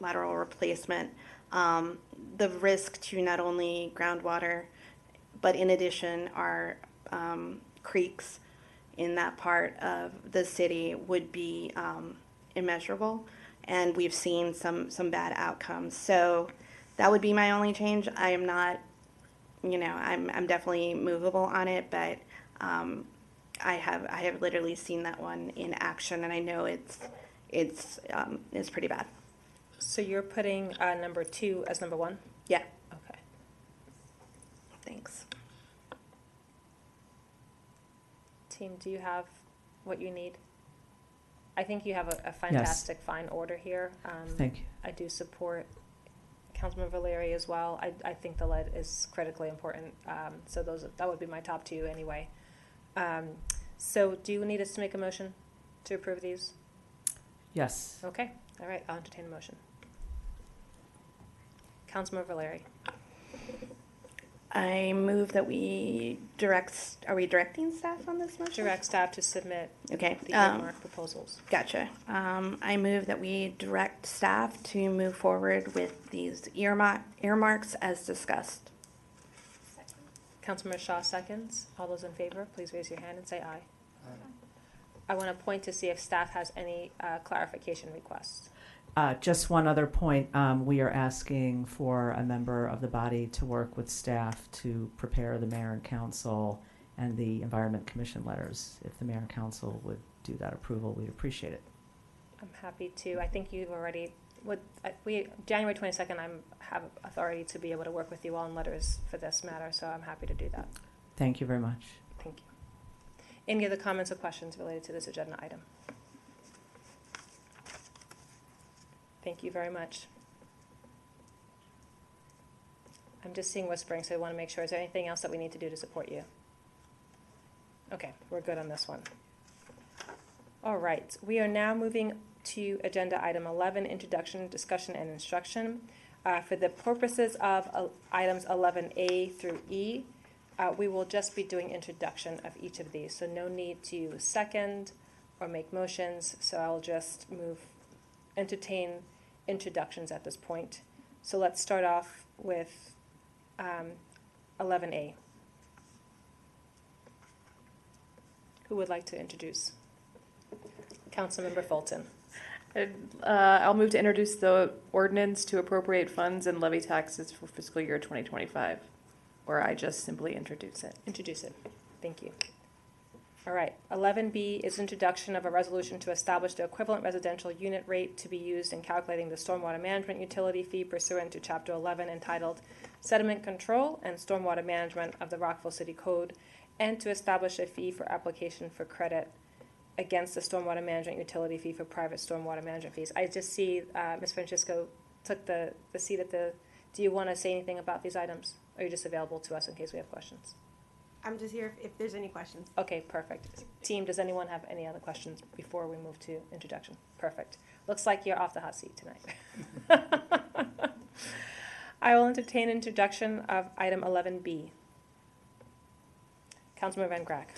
lateral replacement, the risk to not only groundwater, but in addition our creeks in that part of the city would be immeasurable, and we've seen some bad outcomes. So that would be my only change. I am not, I'm definitely movable on it, but I have literally seen that one in action, and I know it's pretty bad. So you're putting number 2 as number 1? Yeah. Okay. Thanks. Team, do you have what you need? I think you have a fantastic fine order here. Thank you. I do support Councilman Valeri as well. I think the lead is critically important. So that would be my top 2 anyway. So do you need us to make a motion to approve these? Yes. Okay. All right. I'll entertain a motion. Councilman Valeri. I move that we are we directing staff on this motion? Direct staff to submit the earmark proposals. Gotcha. I move that we direct staff to move forward with these earmarks as discussed. Councilmember Shaw seconds. All those in favor, please raise your hand and say aye. I want to point to see if staff has any clarification requests. Just one other point. We are asking for a member of the body to work with staff to prepare the mayor and council and the Environment Commission letters. If the mayor and council would do that approval, we'd appreciate it. I'm happy to. I think you've already, January 22nd, I have authority to be able to work with you on letters for this matter, so I'm happy to do that. Thank you very much. Thank you. Any other comments or questions related to this agenda item? Thank you very much. I'm just seeing whispering, so I want to make sure. Is there anything else that we need to do to support you? Okay, we're good on this one. All right, we are now moving to agenda item 11, introduction, discussion, and instruction. For the purposes of items 11A through E, we will just be doing introduction of each of these, so no need to second or make motions, so I'll just entertain introductions at this point. So let's start off with 11A. Who would like to introduce? Councilmember Fulton. I'll move to introduce the ordinance to appropriate funds and levy taxes for fiscal year 2025, or I just simply introduce it. Introduce it. Thank you. All right. 11B is introduction of a resolution to establish the equivalent residential unit rate to be used in calculating the stormwater management utility fee pursuant to Chapter 11 entitled Sediment Control and Stormwater Management of the Rockville City Code, and to establish a fee for application for credit against the stormwater management utility fee for private stormwater management fees. I just see Ms. Francisco took the seat at the, do you want to say anything about these items? Or are you just available to us in case we have questions? I'm just here if there's any questions. Okay, perfect. Team, does anyone have any other questions before we move to introduction? Perfect. Looks like you're off the hot seat tonight. I will entertain introduction of item 11B. Councilman Van Grack.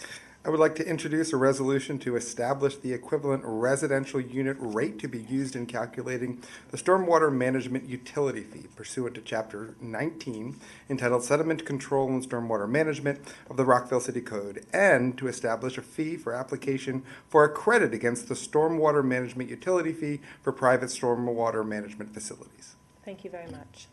I would like to introduce a resolution to establish the equivalent residential unit rate to be used in calculating the stormwater management utility fee pursuant to Chapter 19 entitled Sediment Control and Stormwater Management of the Rockville City Code, and to establish a fee for application for a credit against the stormwater management utility fee for private stormwater management facilities. Thank you very much.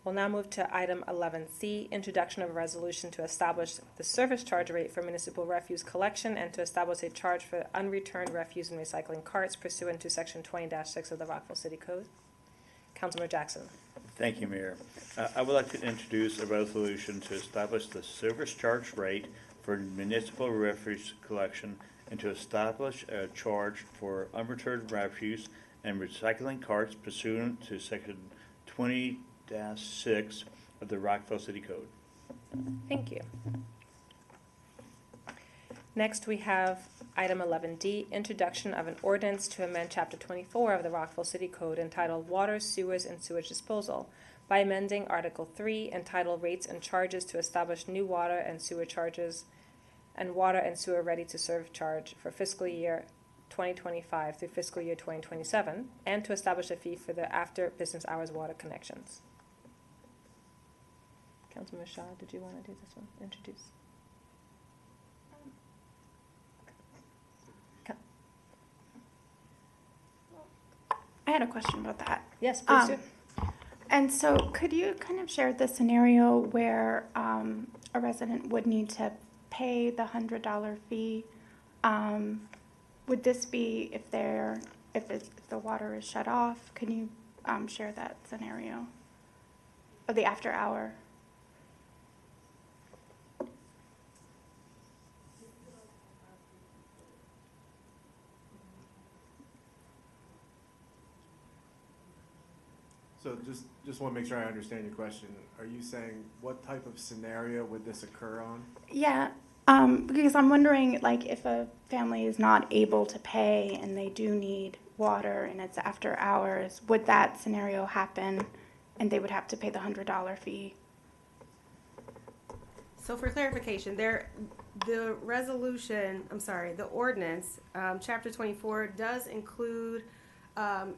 We'll now move to item 11C, introduction of a resolution to establish the service charge rate for municipal refuse collection and to establish a charge for unreturned refuse and recycling carts pursuant to Section 20-6 of the Rockville City Code. Councilmember Jackson. Thank you, Mayor. I would like to introduce a resolution to establish the service charge rate for municipal refuse collection and to establish a charge for unreturned refuse and recycling carts pursuant to Section 20-6 of the Rockville City Code. Thank you. Next, we have item 11D, introduction of an ordinance to amend Chapter 24 of the Rockville City Code entitled Water, Sewers, and Sewage Disposal by amending Article 3 entitled Rates and Charges to establish new water and sewer charges and water and sewer ready-to-serve charge for fiscal year 2025 through fiscal year 2027, and to establish a fee for the after-business hours water connections. Councilman Shaw, did you want to do this one? Introduce. I had a question about that. Yes, please do. And so could you kind of share the scenario where a resident would need to pay the $100 fee? Would this be if the water is shut off? Can you share that scenario of the after hour? So just want to make sure I understand your question. Are you saying what type of scenario would this occur on? Yeah, because I'm wondering, like, if a family is not able to pay and they do need water and it's after hours, would that scenario happen and they would have to pay the $100 fee? So for clarification, the ordinance, Chapter 24 does include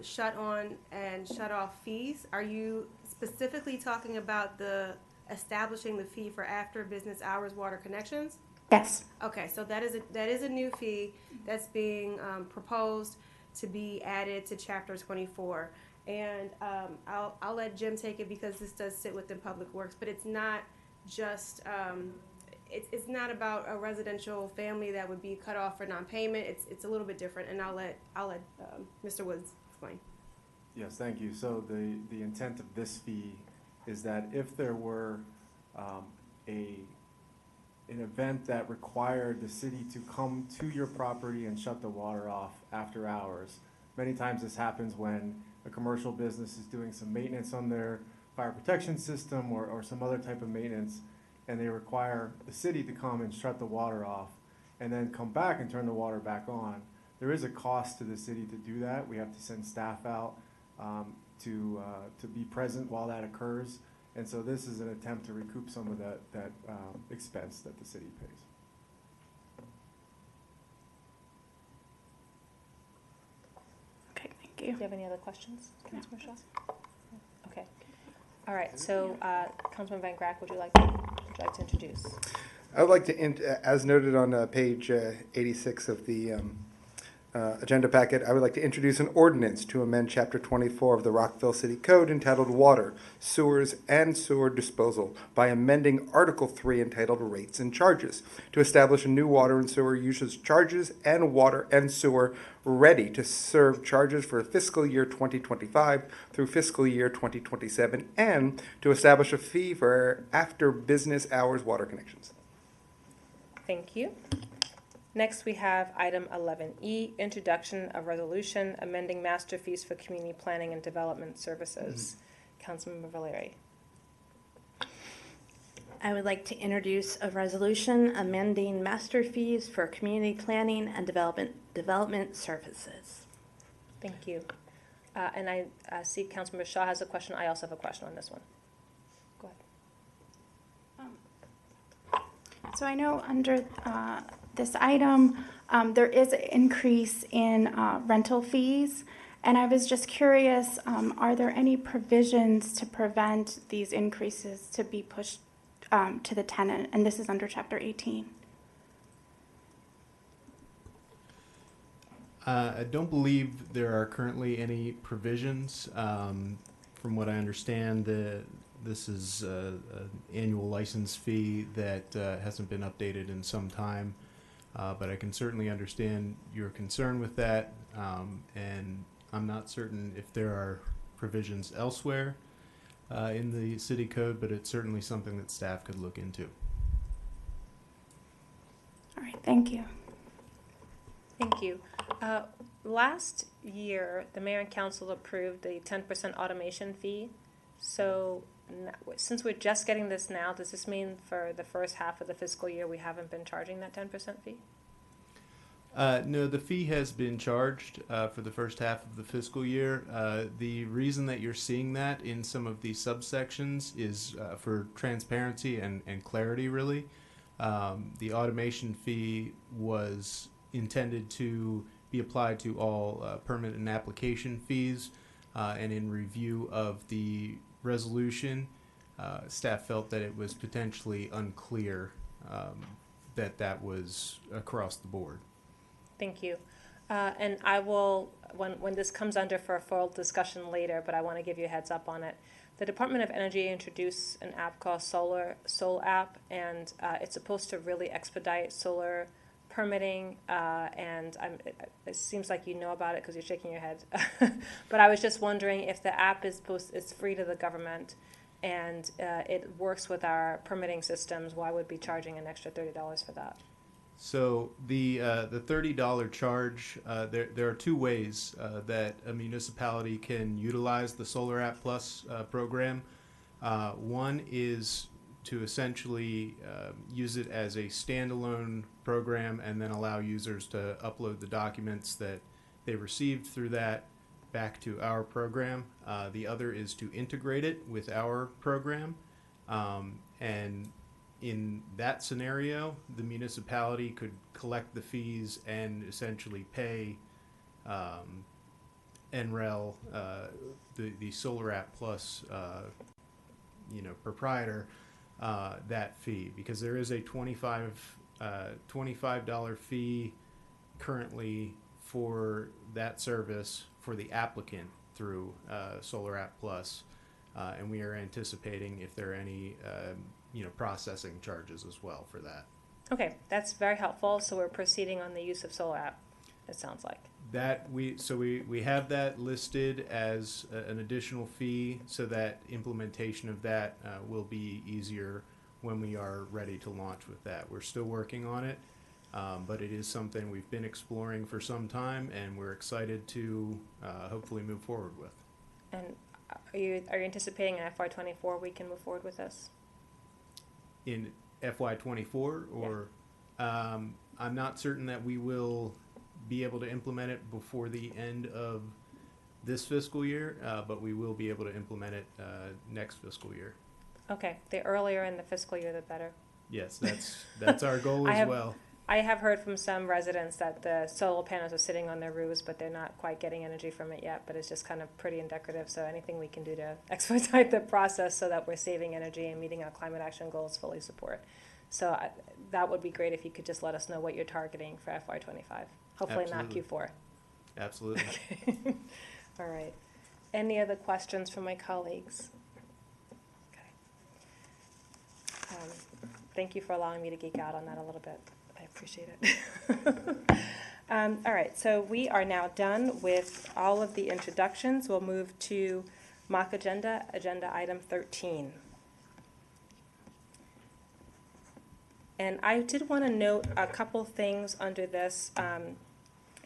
shut on and shut off fees. Are you specifically talking about the establishing the fee for after business hours water connections? Yes. Okay, so that is a new fee that's being proposed to be added to Chapter 24. And I'll let Jim take it because this does sit within Public Works, but it's not just it's not about a residential family that would be cut off for non-payment. It's a little bit different, and I'll let Mr. Woods explain. Yes, thank you. So the intent of this fee is that if there were an event that required the city to come to your property and shut the water off after hours. Many times this happens when a commercial business is doing some maintenance on their fire protection system or some other type of maintenance, and they require the city to come and shut the water off and then come back and turn the water back on. There is a cost to the city to do that. We have to send staff out to be present while that occurs. And so this is an attempt to recoup some of that expense that the city pays. Okay, thank Do you. you have any other questions, Councilman Shaw? Okay. All right, so Councilman Van Grack, would you like to introduce? I would like to, as noted on page 86 of the agenda packet, I would like to introduce an ordinance to amend Chapter 24 of the Rockville City Code entitled Water, Sewers, and Sewer Disposal by amending Article 3 entitled Rates and Charges to establish a new water and sewer usage charges and water and sewer ready to serve charges for fiscal year 2025 through fiscal year 2027 and to establish a fee for after business hours water connections. Thank you. Next, we have item 11E, introduction of resolution amending master fees for community planning and development services. Councilmember Valeri. I would like to introduce a resolution amending master fees for community planning and development services. Thank you. And I see Councilmember Shaw has a question. I also have a question on this one. Go ahead. So I know under this item, there is an increase in rental fees, and I was just curious, are there any provisions to prevent these increases to be pushed to the tenant? And this is under Chapter 18. I don't believe there are currently any provisions. From what I understand, this is an annual license fee that hasn't been updated in some time. But I can certainly understand your concern with that, and I'm not certain if there are provisions elsewhere in the city code, but it's certainly something that staff could look into. All right, thank you. Thank you. Last year, the mayor and council approved the 10% automation fee. So since we're just getting this now, does this mean for the first half of the fiscal year we haven't been charging that 10% fee? No, the fee has been charged for the first half of the fiscal year. The reason that you're seeing that in some of these subsections is for transparency and clarity, really. The automation fee was intended to be applied to all permit and application fees, and in review of the resolution, staff felt that it was potentially unclear that was across the board. Thank you. And I will, when this comes under for a full discussion later, but I want to give you a heads up on it. The Department of Energy introduced an app called Sol app, and it's supposed to really expedite solar permitting, and it seems like you know about it because you're shaking your head. But I was just wondering if the app is free to the government and it works with our permitting systems, why would we be charging an extra $30 for that? So the $30 charge, there are two ways that a municipality can utilize the Solar App Plus program. One is to essentially use it as a standalone program and then allow users to upload the documents that they received through that back to our program. The other is to integrate it with our program. And in that scenario, the municipality could collect the fees and essentially pay NREL, the Solar App Plus proprietor, that fee, because there is a $25 fee currently for that service for the applicant through Solar App Plus, and we are anticipating if there are any processing charges as well for that. Okay, that's very helpful. So we're proceeding on the use of Solar App, it sounds like. That we have that listed as an additional fee, so that implementation of that will be easier when we are ready to launch with that. We're still working on it, but it is something we've been exploring for some time, and we're excited to hopefully move forward with. And are you anticipating in FY24 we can move forward with this? In FY24, or I'm not certain that we will be able to implement it before the end of this fiscal year, but we will be able to implement it next fiscal year. Okay, the earlier in the fiscal year, the better. Yes, that's our goal as well. I have heard from some residents that the solar panels are sitting on their roofs, but they're not quite getting energy from it yet, but it's just kind of pretty and decorative, so anything we can do to expedite the process so that we're saving energy and meeting our climate action goals fully support. So that would be great if you could just let us know what you're targeting for FY25. Hopefully Absolutely. Not Q4. Absolutely. Okay. All right. Any other questions from my colleagues? Okay. Thank you for allowing me to geek out on that a little bit. I appreciate it. All right, so we are now done with all of the introductions. We'll move to mock agenda item 13. And I did want to note a couple things under this.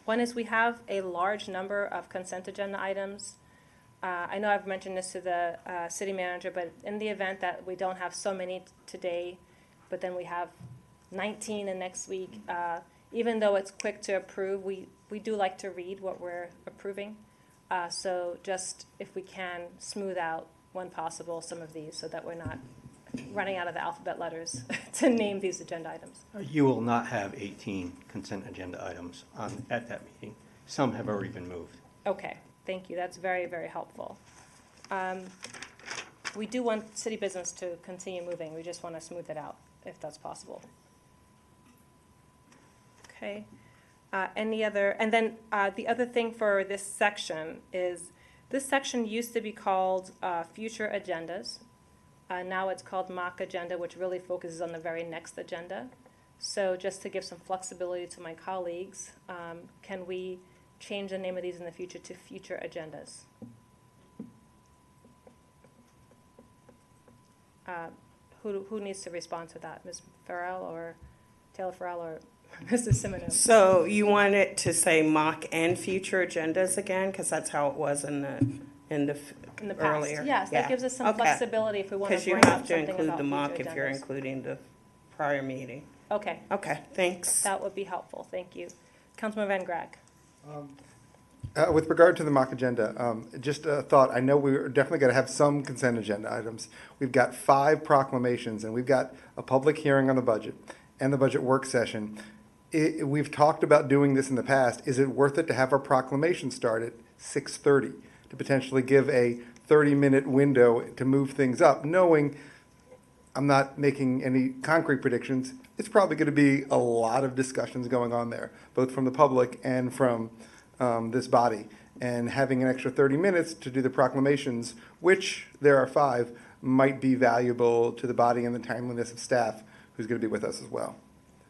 One is we have a large number of consent agenda items. I know I've mentioned this to the city manager, but in the event that we don't have so many today, but then we have 19 and next week, even though it's quick to approve, we do like to read what we're approving. So just if we can smooth out when possible some of these so that we're not running out of the alphabet letters to name these agenda items. You will not have 18 consent agenda items at that meeting. Some have already been moved. Okay, thank you. That's very, very helpful. We do want city business to continue moving. We just want to smooth it out if that's possible. Okay. Any other, and then the other thing for this section is this section used to be called future agendas. Now it's called mock agenda, which really focuses on the very next agenda. So just to give some flexibility to my colleagues, can we change the name of these in the future to future agendas? Who needs to respond to that? Ms. Farrell or Taylor Farrell or Mrs. Simoneau? So you want it to say mock and future agendas again? Because that's how it was in the past. earlier. Yes, that gives us some flexibility if we want to Because you bring up have to something include about the mock future if you're agendas. including the prior meeting. Okay. Okay, thanks. That would be helpful. Thank you. Councilman Van Graack. With regard to the mock agenda, just a thought, I know we're definitely going to have some consent agenda items. We've got 5 proclamations, and we've got a public hearing on the budget and the budget work session. We've talked about doing this in the past. Is it worth it to have our proclamation start at 6:30 to potentially give a 30-minute window to move things up, knowing I'm not making any concrete predictions. It's probably going to be a lot of discussions going on there, both from the public and from this body. And having an extra 30 minutes to do the proclamations, which there are 5, might be valuable to the body and the timeliness of staff who's going to be with us as well.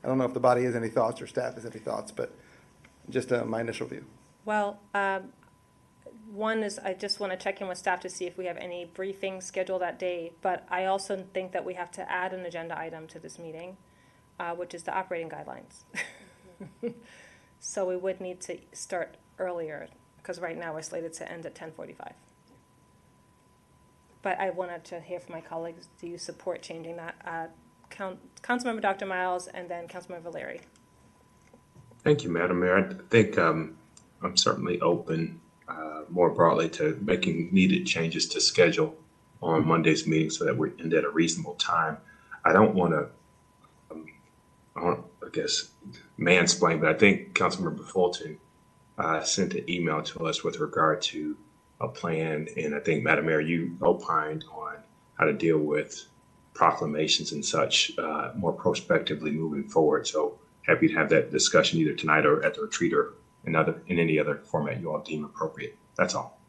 I don't know if the body has any thoughts or staff has any thoughts, but just my initial view. Well, one is I just want to check in with staff to see if we have any briefings scheduled that day, but I also think that we have to add an agenda item to this meeting, which is the operating guidelines. So we would need to start earlier, because right now we're slated to end at 10:45. But I wanted to hear from my colleagues, do you support changing that? Councilmember Dr. Miles and then Councilmember Valeri. Thank you, Madam Mayor. I think I'm certainly open more broadly to making needed changes to schedule on Monday's meeting so that we end at a reasonable time. I don't want to, I guess, mansplain, but I think Councilmember Fulton sent an email to us with regard to a plan, and I think, Madam Mayor, you opined on how to deal with proclamations and such more prospectively moving forward. So happy to have that discussion either tonight or at the retreat or in any other format you all deem appropriate. That's all.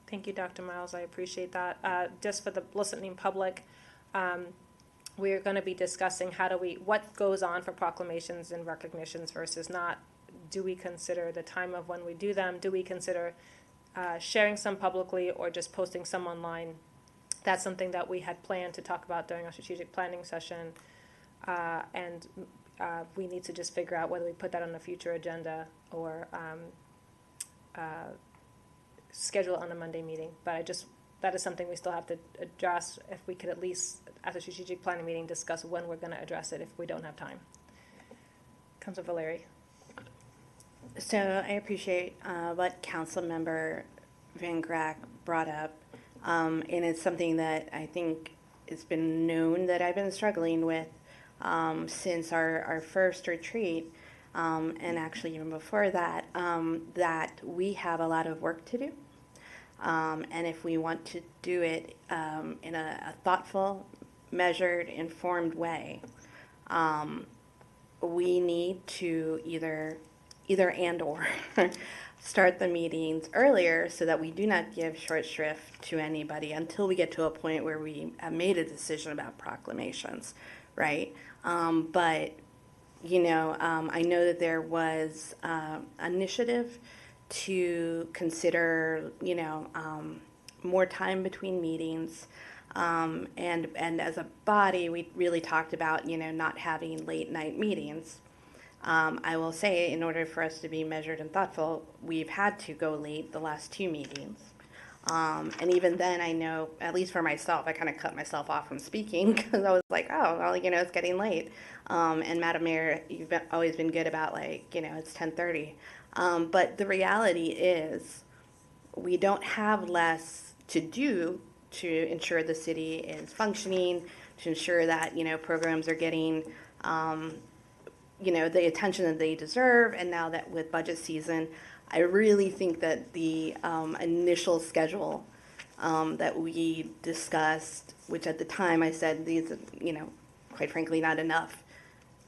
Thank you, Dr. Miles. I appreciate that. Just for the listening public, we're going to be discussing what goes on for proclamations and recognitions versus not. Do we consider the time of when we do them? Do we consider sharing some publicly or just posting some online? That's something that we had planned to talk about during our strategic planning session. And we need to just figure out whether we put that on a future agenda or schedule it on a Monday meeting. But that is something we still have to address. If we could at least, at the strategic planning meeting, discuss when we're going to address it if we don't have time. Councilor Valeri. So I appreciate what Councilmember Van Grack brought up. And it's something that I think it's been known that I've been struggling with since our first retreat, and actually even before that, that we have a lot of work to do. And if we want to do it in a thoughtful, measured, informed way, we need to either and or start the meetings earlier so that we do not give short shrift to anybody until we get to a point where we have made a decision about proclamations, right? But, I know that there was initiative to consider, more time between meetings. And as a body, we really talked about, not having late night meetings. I will say, in order for us to be measured and thoughtful, we've had to go late the last 2 meetings. And even then, I know, at least for myself, I kind of cut myself off from speaking because I was like, oh, well, it's getting late. And Madam Mayor, you've always been good about it's 10:30. But the reality is we don't have less to do to ensure the city is functioning, to ensure that, programs are getting, the attention that they deserve. And now that with budget season, I really think that the initial schedule that we discussed, which at the time I said these, quite frankly, not enough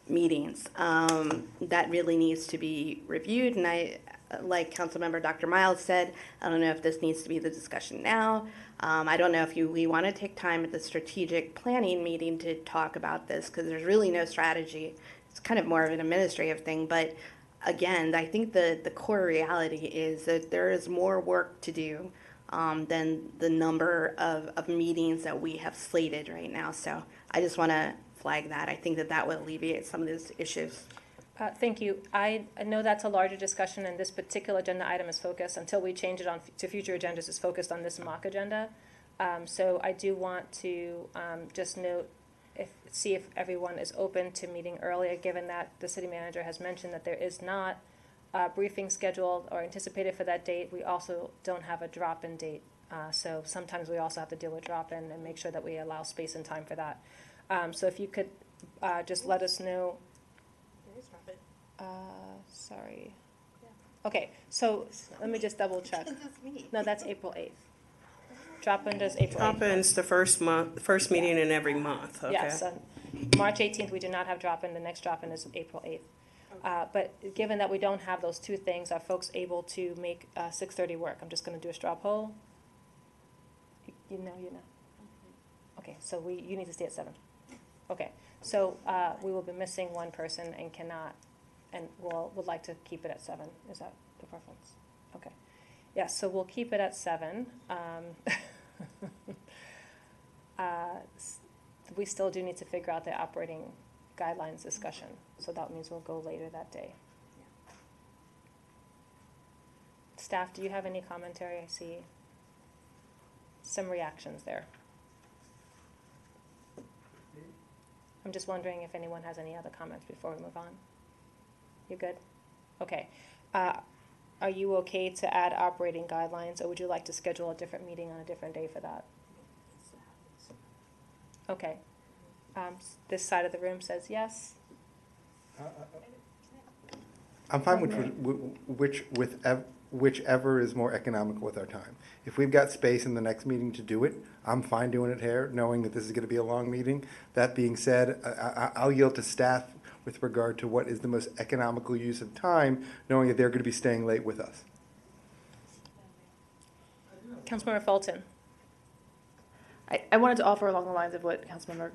meetings, that really needs to be reviewed. And I, like Councilmember Dr. Miles said, I don't know if this needs to be the discussion now. I don't know if we want to take time at the strategic planning meeting to talk about this because there's really no strategy. It's kind of more of an administrative thing, but again, I think the core reality is that there is more work to do than the number of meetings that we have slated right now. So I just want to flag that. I think that will alleviate some of these issues. Thank you. I know that's a larger discussion, and this particular agenda item is focused, until we change it on to future agendas, is focused on this mock agenda. So I do want to just note, see if everyone is open to meeting earlier, given that the city manager has mentioned that there is not a briefing scheduled or anticipated for that date. We also don't have a drop-in date. So sometimes we also have to deal with drop-in and make sure that we allow space and time for that. So if you could just let us know. Sorry. Okay, so let me just double check. No, that's April 8th. Drop-in does April 8th. Drop-in's the first meeting in every month, okay? Yes, March 18th, we do not have drop-in. The next drop-in is April 8th. But given that we don't have those 2 things, are folks able to make 6:30 work? I'm just going to do a straw poll. You know. Okay, so you need to stay at 7. Okay, so we will be missing 1 person and cannot, and would like to keep it at 7. Is that the preference? Okay. Yes, so we'll keep it at 7. We still do need to figure out the operating guidelines discussion, so that means we'll go later that day. Staff, do you have any commentary? I see some reactions there. I'm just wondering if anyone has any other comments before we move on. You're good? Okay. Are you okay to add operating guidelines, or would you like to schedule a different meeting on a different day for that? Okay. This side of the room says yes. I'm fine with whichever is more economical with our time. If we've got space in the next meeting to do it, I'm fine doing it here, knowing that this is going to be a long meeting. That being said, I'll yield to staff with regard to what is the most economical use of time, knowing that they're going to be staying late with us. Councilmember Fulton. I wanted to offer along the lines of what Councilmember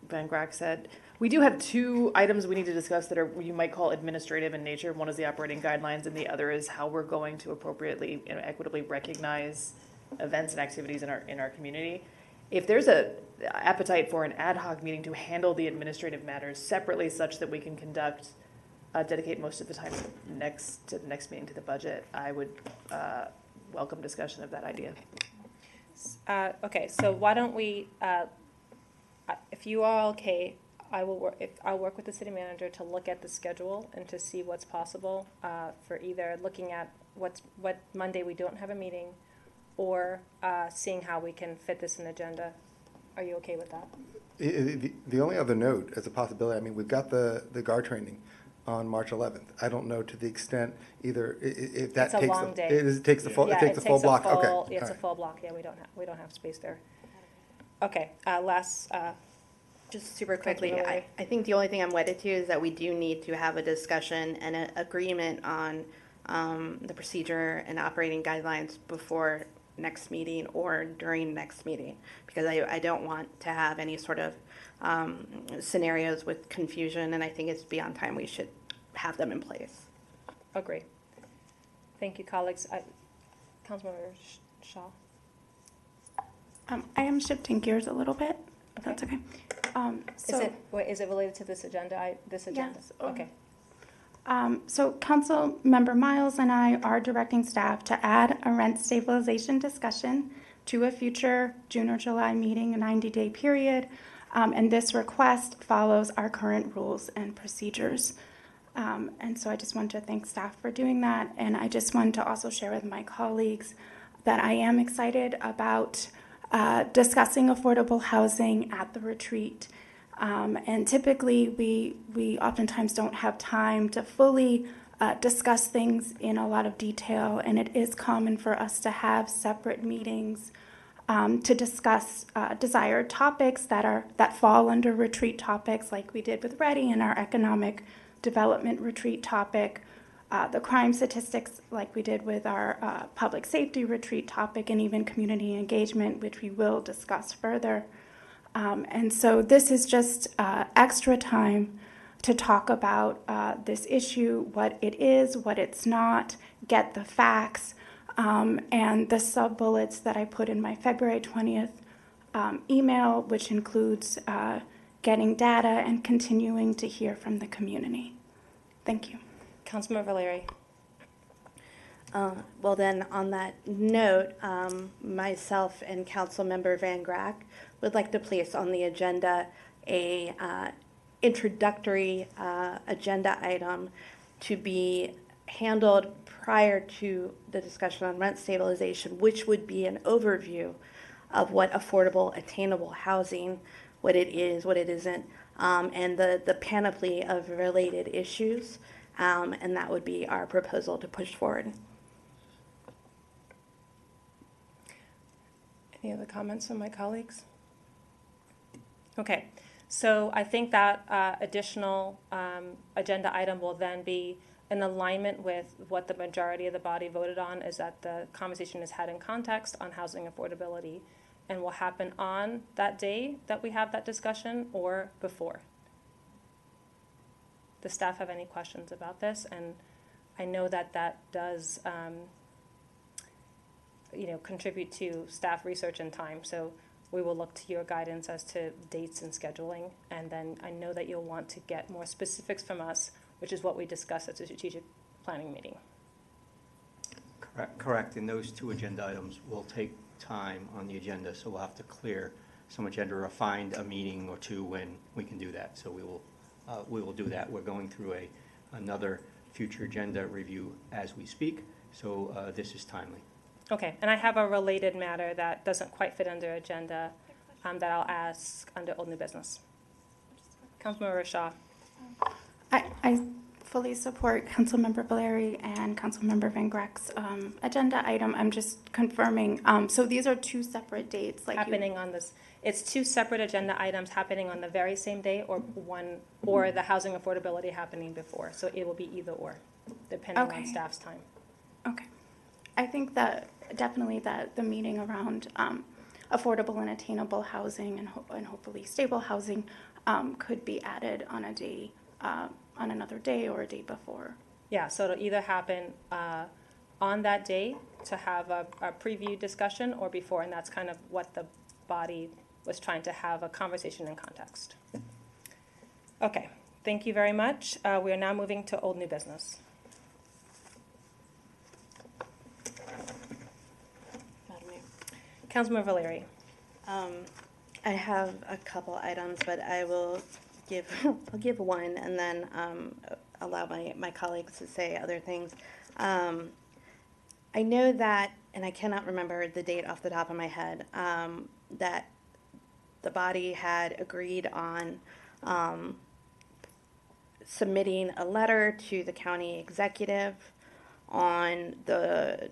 Van Grack said. We do have two items we need to discuss that are, you might call administrative in nature. One is the operating guidelines, and the other is how we're going to appropriately and equitably recognize events and activities in our community. If there's a appetite for an ad hoc meeting to handle the administrative matters separately, such that we can dedicate most of the time to the next meeting to the budget, I would welcome discussion of that idea. Okay, so why don't we, if you are okay, I'll work with the city manager to look at the schedule and to see what's possible for either looking at what Monday we don't have a meeting, or seeing how we can fit this in the agenda. Are you okay with that? The only other note as a possibility, I mean, we've got the guard training on March 11th. I don't know to the extent either if that It's a takes long day. it takes the full Yeah, it takes the full block. Okay, it's a full block. Yeah, we don't have space there. Okay, last. Just super quickly, Councilmember I think the only thing I'm wedded to is that we do need to have a discussion and an agreement on the procedure and operating guidelines before next meeting or during next meeting, because I don't want to have any sort of scenarios with confusion, and I think it's beyond time we should have them in place. Agree. Thank you, colleagues. Councilmember Shaw. I am shifting gears a little bit. If that's okay. Is it related to this agenda? Yes. Okay. So Council Member Miles and I are directing staff to add a rent stabilization discussion to a future June or July meeting, a 90-day period. And this request follows our current rules and procedures. And so I just want to thank staff for doing that. And I just wanted to also share with my colleagues that I am excited about discussing affordable housing at the retreat. And typically, we oftentimes don't have time to fully discuss things in a lot of detail, and it is common for us to have separate meetings to discuss desired topics that fall under retreat topics, like we did with Ready in our economic development retreat topic, the crime statistics, like we did with our public safety retreat topic, and even community engagement, which we will discuss further. And so this is just extra time to talk about this issue, what it is, what it's not, get the facts, and the sub-bullets that I put in my February 20th email, which includes getting data and continuing to hear from the community. Thank you. Councilmember Valeri. Well then, on that note, myself and Councilmember Van Grack would like to place on the agenda a introductory agenda item to be handled prior to the discussion on rent stabilization, which would be an overview of what affordable, attainable housing, what it is, what it isn't, and the panoply of related issues, and that would be our proposal to push forward. Any other comments from my colleagues? Okay, so I think that additional agenda item will then be in alignment with what the majority of the body voted on, is that the conversation is had in context on housing affordability, and will happen on that day that we have that discussion or before. Does staff have any questions about this? And I know that that does contribute to staff research and time, so we will look to your guidance as to dates and scheduling, and then I know that you'll want to get more specifics from us, which is what we discussed at the strategic planning meeting. Correct. And those two agenda items will take time on the agenda, so we'll have to clear some agenda or find a meeting or two when we can do that. So we will do that. We're going through another future agenda review as we speak, so this is timely. Okay, and I have a related matter that doesn't quite fit under agenda that I'll ask under old new business. Councilmember Shaw. I fully support Councilmember Valeri and Councilmember Van Grack's agenda item. I'm just confirming. So these are two separate dates, like Happening on this, it's two separate agenda items happening on the very same day, or one, or the housing affordability happening before. So it will be either or, depending on Okay. staff's time. Okay. I think that definitely that the meeting around affordable and attainable housing and hopefully stable housing could be added on a day, on another day or a day before. Yeah, so it'll either happen on that day to have a preview discussion, or before, and that's kind of what the body was trying to have a conversation in context. Okay, thank you very much. We are now moving to old new business. Madam Mayor. Councilmember Valeri. I have a couple items, but I'll give one and then allow my colleagues to say other things. I know that, and I cannot remember the date off the top of my head, that the body had agreed on submitting a letter to the county executive on the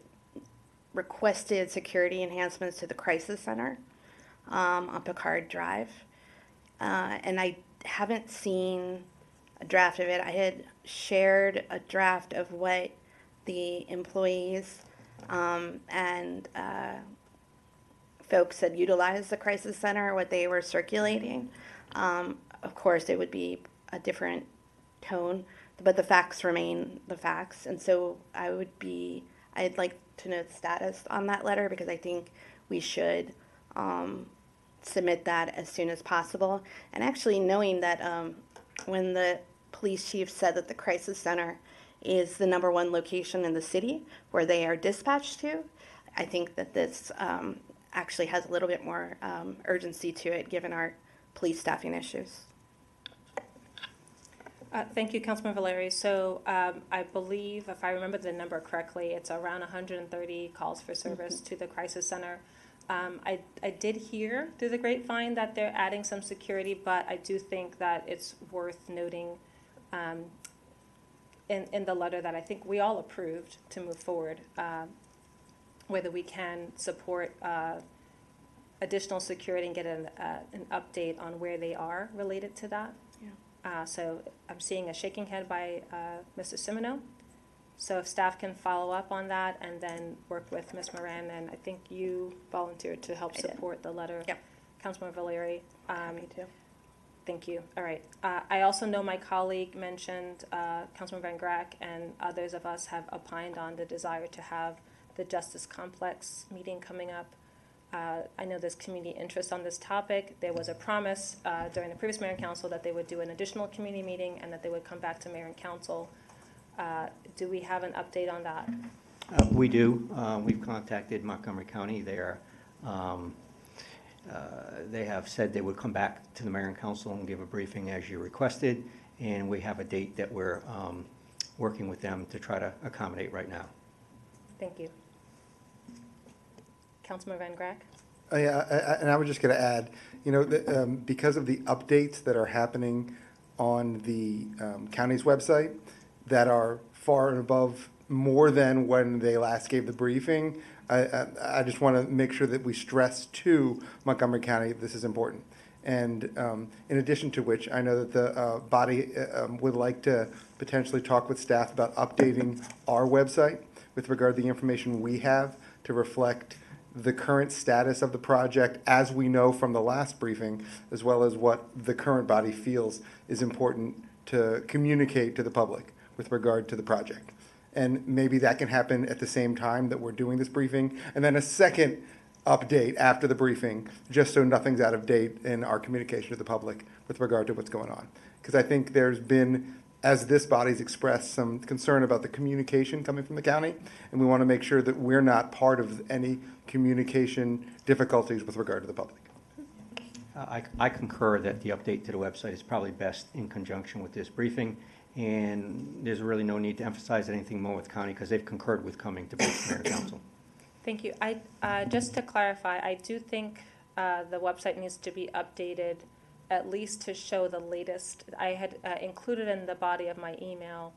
requested security enhancements to the crisis center on Picard Drive. And I haven't seen a draft of it. I had shared a draft of what the employees and folks that utilize the crisis center, what they were circulating. Of course, it would be a different tone, but the facts remain the facts. And so I'd like to know the status on that letter, because I think we should submit that as soon as possible. And actually knowing that when the police chief said that the crisis center is the #1 location in the city where they are dispatched to, I think that this actually has a little bit more urgency to it, given our police staffing issues. Thank you, Councilman Valeri. So I believe, if I remember the number correctly, it's around 130 calls for service to the crisis center. I did hear through the grapevine that they're adding some security, but I do think that it's worth noting in the letter that I think we all approved to move forward, whether we can support additional security and get an update on where they are related to that. So I'm seeing a shaking head by Mr. Simoneau. So if staff can follow up on that and then work with Ms. Moran, and I think you volunteered to help support the letter. Yep. Councilman Valeri. Me too. Thank you. All right. I also know my colleague mentioned, Councilman Van Grack and others of us have opined on the desire to have the Justice Complex meeting coming up. I know there's community interest on this topic. There was a promise during the previous mayor and council that they would do an additional community meeting and that they would come back to mayor and council. Do we have an update on that? We do. We've contacted Montgomery County. They have said they would come back to the mayor and council and give a briefing as you requested, and we have a date that we're working with them to try to accommodate right now. Thank you. Councilman Van Grack? Yeah, and I was just going to add, because of the updates that are happening on the county's website that are far and above more than when they last gave the briefing, I just want to make sure that we stress to Montgomery County this is important. And in addition to which, I know that the body would like to potentially talk with staff about updating our website with regard to the information we have to reflect the current status of the project as we know from the last briefing, as well as what the current body feels is important to communicate to the public with regard to the project. And maybe that can happen at the same time that we're doing this briefing, and then a second update after the briefing, just so nothing's out of date in our communication to the public with regard to what's going on. Because I think there's been, as this body's expressed, some concern about the communication coming from the county, and we want to make sure that we're not part of any communication difficulties with regard to the public. I concur that the update to the website is probably best in conjunction with this briefing, and there's really no need to emphasize anything more with county because they've concurred with coming to both mayor and council. Thank you. Just to clarify, I do think the website needs to be updated at least to show the latest. I had included in the body of my email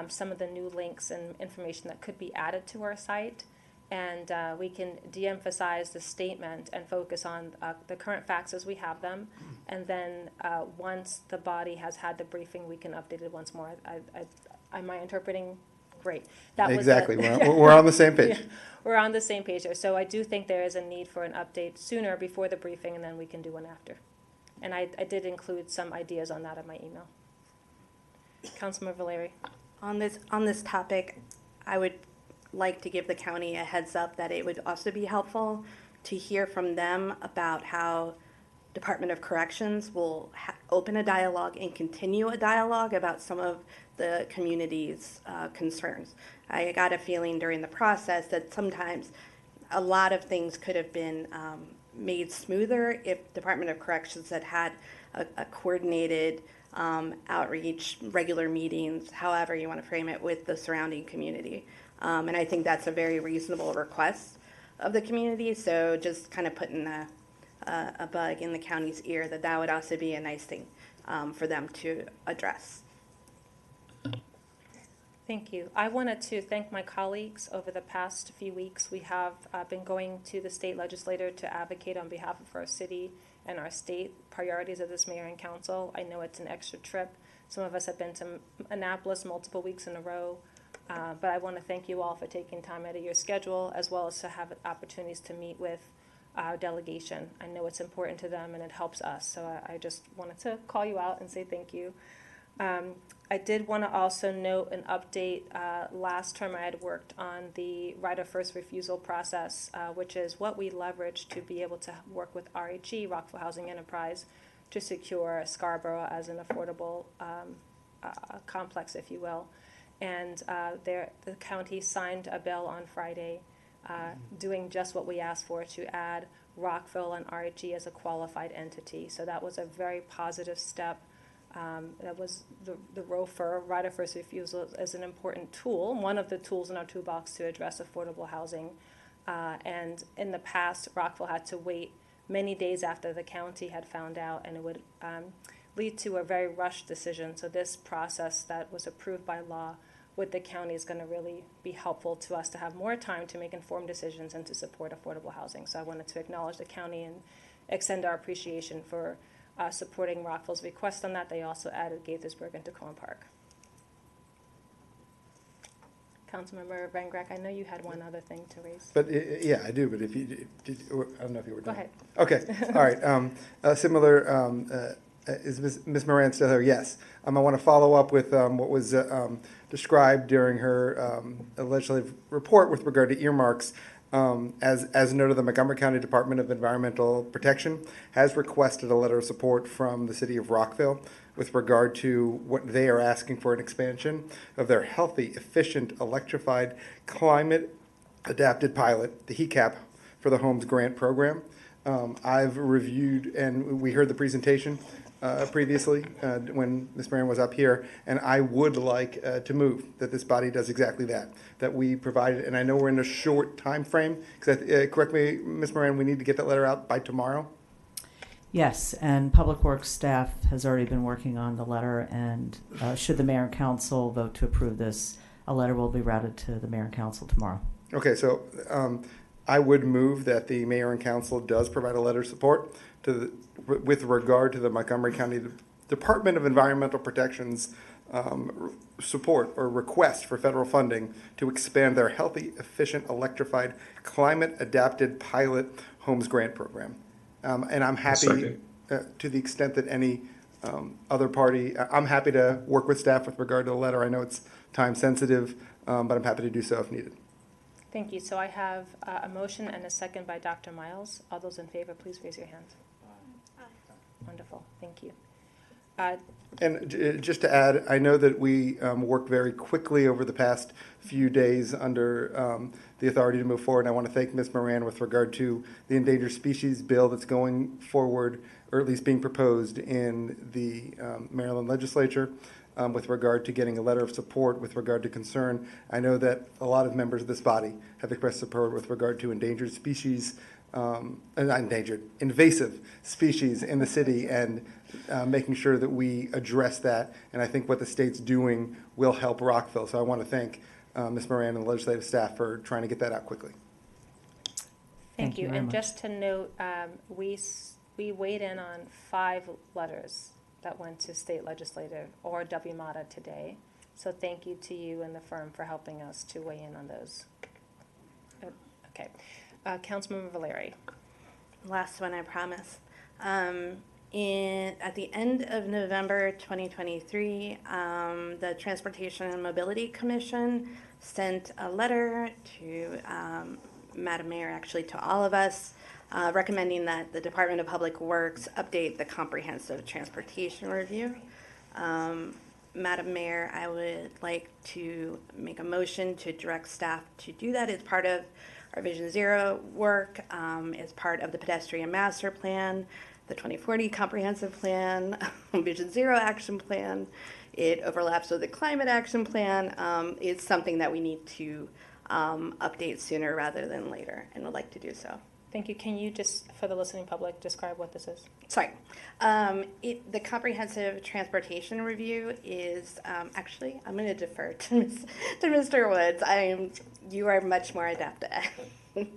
some of the new links and information that could be added to our site. And we can de-emphasize the statement and focus on the current facts as we have them. And then once the body has had the briefing, we can update it once more. Am I interpreting? Great. That Exactly. Was we're on the same page. Yeah, we're on the same page there. So I do think there is a need for an update sooner before the briefing, and then we can do one after. And I did include some ideas on that in my email. Councilmember Valeri. On this topic, I would like to give the county a heads up that it would also be helpful to hear from them about how Department of Corrections will open a dialogue and continue a dialogue about some of the community's concerns. I got a feeling during the process that sometimes a lot of things could have been made smoother if Department of Corrections had a coordinated outreach, regular meetings, however you want to frame it, with the surrounding community. And I think that's a very reasonable request of the community. So just kind of putting a bug in the county's ear that would also be a nice thing for them to address. Thank you. I wanted to thank my colleagues over the past few weeks. We have been going to the state legislature to advocate on behalf of our city and our state priorities of this mayor and council. I know it's an extra trip. Some of us have been to Annapolis multiple weeks in a row. But I want to thank you all for taking time out of your schedule, as well as to have opportunities to meet with our delegation. I know it's important to them and it helps us. So I just wanted to call you out and say thank you. I did want to also note an update. Last term I had worked on the right of first refusal process, which is what we leverage to be able to work with RHE, Rockville Housing Enterprise, to secure Scarborough as an affordable complex, if you will. And the county signed a bill on Friday doing just what we asked for, to add Rockville and RHE as a qualified entity. So that was a very positive step. That was the ROFR, right of first refusal, as an important tool, one of the tools in our toolbox to address affordable housing. And in the past, Rockville had to wait many days after the county had found out, and it would lead to a very rushed decision. So this process that was approved by law with the county is going to really be helpful to us to have more time to make informed decisions and to support affordable housing. So I wanted to acknowledge the county and extend our appreciation for supporting Rockville's request on that. They also added Gaithersburg into Cohen Park. Councilmember Van Grack, I know you had one other thing to raise. But yeah, I do. But if you did, I don't know if you were done. Go ahead. Okay. All right. Similar. Is Ms. Moran still here? Yes. I want to follow up with what was described during her legislative report with regard to earmarks. As noted, the Montgomery County Department of Environmental Protection has requested a letter of support from the city of Rockville with regard to what they are asking for, an expansion of their healthy, efficient, electrified, climate-adapted pilot, the HECAP, for the Homes Grant Program. I've reviewed, and we heard the presentation previously when Ms. Moran was up here, and I would like to move that this body does exactly that we provide it. And I know we're in a short time frame, because correct me, Ms. Moran, we need to get that letter out by tomorrow? Yes, and Public Works staff has already been working on the letter, and should the mayor and council vote to approve this, a letter will be routed to the mayor and council tomorrow. Okay, so I would move that the mayor and council does provide a letter of support with regard to the Montgomery County Department of Environmental Protection's support or request for federal funding to expand their healthy, efficient, electrified, climate-adapted pilot homes grant program. And I'm happy to the extent that any other party, I'm happy to work with staff with regard to the letter. I know it's time sensitive, but I'm happy to do so if needed. Thank you. So I have a motion and a second by Dr. Miles. All those in favor, please raise your hands. Wonderful. Thank you. And just to add, I know that we worked very quickly over the past few days under the authority to move forward. And I want to thank Ms. Moran with regard to the endangered species bill that's going forward, or at least being proposed in the Maryland legislature, with regard to getting a letter of support with regard to concern. I know that a lot of members of this body have expressed support with regard to endangered species not endangered, invasive species in the city, and making sure that we address that. And I think what the state's doing will help Rockville. So I want to thank Ms. Moran and the legislative staff for trying to get that out quickly. Thank you. very And much. just to note, we weighed in on 5 letters that went to state legislative or WMATA today. So thank you to you and the firm for helping us to weigh in on those. Okay. Councilmember Valeri. Last one, I promise. At the end of November 2023, the Transportation and Mobility Commission sent a letter to Madam Mayor, actually to all of us, recommending that the Department of Public Works update the comprehensive transportation review. Madam Mayor, I would like to make a motion to direct staff to do that as part of our Vision Zero work, as part of the pedestrian master plan, the 2040 comprehensive plan, Vision Zero action plan. It overlaps with the climate action plan. It's something that we need to update sooner rather than later, and would like to do so. Thank you. Can you just, for the listening public, describe what this is? Sorry. The comprehensive transportation review is, actually, I'm going to defer to Mr. Woods. You are much more adept at it.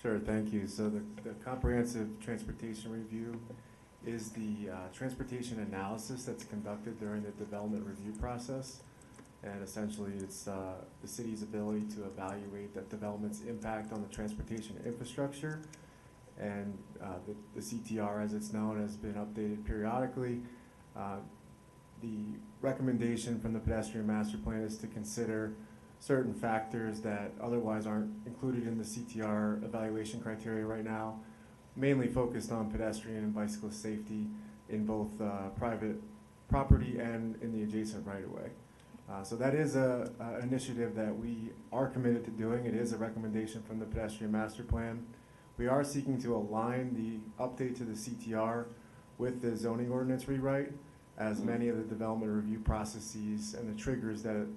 Sure, thank you. So the comprehensive transportation review is the transportation analysis that's conducted during the development review process. And essentially, it's the city's ability to evaluate that development's impact on the transportation infrastructure. And the CTR, as it's known, has been updated periodically. The recommendation from the pedestrian master plan is to consider certain factors that otherwise aren't included in the CTR evaluation criteria right now, mainly focused on pedestrian and bicyclist safety in both private property and in the adjacent right-of-way. So that is an initiative that we are committed to doing. It is a recommendation from the pedestrian master plan. We are seeking to align the update to the CTR with the zoning ordinance rewrite, as many of the development review processes and the triggers that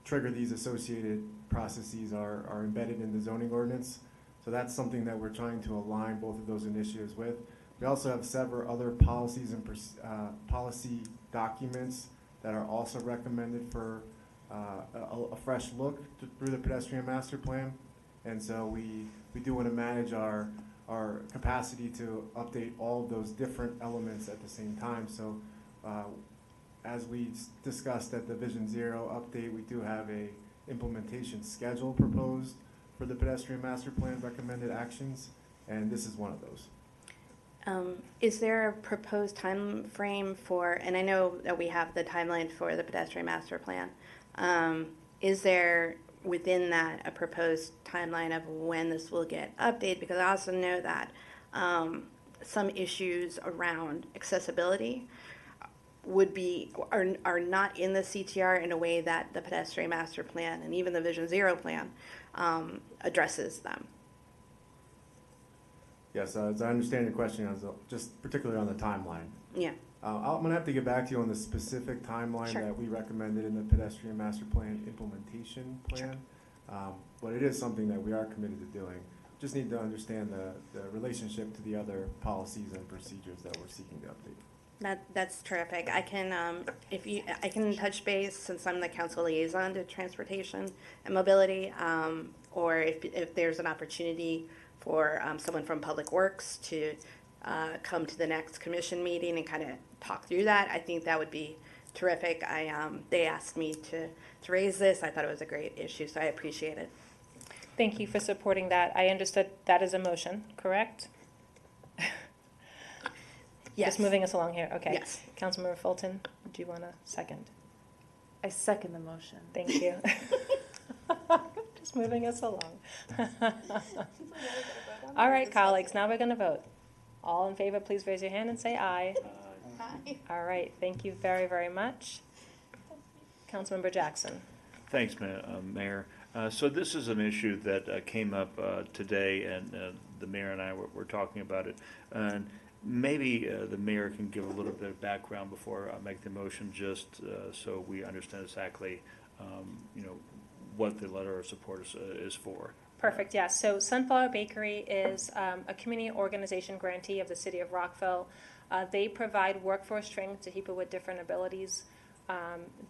trigger these associated processes are embedded in the zoning ordinance. So that's something that we're trying to align both of those initiatives with. We also have several other policies and policy documents that are also recommended for a fresh look through the pedestrian master plan. And so we do want to manage our capacity to update all of those different elements at the same time. So as we discussed at the Vision Zero update, we do have a implementation schedule proposed for the pedestrian master plan recommended actions, and this is one of those. Is there a proposed time frame for, and I know that we have the timeline for the pedestrian master plan, is there within that a proposed timeline of when this will get updated? Because I also know that some issues around accessibility are not in the CTR in a way that the pedestrian master plan and even the Vision Zero plan addresses them. Yes, as I understand your question, just particularly on the timeline. Yeah. I'm going to have to get back to you on the specific timeline Sure. that we recommended in the pedestrian master plan implementation plan. Sure. But it is something that we are committed to doing. Just need to understand the relationship to the other policies and procedures that we're seeking to update. That's terrific. I can touch base since I'm the council liaison to transportation and mobility, or if there's an opportunity for someone from Public Works to come to the next commission meeting and kind of talk through that. I think that would be terrific. They asked me to raise this. I thought it was a great issue, so I appreciate it. Thank you for supporting that. I understood that is a motion, correct? Yes. Just moving us along here. Okay. Yes. Councilmember Fulton, do you want to second? I second the motion. Thank you. Just moving us along. All right, colleagues, now we're going to vote. All in favor, please raise your hand and say aye. Aye. All right, thank you very, very much. Councilmember Jackson. Thanks, Mayor. So this is an issue that came up today, and the mayor and I were talking about it. And maybe the mayor can give a little bit of background before I make the motion, just so we understand exactly, what the letter of support is for. Perfect, yeah. So Sunflower Bakery is a community organization grantee of the city of Rockville. They provide workforce training to people with different abilities,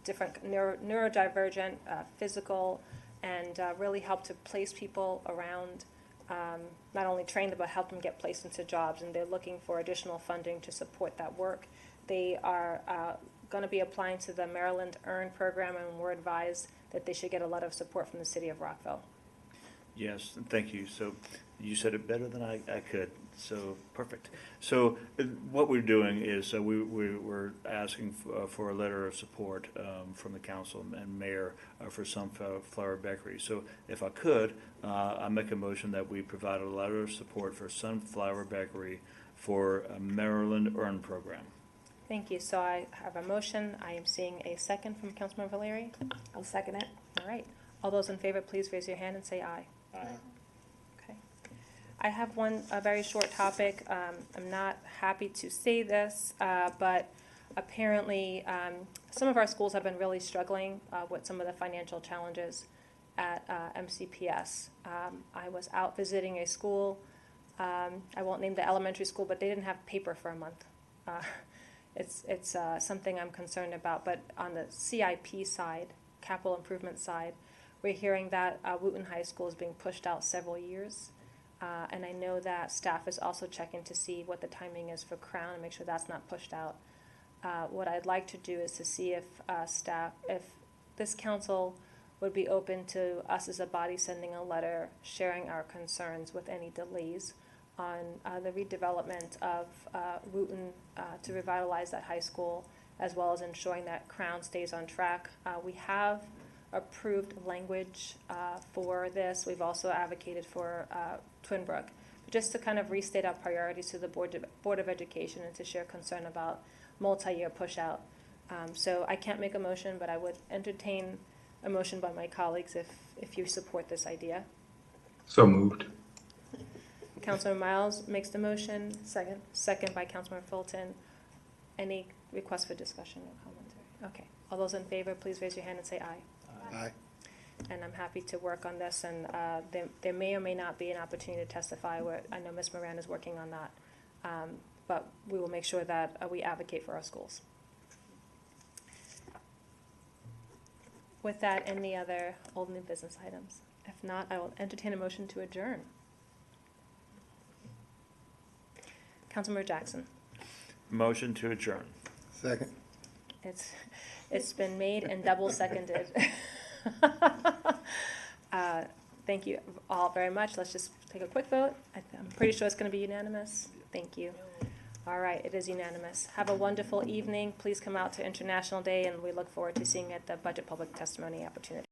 different neurodivergent, physical, and really help to place people around, not only train them, but help them get placed into jobs. And they're looking for additional funding to support that work. They are going to be applying to the Maryland EARN program, and we're advised that they should get a letter of support from the city of Rockville. Yes, thank you. So you said it better than I could, so perfect. So what we're doing is we're asking for a letter of support from the council and mayor for Sunflower Bakery. So if I could, I make a motion that we provide a letter of support for Sunflower Bakery for a Maryland EARN program. Thank you. So I have a motion. I am seeing a second from Councilmember Valeri. I'll second it. All right. All those in favor, please raise your hand and say aye. Aye. Okay. I have a very short topic. I'm not happy to say this, but apparently some of our schools have been really struggling with some of the financial challenges at MCPS. I was out visiting a school. I won't name the elementary school, but they didn't have paper for a month. It's something I'm concerned about. But on the CIP side, capital improvement side, we're hearing that Wooten High School is being pushed out several years. And I know that staff is also checking to see what the timing is for Crown and make sure that's not pushed out. What I'd like to do is to see if if this council would be open to us as a body sending a letter sharing our concerns with any delays on the redevelopment of Wooten to revitalize that high school, as well as ensuring that Crown stays on track. We have approved language for this. We've also advocated for Twin Brook. But just to kind of restate our priorities to the Board of Education and to share concern about multi-year push-out. So I can't make a motion, but I would entertain a motion by my colleagues if you support this idea. So moved. Councilor Miles makes the motion. Second. Second by Councilor Fulton. Any requests for discussion or commentary? Okay. All those in favor, please raise your hand and say aye. Aye. And I'm happy to work on this, and there may or may not be an opportunity to testify. I know Ms. Moran is working on that, but we will make sure that we advocate for our schools. With that, any other old new business items? If not, I will entertain a motion to adjourn. Councilmember Jackson. Motion to adjourn. Second. It's been made and double seconded. Thank you all very much. Let's just take a quick vote. I'm pretty sure it's going to be unanimous. Thank you. All right, it is unanimous. Have a wonderful evening. Please come out to International Day, and we look forward to seeing you at the budget public testimony opportunity.